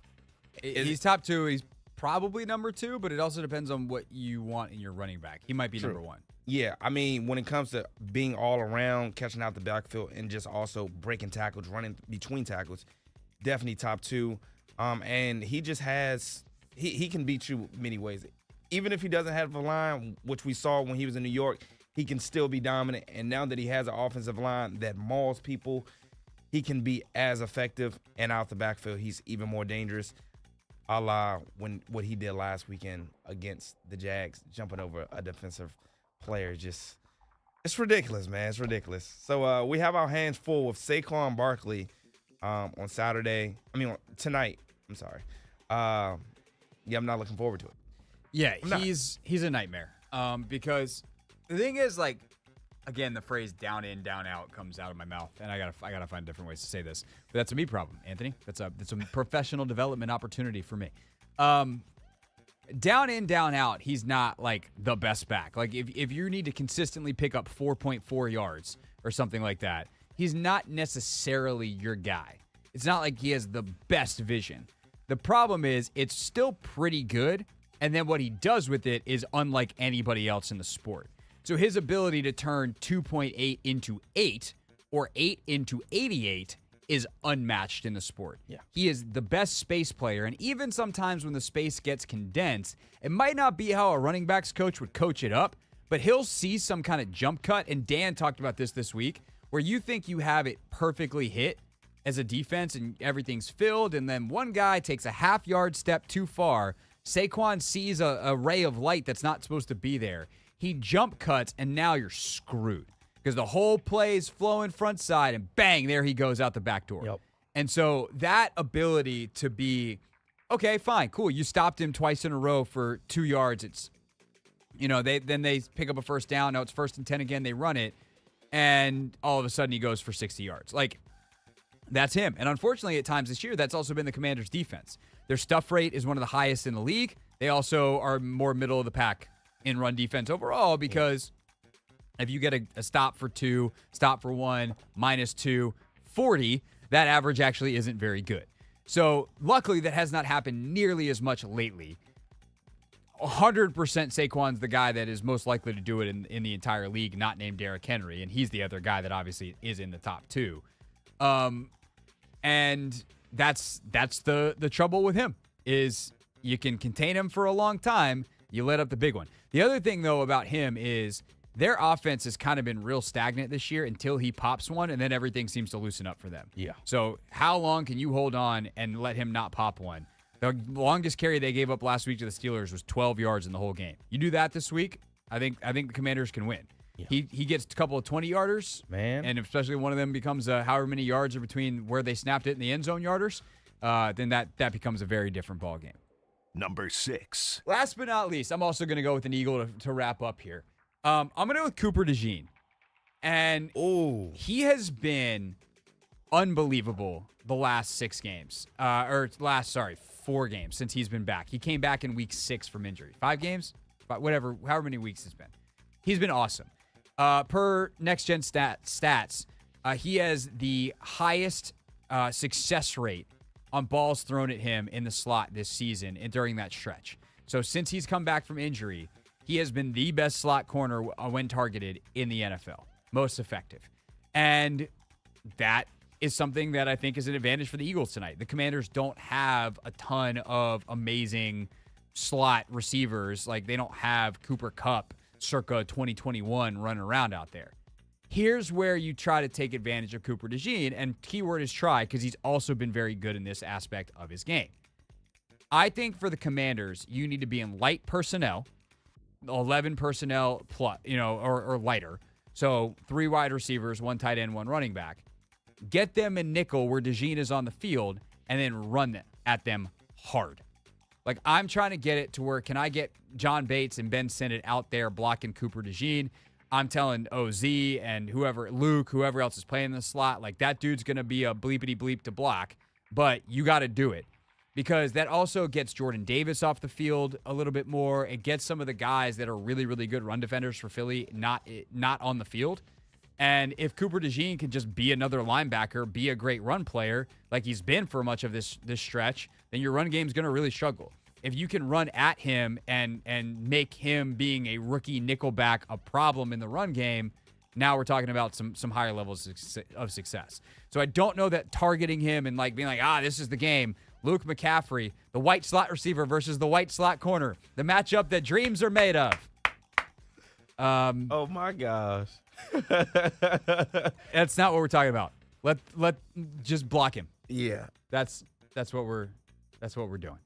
He's top 2. He's probably number 2, but it also depends on what you want in your running back. He might be number 1. Yeah, I mean, when it comes to being all around, catching out the backfield, and just also breaking tackles, running between tackles, definitely top 2. And he just has he can beat you many ways. even if he doesn't have a line, which we saw when he was in New York, he can still be dominant. And now that he has an offensive line that mauls people, he can be as effective. And out the backfield, he's even more dangerous. A la what he did last weekend against the Jags, jumping over a defensive player. Just, it's ridiculous, man. It's ridiculous. So we have our hands full with Saquon Barkley on tonight. I'm sorry. I'm not looking forward to it. Yeah, he's a nightmare. Because the thing is, like, again, the phrase "down in, down out" comes out of my mouth, and I gotta find different ways to say this. But that's a me problem, Anthony. That's a professional development opportunity for me. Down in, down out, he's not like the best back. Like if you need to consistently pick up 4.4 yards or something like that, he's not necessarily your guy. It's not like he has the best vision. The problem is it's still pretty good, and then what he does with it is unlike anybody else in the sport. So his ability to turn 2.8 into 8 or 8 into 88 is unmatched in the sport. Yeah. He is the best space player, and even sometimes when the space gets condensed, it might not be how a running backs coach would coach it up, but he'll see some kind of jump cut, and Dan talked about this week, where you think you have it perfectly hit as a defense and everything's filled, and then one guy takes a half-yard step too far. Saquon sees a ray of light that's not supposed to be there. He jump cuts, and now you're screwed because the whole play is flowing front side, and bang, there he goes out the back door. Yep. And so that ability to be, okay, fine, cool. You stopped him twice in a row for 2 yards. It's, then they pick up a first down. Now it's 1st and 10 again. They run it, and all of a sudden he goes for 60 yards. Like, that's him. And unfortunately, at times this year, that's also been the Commanders' defense. Their stuff rate is one of the highest in the league. They also are more middle of the pack in run defense overall because if you get a stop for 2, stop for 1, -2, 40, that average actually isn't very good. So luckily, that has not happened nearly as much lately. 100% Saquon's the guy that is most likely to do it in the entire league, not named Derrick Henry, and he's the other guy that obviously is in the top 2. And that's the trouble with him is you can contain him for a long time. You let up the big one. The other thing, though, about him is their offense has kind of been real stagnant this year until he pops one, and then everything seems to loosen up for them. Yeah. So how long can you hold on and let him not pop one? The longest carry they gave up last week to the Steelers was 12 yards in the whole game. You do that this week, I think the Commanders can win. Yeah. He gets a couple of 20-yarders, man, and especially one of them becomes however many yards are between where they snapped it and the end zone yarders, then that becomes a very different ball game. Number 6. Last but not least, I'm also going to go with an Eagle to wrap up here. I'm going to go with Cooper DeJean. And he has been unbelievable the last 6 games. 4 games since he's been back. He came back in week 6 from injury. 5 games? However many weeks it's been. He's been awesome. Per Next Gen Stats, he has the highest success rate on balls thrown at him in the slot this season and during that stretch. So since he's come back from injury, he has been the best slot corner when targeted in the NFL. Most effective. And that is something that I think is an advantage for the Eagles tonight. The Commanders don't have a ton of amazing slot receivers. Like, they don't have Cooper Kupp circa 2021 running around out there. Here's where you try to take advantage of Cooper DeJean, and keyword is try, because he's also been very good in this aspect of his game. I think for the Commanders, you need to be in light personnel, 11 personnel plus, or lighter. So 3 wide receivers, 1 tight end, 1 running back. Get them in nickel where DeJean is on the field, and then run at them hard. Like, I'm trying to get it to where, can I get John Bates and Ben Sinnott out there blocking Cooper DeJean? I'm telling OZ and whoever else is playing in the slot, like, that dude's going to be a bleepity bleep to block, but you got to do it. Because that also gets Jordan Davis off the field a little bit more. It gets some of the guys that are really, really good run defenders for Philly not on the field. And if Cooper DeJean can just be another linebacker, be a great run player, like he's been for much of this stretch, then your run game's going to really struggle. If you can run at him and make him being a rookie nickelback a problem in the run game, now we're talking about some higher levels of success. So I don't know that targeting him and like being like, this is the game, Luke McCaffrey, the white slot receiver versus the white slot corner. The matchup that dreams are made of. Oh my gosh. That's not what we're talking about. Let just block him. Yeah. That's what we're doing.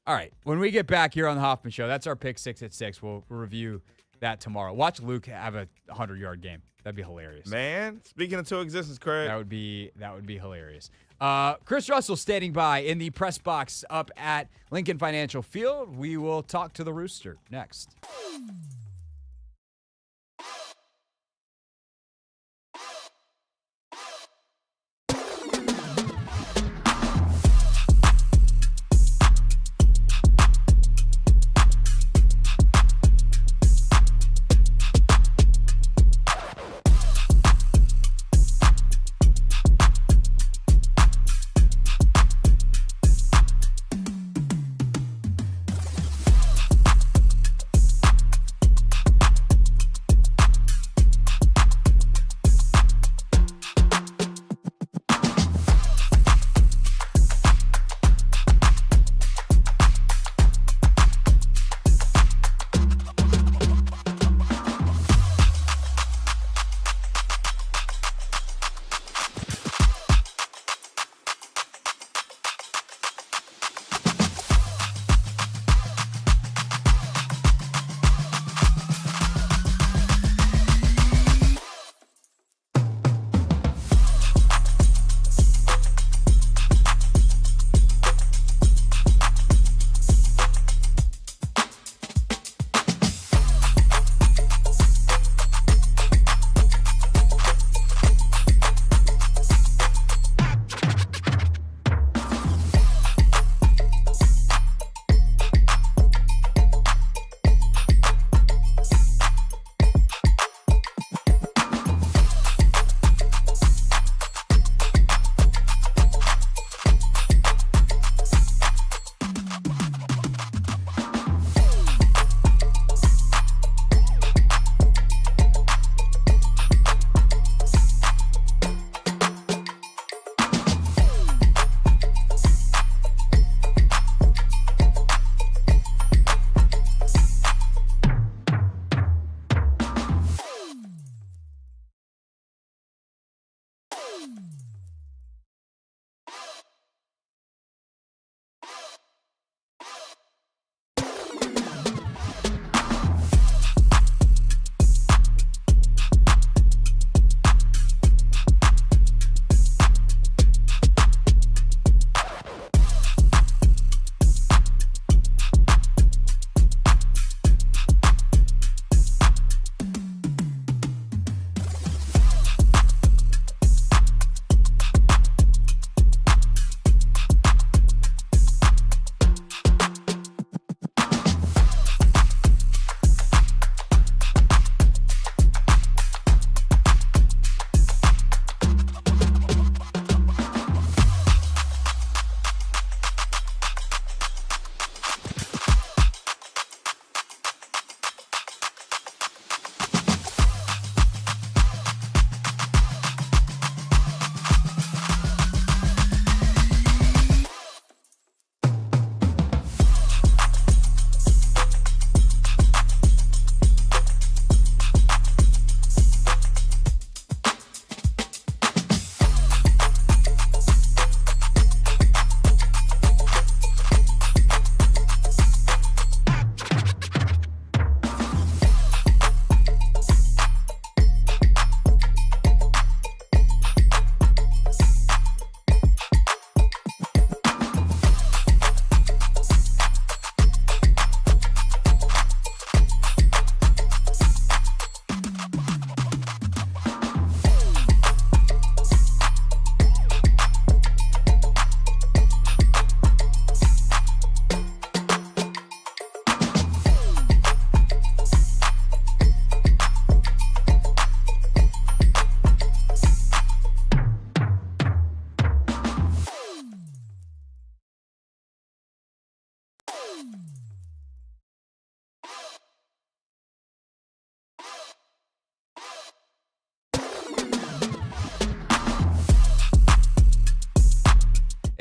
All right. When we get back here on the Hoffman Show, that's our pick 6 at 6. We'll review that tomorrow. Watch Luke have a 100-yard game. That'd be hilarious. Man, speaking of two existence, Craig. That would be hilarious. Chris Russell standing by in the press box up at Lincoln Financial Field. We will talk to the Rooster next.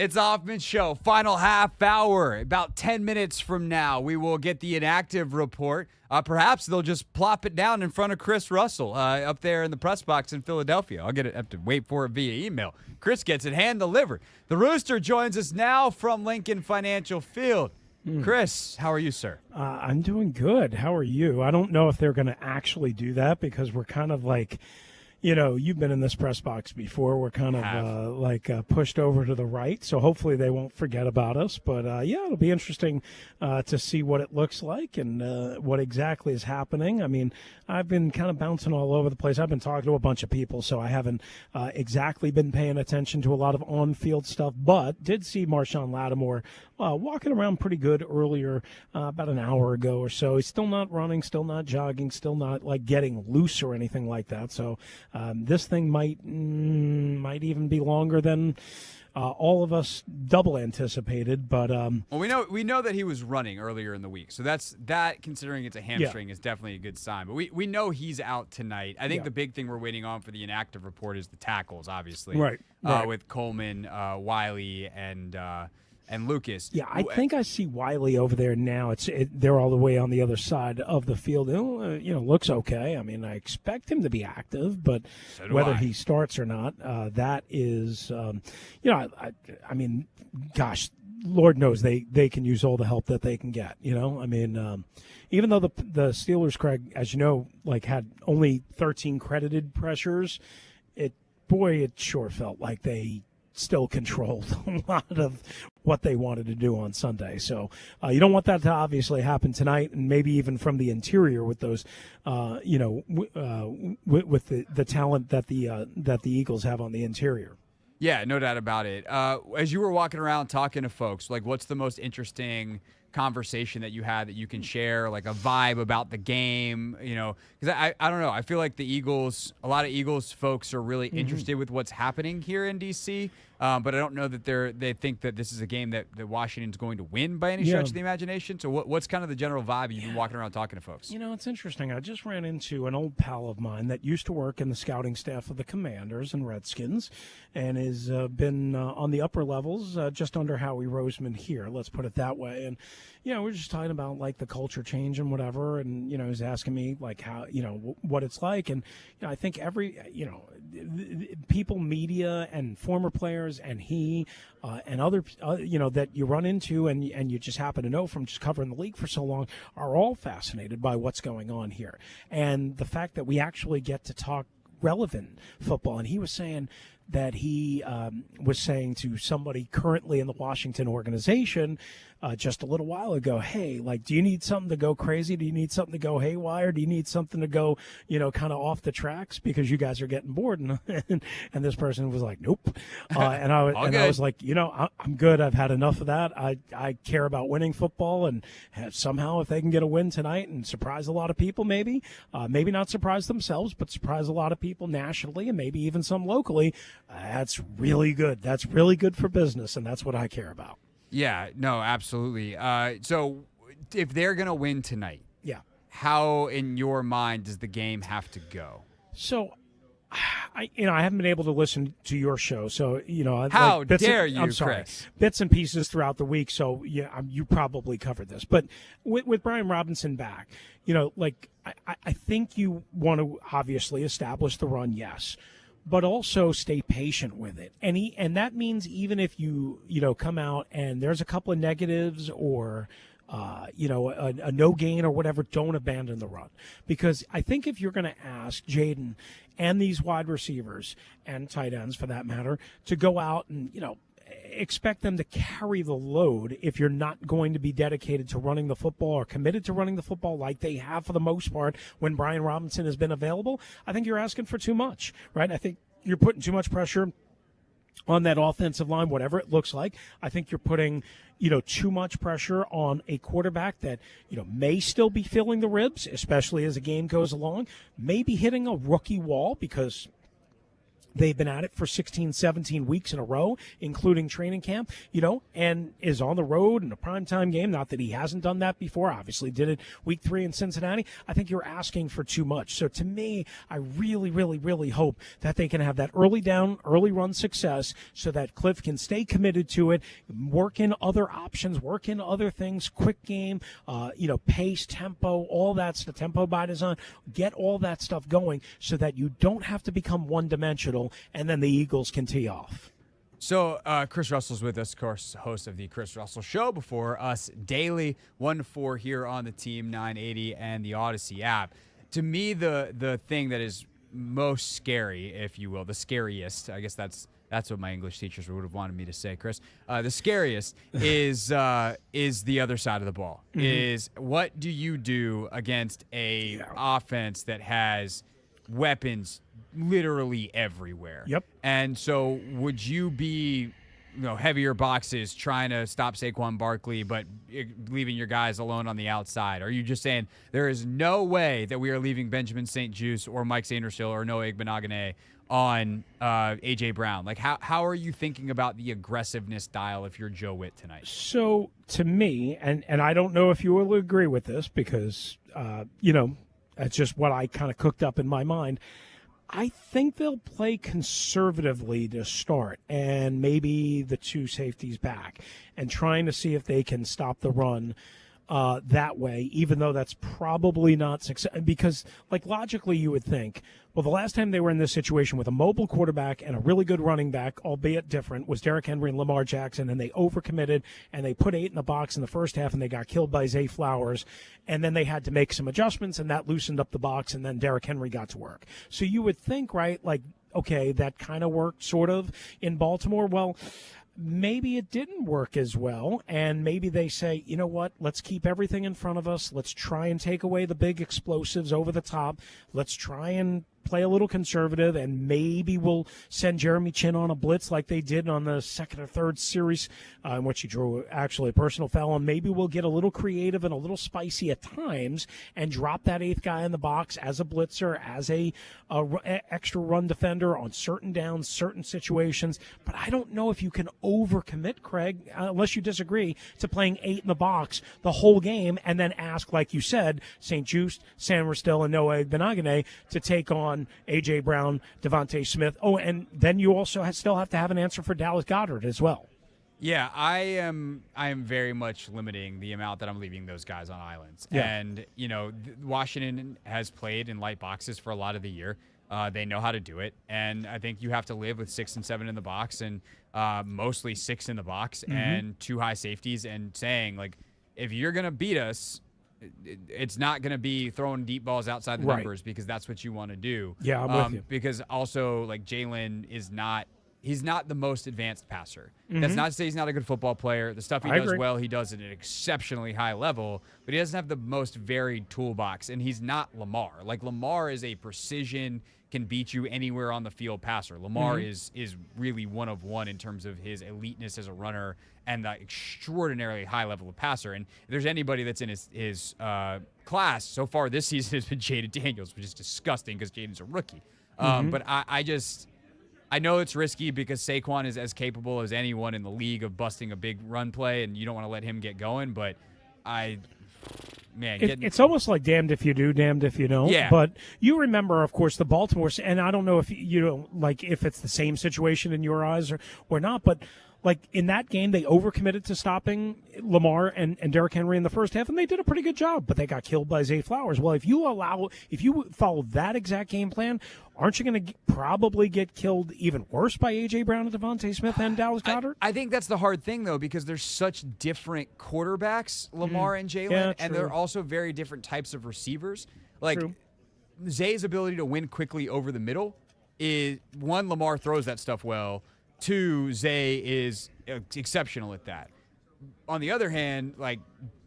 It's Hoffman Show, final half hour. About 10 minutes from now, we will get the inactive report. Perhaps they'll just plop it down in front of Chris Russell up there in the press box in Philadelphia. Have to wait for it via email. Chris gets it hand-delivered. The Rooster joins us now from Lincoln Financial Field. Chris, how are you, sir? I'm doing good. How are you? I don't know if they're going to actually do that because we're kind of like, you've been in this press box before. We're kind of pushed over to the right, so hopefully they won't forget about us. But, it'll be interesting to see what it looks like and what exactly is happening. I mean, I've been kind of bouncing all over the place. I've been talking to a bunch of people, so I haven't exactly been paying attention to a lot of on-field stuff, but did see Marshawn Lattimore walking around pretty good earlier, about an hour ago or so. He's still not running, still not jogging, still not like getting loose or anything like that. So this thing might even be longer than all of us double anticipated. But well, we know that he was running earlier in the week, so that considering it's a hamstring is definitely a good sign. But we know he's out tonight. I think the big thing we're waiting on for the inactive report is the tackles, obviously, right. With Coleman, Wiley, and Lucas. Yeah, I think I see Wiley over there now. They're all the way on the other side of the field. Looks okay. I mean, I expect him to be active, but whether he starts or not, that is, I mean, gosh, Lord knows they can use all the help that they can get. I mean, even though the Steelers, Craig, as you know, had only 13 credited pressures, it sure felt like they still controlled a lot of what they wanted to do on Sunday. So you don't want that to obviously happen tonight, and maybe even from the interior with those, with the talent that the Eagles have on the interior. Yeah, no doubt about it. As you were walking around talking to folks, what's the most interesting conversation that you had that you can share, like a vibe about the game, because I don't know. I feel like a lot of Eagles folks are really interested with what's happening here in D.C., but I don't know that they think that this is a game that Washington's going to win by any stretch of the imagination. So what's kind of the general vibe you've been walking around talking to folks? It's interesting. I just ran into an old pal of mine that used to work in the scouting staff of the Commanders and Redskins and has been on the upper levels, just under Howie Roseman here, let's put it that way. And we're just talking about the culture change and whatever, and he's asking me how what it's like, and I think every people, media, and former players, and he and other that you run into and you just happen to know from just covering the league for so long are all fascinated by what's going on here, and the fact that we actually get to talk relevant football. And he was saying that he was saying to somebody currently in the Washington organization just a little while ago, hey, do you need something to go crazy? Do you need something to go haywire? Do you need something to go, kind of off the tracks because you guys are getting bored? And this person was like, nope. And I was like, I'm good. I've had enough of that. I care about winning football, and somehow if they can get a win tonight and surprise a lot of people, maybe not surprise themselves, but surprise a lot of people nationally and maybe even some locally, that's really good. That's really good for business, and that's what I care about. Yeah, no, absolutely. So if they're going to win tonight, how in your mind does the game have to go? So I haven't been able to listen to your show, so how dare you, I'm sorry, Chris? Bits and pieces throughout the week. So you probably covered this, but with Brian Robinson back, I think you want to obviously establish the run, yes, but also stay patient with it. And that means even if you come out and there's a couple of negatives or a no gain or whatever, don't abandon the run. Because I think if you're going to ask Jaden and these wide receivers and tight ends for that matter to go out and, expect them to carry the load if you're not going to be dedicated to running the football or committed to running the football like they have for the most part when Brian Robinson has been available, I think you're asking for too much, right? I think you're putting too much pressure on that offensive line, whatever it looks like. I think you're putting, too much pressure on a quarterback that, may still be filling the ribs, especially as the game goes along, maybe hitting a rookie wall because They've been at it for 16, 17 weeks in a row, including training camp, and is on the road in a primetime game. Not that he hasn't done that before. Obviously did it week 3 in Cincinnati. I think you're asking for too much. So to me, I really, really, really hope that they can have that early down, early run success so that Cliff can stay committed to it, work in other options, work in other things, quick game, pace, tempo, all that stuff, tempo by design, get all that stuff going so that you don't have to become one-dimensional, and then the Eagles can tee off. So Chris Russell's with us, of course, host of the Chris Russell Show before us daily, 1 to 4 here on the Team 980 and the Odyssey app. To me, the thing that is most scary, if you will, the scariest, I guess that's what my English teachers would have wanted me to say, Chris. The scariest is the other side of the ball. Mm-hmm. Is what do you do against a offense that has weapons literally everywhere? Yep. And so would you be heavier boxes trying to stop Saquon Barkley but leaving your guys alone on the outside? Are you just saying there is no way that we are leaving Benjamin St-Juste or Mike Sainristil or Noah Igbenogany on A.J. Brown? Like, how are you thinking about the aggressiveness dial if you're Joe Witt tonight? So to me, and I don't know if you will agree with this because, that's just what I kind of cooked up in my mind. I think they'll play conservatively to start and maybe the 2 safeties back and trying to see if they can stop the run that way, even though that's probably not success. Because, logically you would think, well, the last time they were in this situation with a mobile quarterback and a really good running back, albeit different, was Derrick Henry and Lamar Jackson, and they overcommitted, and they put 8 in the box in the first half, and they got killed by Zay Flowers, and then they had to make some adjustments, and that loosened up the box, and then Derrick Henry got to work. So you would think, right, okay, that kind of worked sort of in Baltimore. Well, maybe it didn't work as well, and maybe they say, you know what, let's keep everything in front of us. Let's try and take away the big explosives over the top. Let's try and play a little conservative, and maybe we'll send Jeremy Chin on a blitz like they did on the second or third series in which he drew actually a personal foul, and maybe we'll get a little creative and a little spicy at times and drop that 8th guy in the box as a blitzer, as a extra run defender on certain downs, certain situations. But I don't know if you can overcommit, Craig, unless you disagree, to playing 8 in the box the whole game and then ask, like you said, St-Juste, Sainristil, and Noah Igbenogany to take on A.J. Brown, Devontae Smith. Oh, and then you also still have to have an answer for Dallas Goedert as well. Yeah, I am very much limiting the amount that I'm leaving those guys on islands. Yeah. And, Washington has played in light boxes for a lot of the year. They know how to do it. And I think you have to live with 6 and 7 in the box and mostly 6 in the box and 2 high safeties and saying, if you're going to beat us, it's not going to be throwing deep balls outside the numbers because that's what you want to do. Yeah, I'm with you. Because also, Jalen he's not the most advanced passer. That's not to say he's not a good football player. The stuff he does well, he does at an exceptionally high level, but he doesn't have the most varied toolbox, and he's not Lamar. Lamar is a precision, can beat you anywhere on the field passer. Lamar is really one of one in terms of his eliteness as a runner and the extraordinarily high level of passer. And if there's anybody that's in his class so far this season has been Jaden Daniels, which is disgusting because Jaden's a rookie. But I know it's risky because Saquon is as capable as anyone in the league of busting a big run play, and you don't want to let him get going. But it's almost like damned if you do, damned if you don't. Yeah. But you remember, of course, the Baltimore, and I don't know if if it's the same situation in your eyes or not, but in that game, they overcommitted to stopping Lamar and Derrick Henry in the first half, and they did a pretty good job, but they got killed by Zay Flowers. Well, if you follow that exact game plan, aren't you going to probably get killed even worse by A.J. Brown and Devontae Smith and Dallas Goedert? I think that's the hard thing, though, because there's such different quarterbacks, Lamar and Jalen, and they're also very different types of receivers. Zay's ability to win quickly over the middle is, one, Lamar throws that stuff well. 2, Zay is exceptional at that. On the other hand,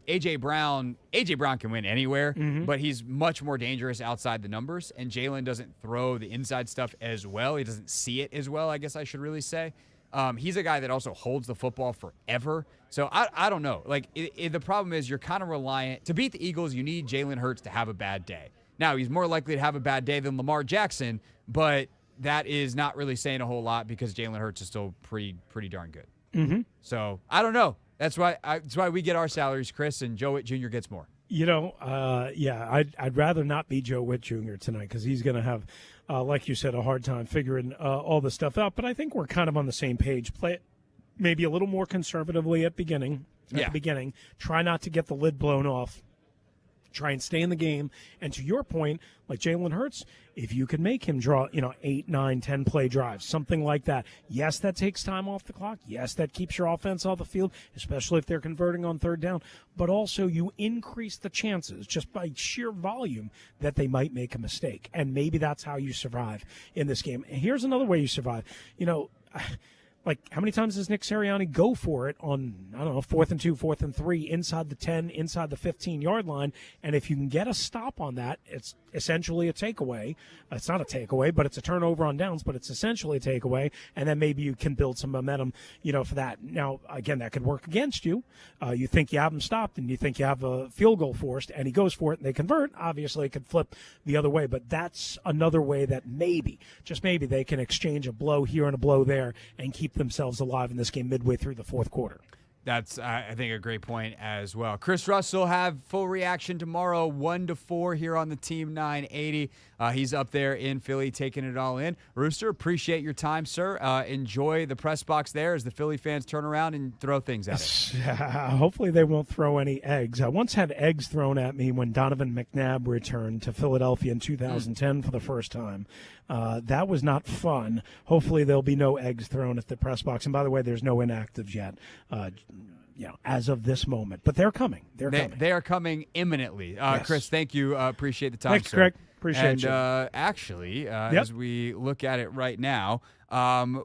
A.J. Brown can win anywhere, but he's much more dangerous outside the numbers, and Jalen doesn't throw the inside stuff as well. He doesn't see it as well, I guess I should really say. He's a guy that also holds the football forever. So I don't know. The problem is you're kind of reliant. To beat the Eagles, you need Jalen Hurts to have a bad day. Now, he's more likely to have a bad day than Lamar Jackson, but that is not really saying a whole lot because Jalen Hurts is still pretty darn good. Mm-hmm. So I don't know. That's why we get our salaries, Chris, and Joe Witt Jr. gets more. I'd rather not be Joe Witt Jr. tonight because he's going to have, like you said, a hard time figuring all this stuff out. But I think we're kind of on the same page. Play it maybe a little more conservatively at the beginning. Try not to get the lid blown off. Try and stay in the game. And to your point, like Jalen Hurts, if you can make him draw, 8, 9, 10 play drives, something like that. Yes, that takes time off the clock. Yes, that keeps your offense off the field, especially if they're converting on third down. But also you increase the chances just by sheer volume that they might make a mistake. And maybe that's how you survive in this game. And here's another way you survive. Like, how many times does Nick Sirianni go for it on, 4th and 2, 4th and 3, inside the 10, inside the 15-yard line? And if you can get a stop on that, it's essentially a takeaway. It's not a takeaway, but it's a turnover on downs, but it's essentially a takeaway. And then maybe you can build some momentum, for that. Now, again, that could work against you. You think you have him stopped and you think you have a field goal forced, and he goes for it and they convert. Obviously, it could flip the other way. But that's another way that maybe, just maybe, they can exchange a blow here and a blow there and keep themselves alive in this game midway through the fourth quarter. That's, I think, a great point as well. Chris Russell have full reaction tomorrow, 1-4 here on the Team 980. He's up there in Philly taking it all in. Rooster, appreciate your time, sir. Enjoy the press box there as the Philly fans turn around and throw things at it. Hopefully they won't throw any eggs. I once had eggs thrown at me when Donovan McNabb returned to Philadelphia in 2010 for the first time. That was not fun. Hopefully there'll be no eggs thrown at the press box. And by the way, there's no inactives yet. As of this moment. But they're coming. They are coming imminently. Yes. Chris, thank you. Appreciate the time, Thanks, sir. Greg. Appreciate you. And actually, as we look at it right now,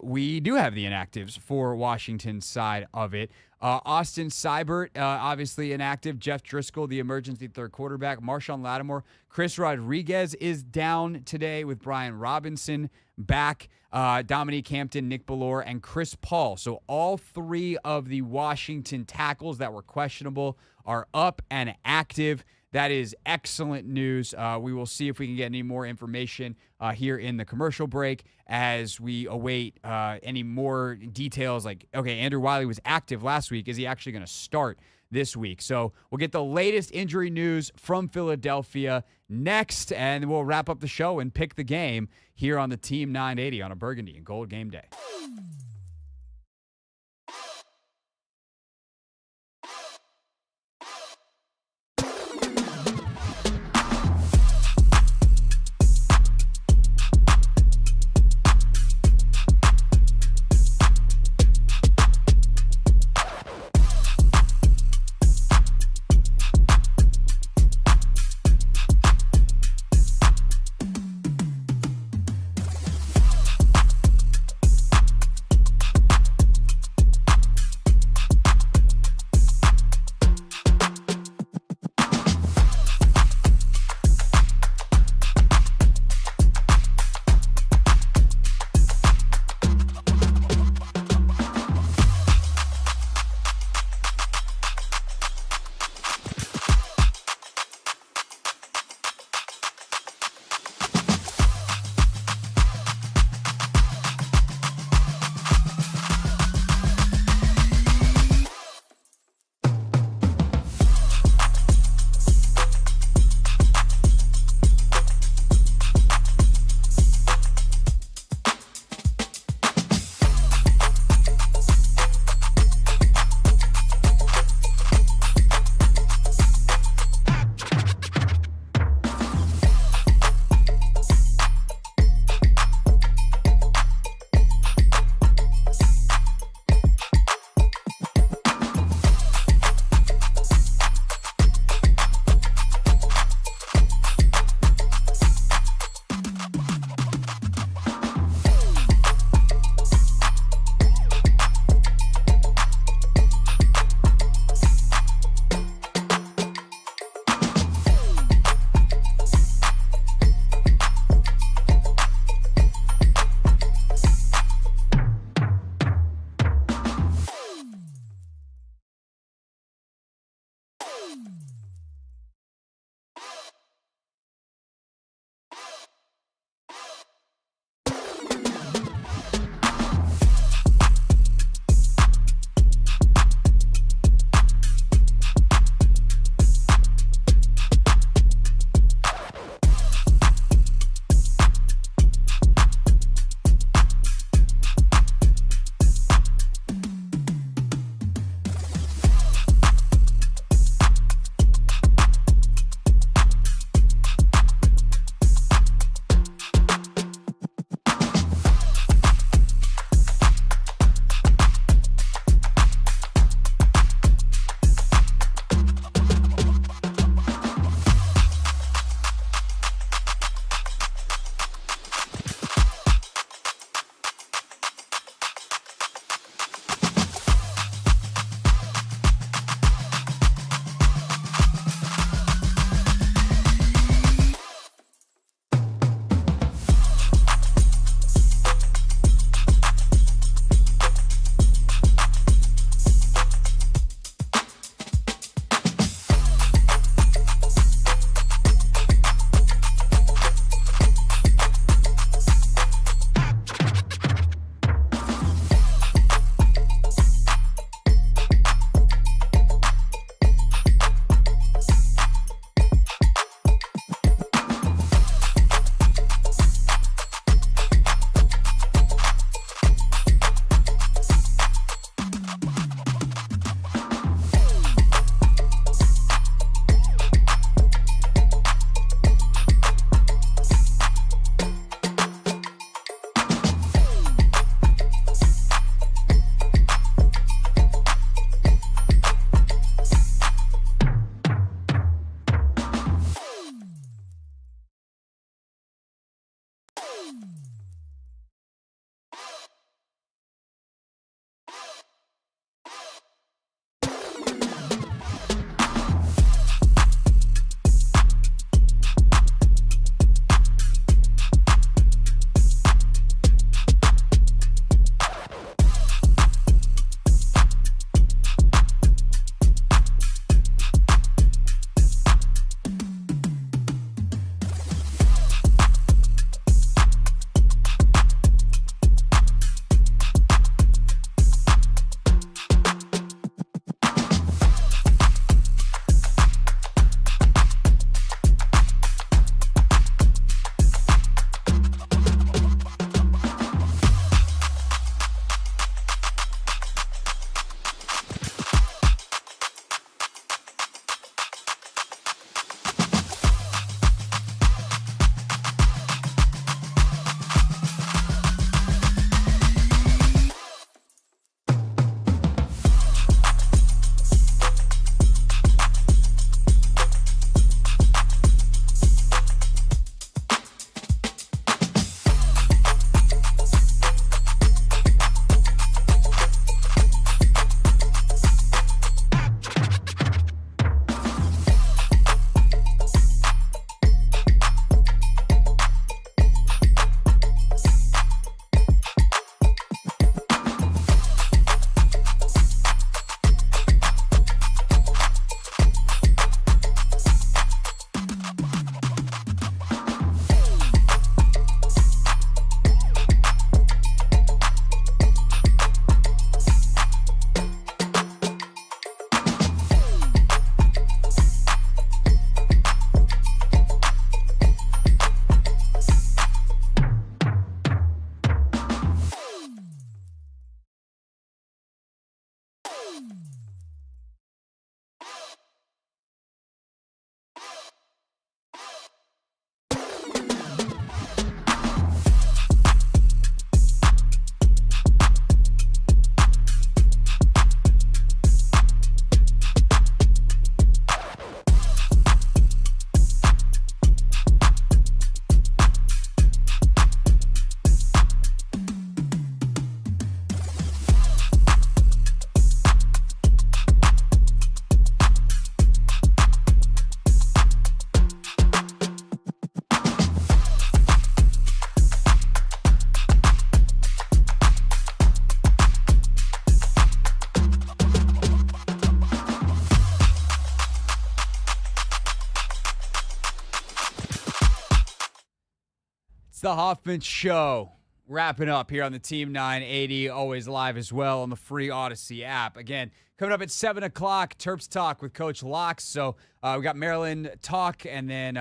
we do have the inactives for Washington's side of it. Austin Seibert, obviously inactive. Jeff Driscoll, the emergency third quarterback. Marshawn Lattimore. Chris Rodriguez is down today with Brian Robinson back. Dominique Hampton, Nick Bellore, and Chris Paul. So all three of the Washington tackles that were questionable are up and active. That is excellent news. We will see if we can get any more information here in the commercial break as we await any more details. Like, okay, Andrew Wiley was active last week. Is he actually going to start this week? So we'll get the latest injury news from Philadelphia next, and we'll wrap up the show and pick the game here on the Team 980 on a Burgundy and Gold game day. It's the Hoffman Show. Wrapping up here on the Team 980, always live as well on the free Odyssey app. Again, coming up at 7 o'clock, Terps Talk with Coach Locks. So we got Maryland Talk and then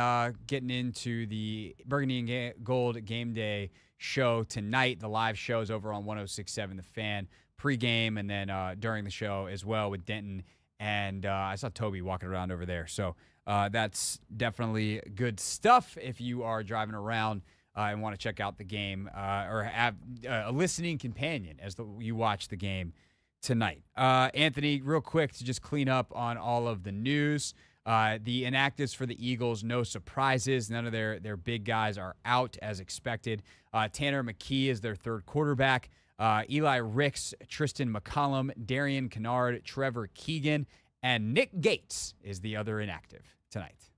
getting into the Burgundy and Gold Game Day show tonight. The live shows over on 106.7 The Fan pregame and then during the show as well with Denton. And I saw Toby walking around over there. So that's definitely good stuff if you are driving around and want to check out the game or have a listening companion as you watch the game tonight. Anthony, real quick to just clean up on all of the news. The inactives for the Eagles, no surprises. None of their big guys are out as expected. Tanner McKee is their third quarterback. Eli Ricks, Tristan McCollum, Darian Kennard, Trevor Keegan, and Nick Gates is the other inactive tonight.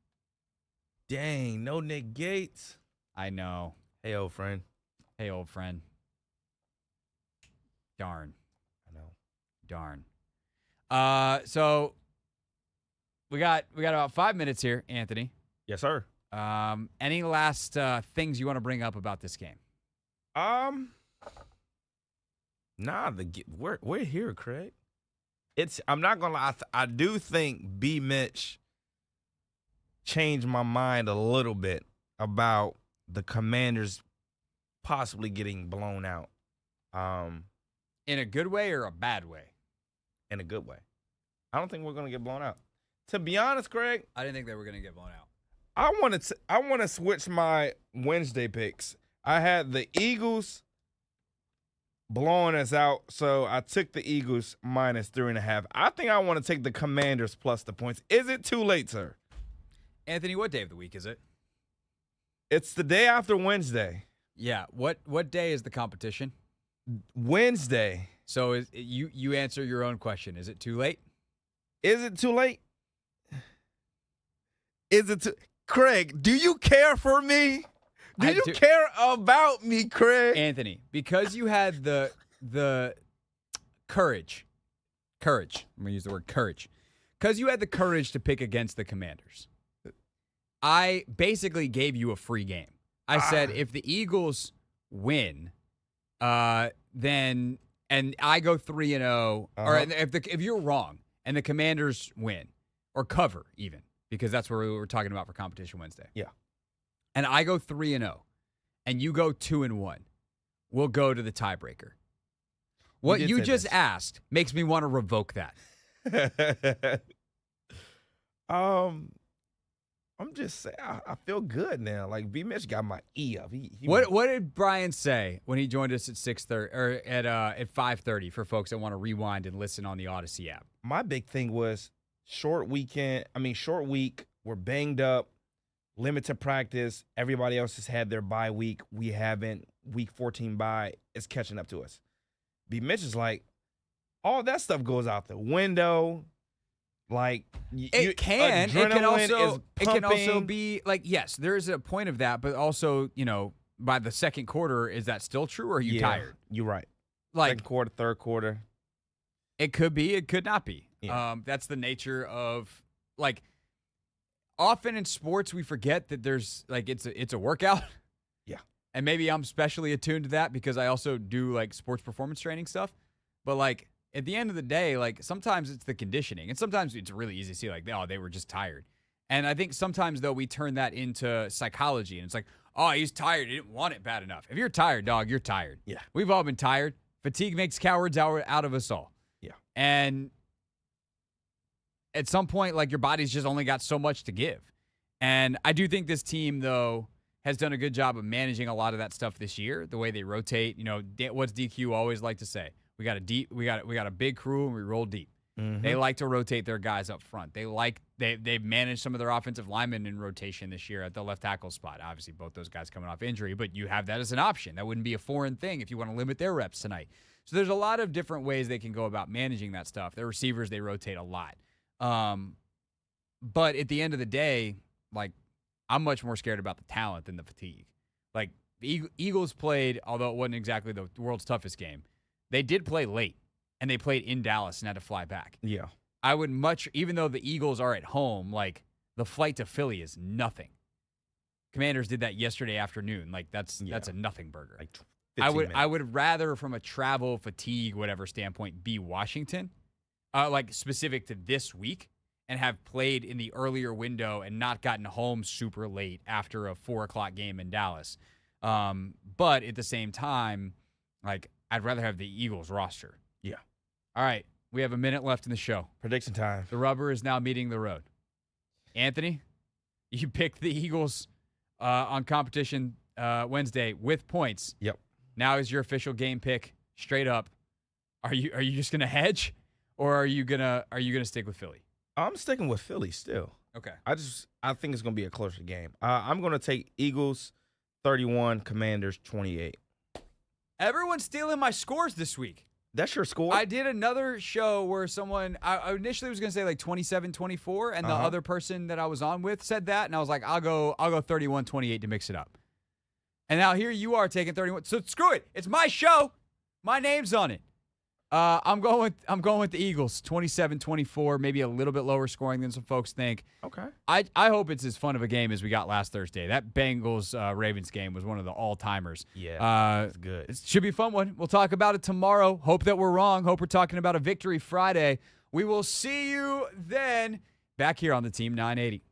Dang, no Nick Gates. I know. Hey, old friend. Hey, old friend. Darn. I know. Darn. So we got about 5 minutes here, Anthony. Yes, sir. Any last things you want to bring up about this game? Nah, we're here, Craig. I'm not gonna lie. I do think B. Mitch changed my mind a little bit about the Commanders possibly getting blown out. In a good way or a bad way? In a good way. I don't think we're gonna get blown out. To be honest, Craig, I didn't think they were gonna get blown out. I want to switch my Wednesday picks. I had the Eagles blowing us out, so I took the Eagles minus 3.5. I think I want to take the Commanders plus the points. Is it too late, sir? Anthony, what day of the week is it? It's the day after Wednesday. Yeah. What day is the competition? Wednesday. So you answer your own question. Is it too late? Is it too late? Is it too... Craig, do you care for me? Do you care about me, Craig? Anthony, because you had the courage. I'm going to use the word courage. Because you had the courage to pick against the Commanders. I basically gave you a free game. I said if the Eagles win, then and I go 3-0, or if you're wrong and the Commanders win or cover even, because that's what we were talking about for Competition Wednesday. Yeah. And I go 3-0, and you go 2-1, we'll go to the tiebreaker. What you just asked makes me want to revoke that. I'm just saying, I feel good now. Like B. Mitch got my E up. What did Brian say when he joined us at 6:30 or at 5:30 for folks that want to rewind and listen on the Odyssey app? My big thing was short week. We're banged up, limited practice. Everybody else has had their bye week. We haven't. Week 14 bye. It's catching up to us. B. Mitch is like, all that stuff goes out the window. Like it can also be like, yes, there's a point of that, but also, by the second quarter, is that still true or are you tired? You're right. Like second quarter, third quarter. It could be, it could not be. Yeah. That's the nature of often in sports we forget that there's it's a workout. Yeah. And maybe I'm specially attuned to that because I also do sports performance training stuff. But at the end of the day, sometimes it's the conditioning. And sometimes it's really easy to see they were just tired. And I think sometimes, though, we turn that into psychology. And it's like, oh, he's tired. He didn't want it bad enough. If you're tired, dog, you're tired. Yeah. We've all been tired. Fatigue makes cowards out of us all. Yeah. And at some point, your body's just only got so much to give. And I do think this team, though, has done a good job of managing a lot of that stuff this year, the way they rotate. What's DQ always like to say? We got a big crew and we roll deep. Mm-hmm. They like to rotate their guys up front. They've managed some of their offensive linemen in rotation this year at the left tackle spot. Obviously, both those guys coming off injury, but you have that as an option. That wouldn't be a foreign thing if you want to limit their reps tonight. So there's a lot of different ways they can go about managing that stuff. Their receivers, they rotate a lot. But at the end of the day, I'm much more scared about the talent than the fatigue. The Eagles played, although it wasn't exactly the world's toughest game, they did play late, and they played in Dallas and had to fly back. Yeah. I would even though the Eagles are at home, the flight to Philly is nothing. Commanders did that yesterday afternoon. Like that's a nothing burger. Like 15 I would rather, from a travel fatigue whatever standpoint, be Washington, like specific to this week, and have played in the earlier window and not gotten home super late after a 4:00 game in Dallas. But at the same time, like I'd rather have the Eagles roster. Yeah. All right, we have a minute left in the show. Prediction time. The rubber is now meeting the road. Anthony, you picked the Eagles on Competition Wednesday with points. Yep. Now is your official game pick straight up. Are you just gonna hedge, or are you gonna stick with Philly? I'm sticking with Philly still. Okay. I think it's gonna be a closer game. I'm gonna take Eagles 31, Commanders 28. Everyone's stealing my scores this week. That's your score? I did another show where I initially was going to say like 27-24, and the other person that I was on with said that, and I was like, I'll go 31-28 to mix it up. And now here you are taking 31. So screw it. It's my show. My name's on it. I'm going with the Eagles, 27-24, maybe a little bit lower scoring than some folks think. Okay. I hope it's as fun of a game as we got last Thursday. That Bengals Ravens game was one of the all-timers. Yeah, it's good. It should be a fun one. We'll talk about it tomorrow. Hope that we're wrong. Hope we're talking about a victory Friday. We will see you then back here on the Team 980.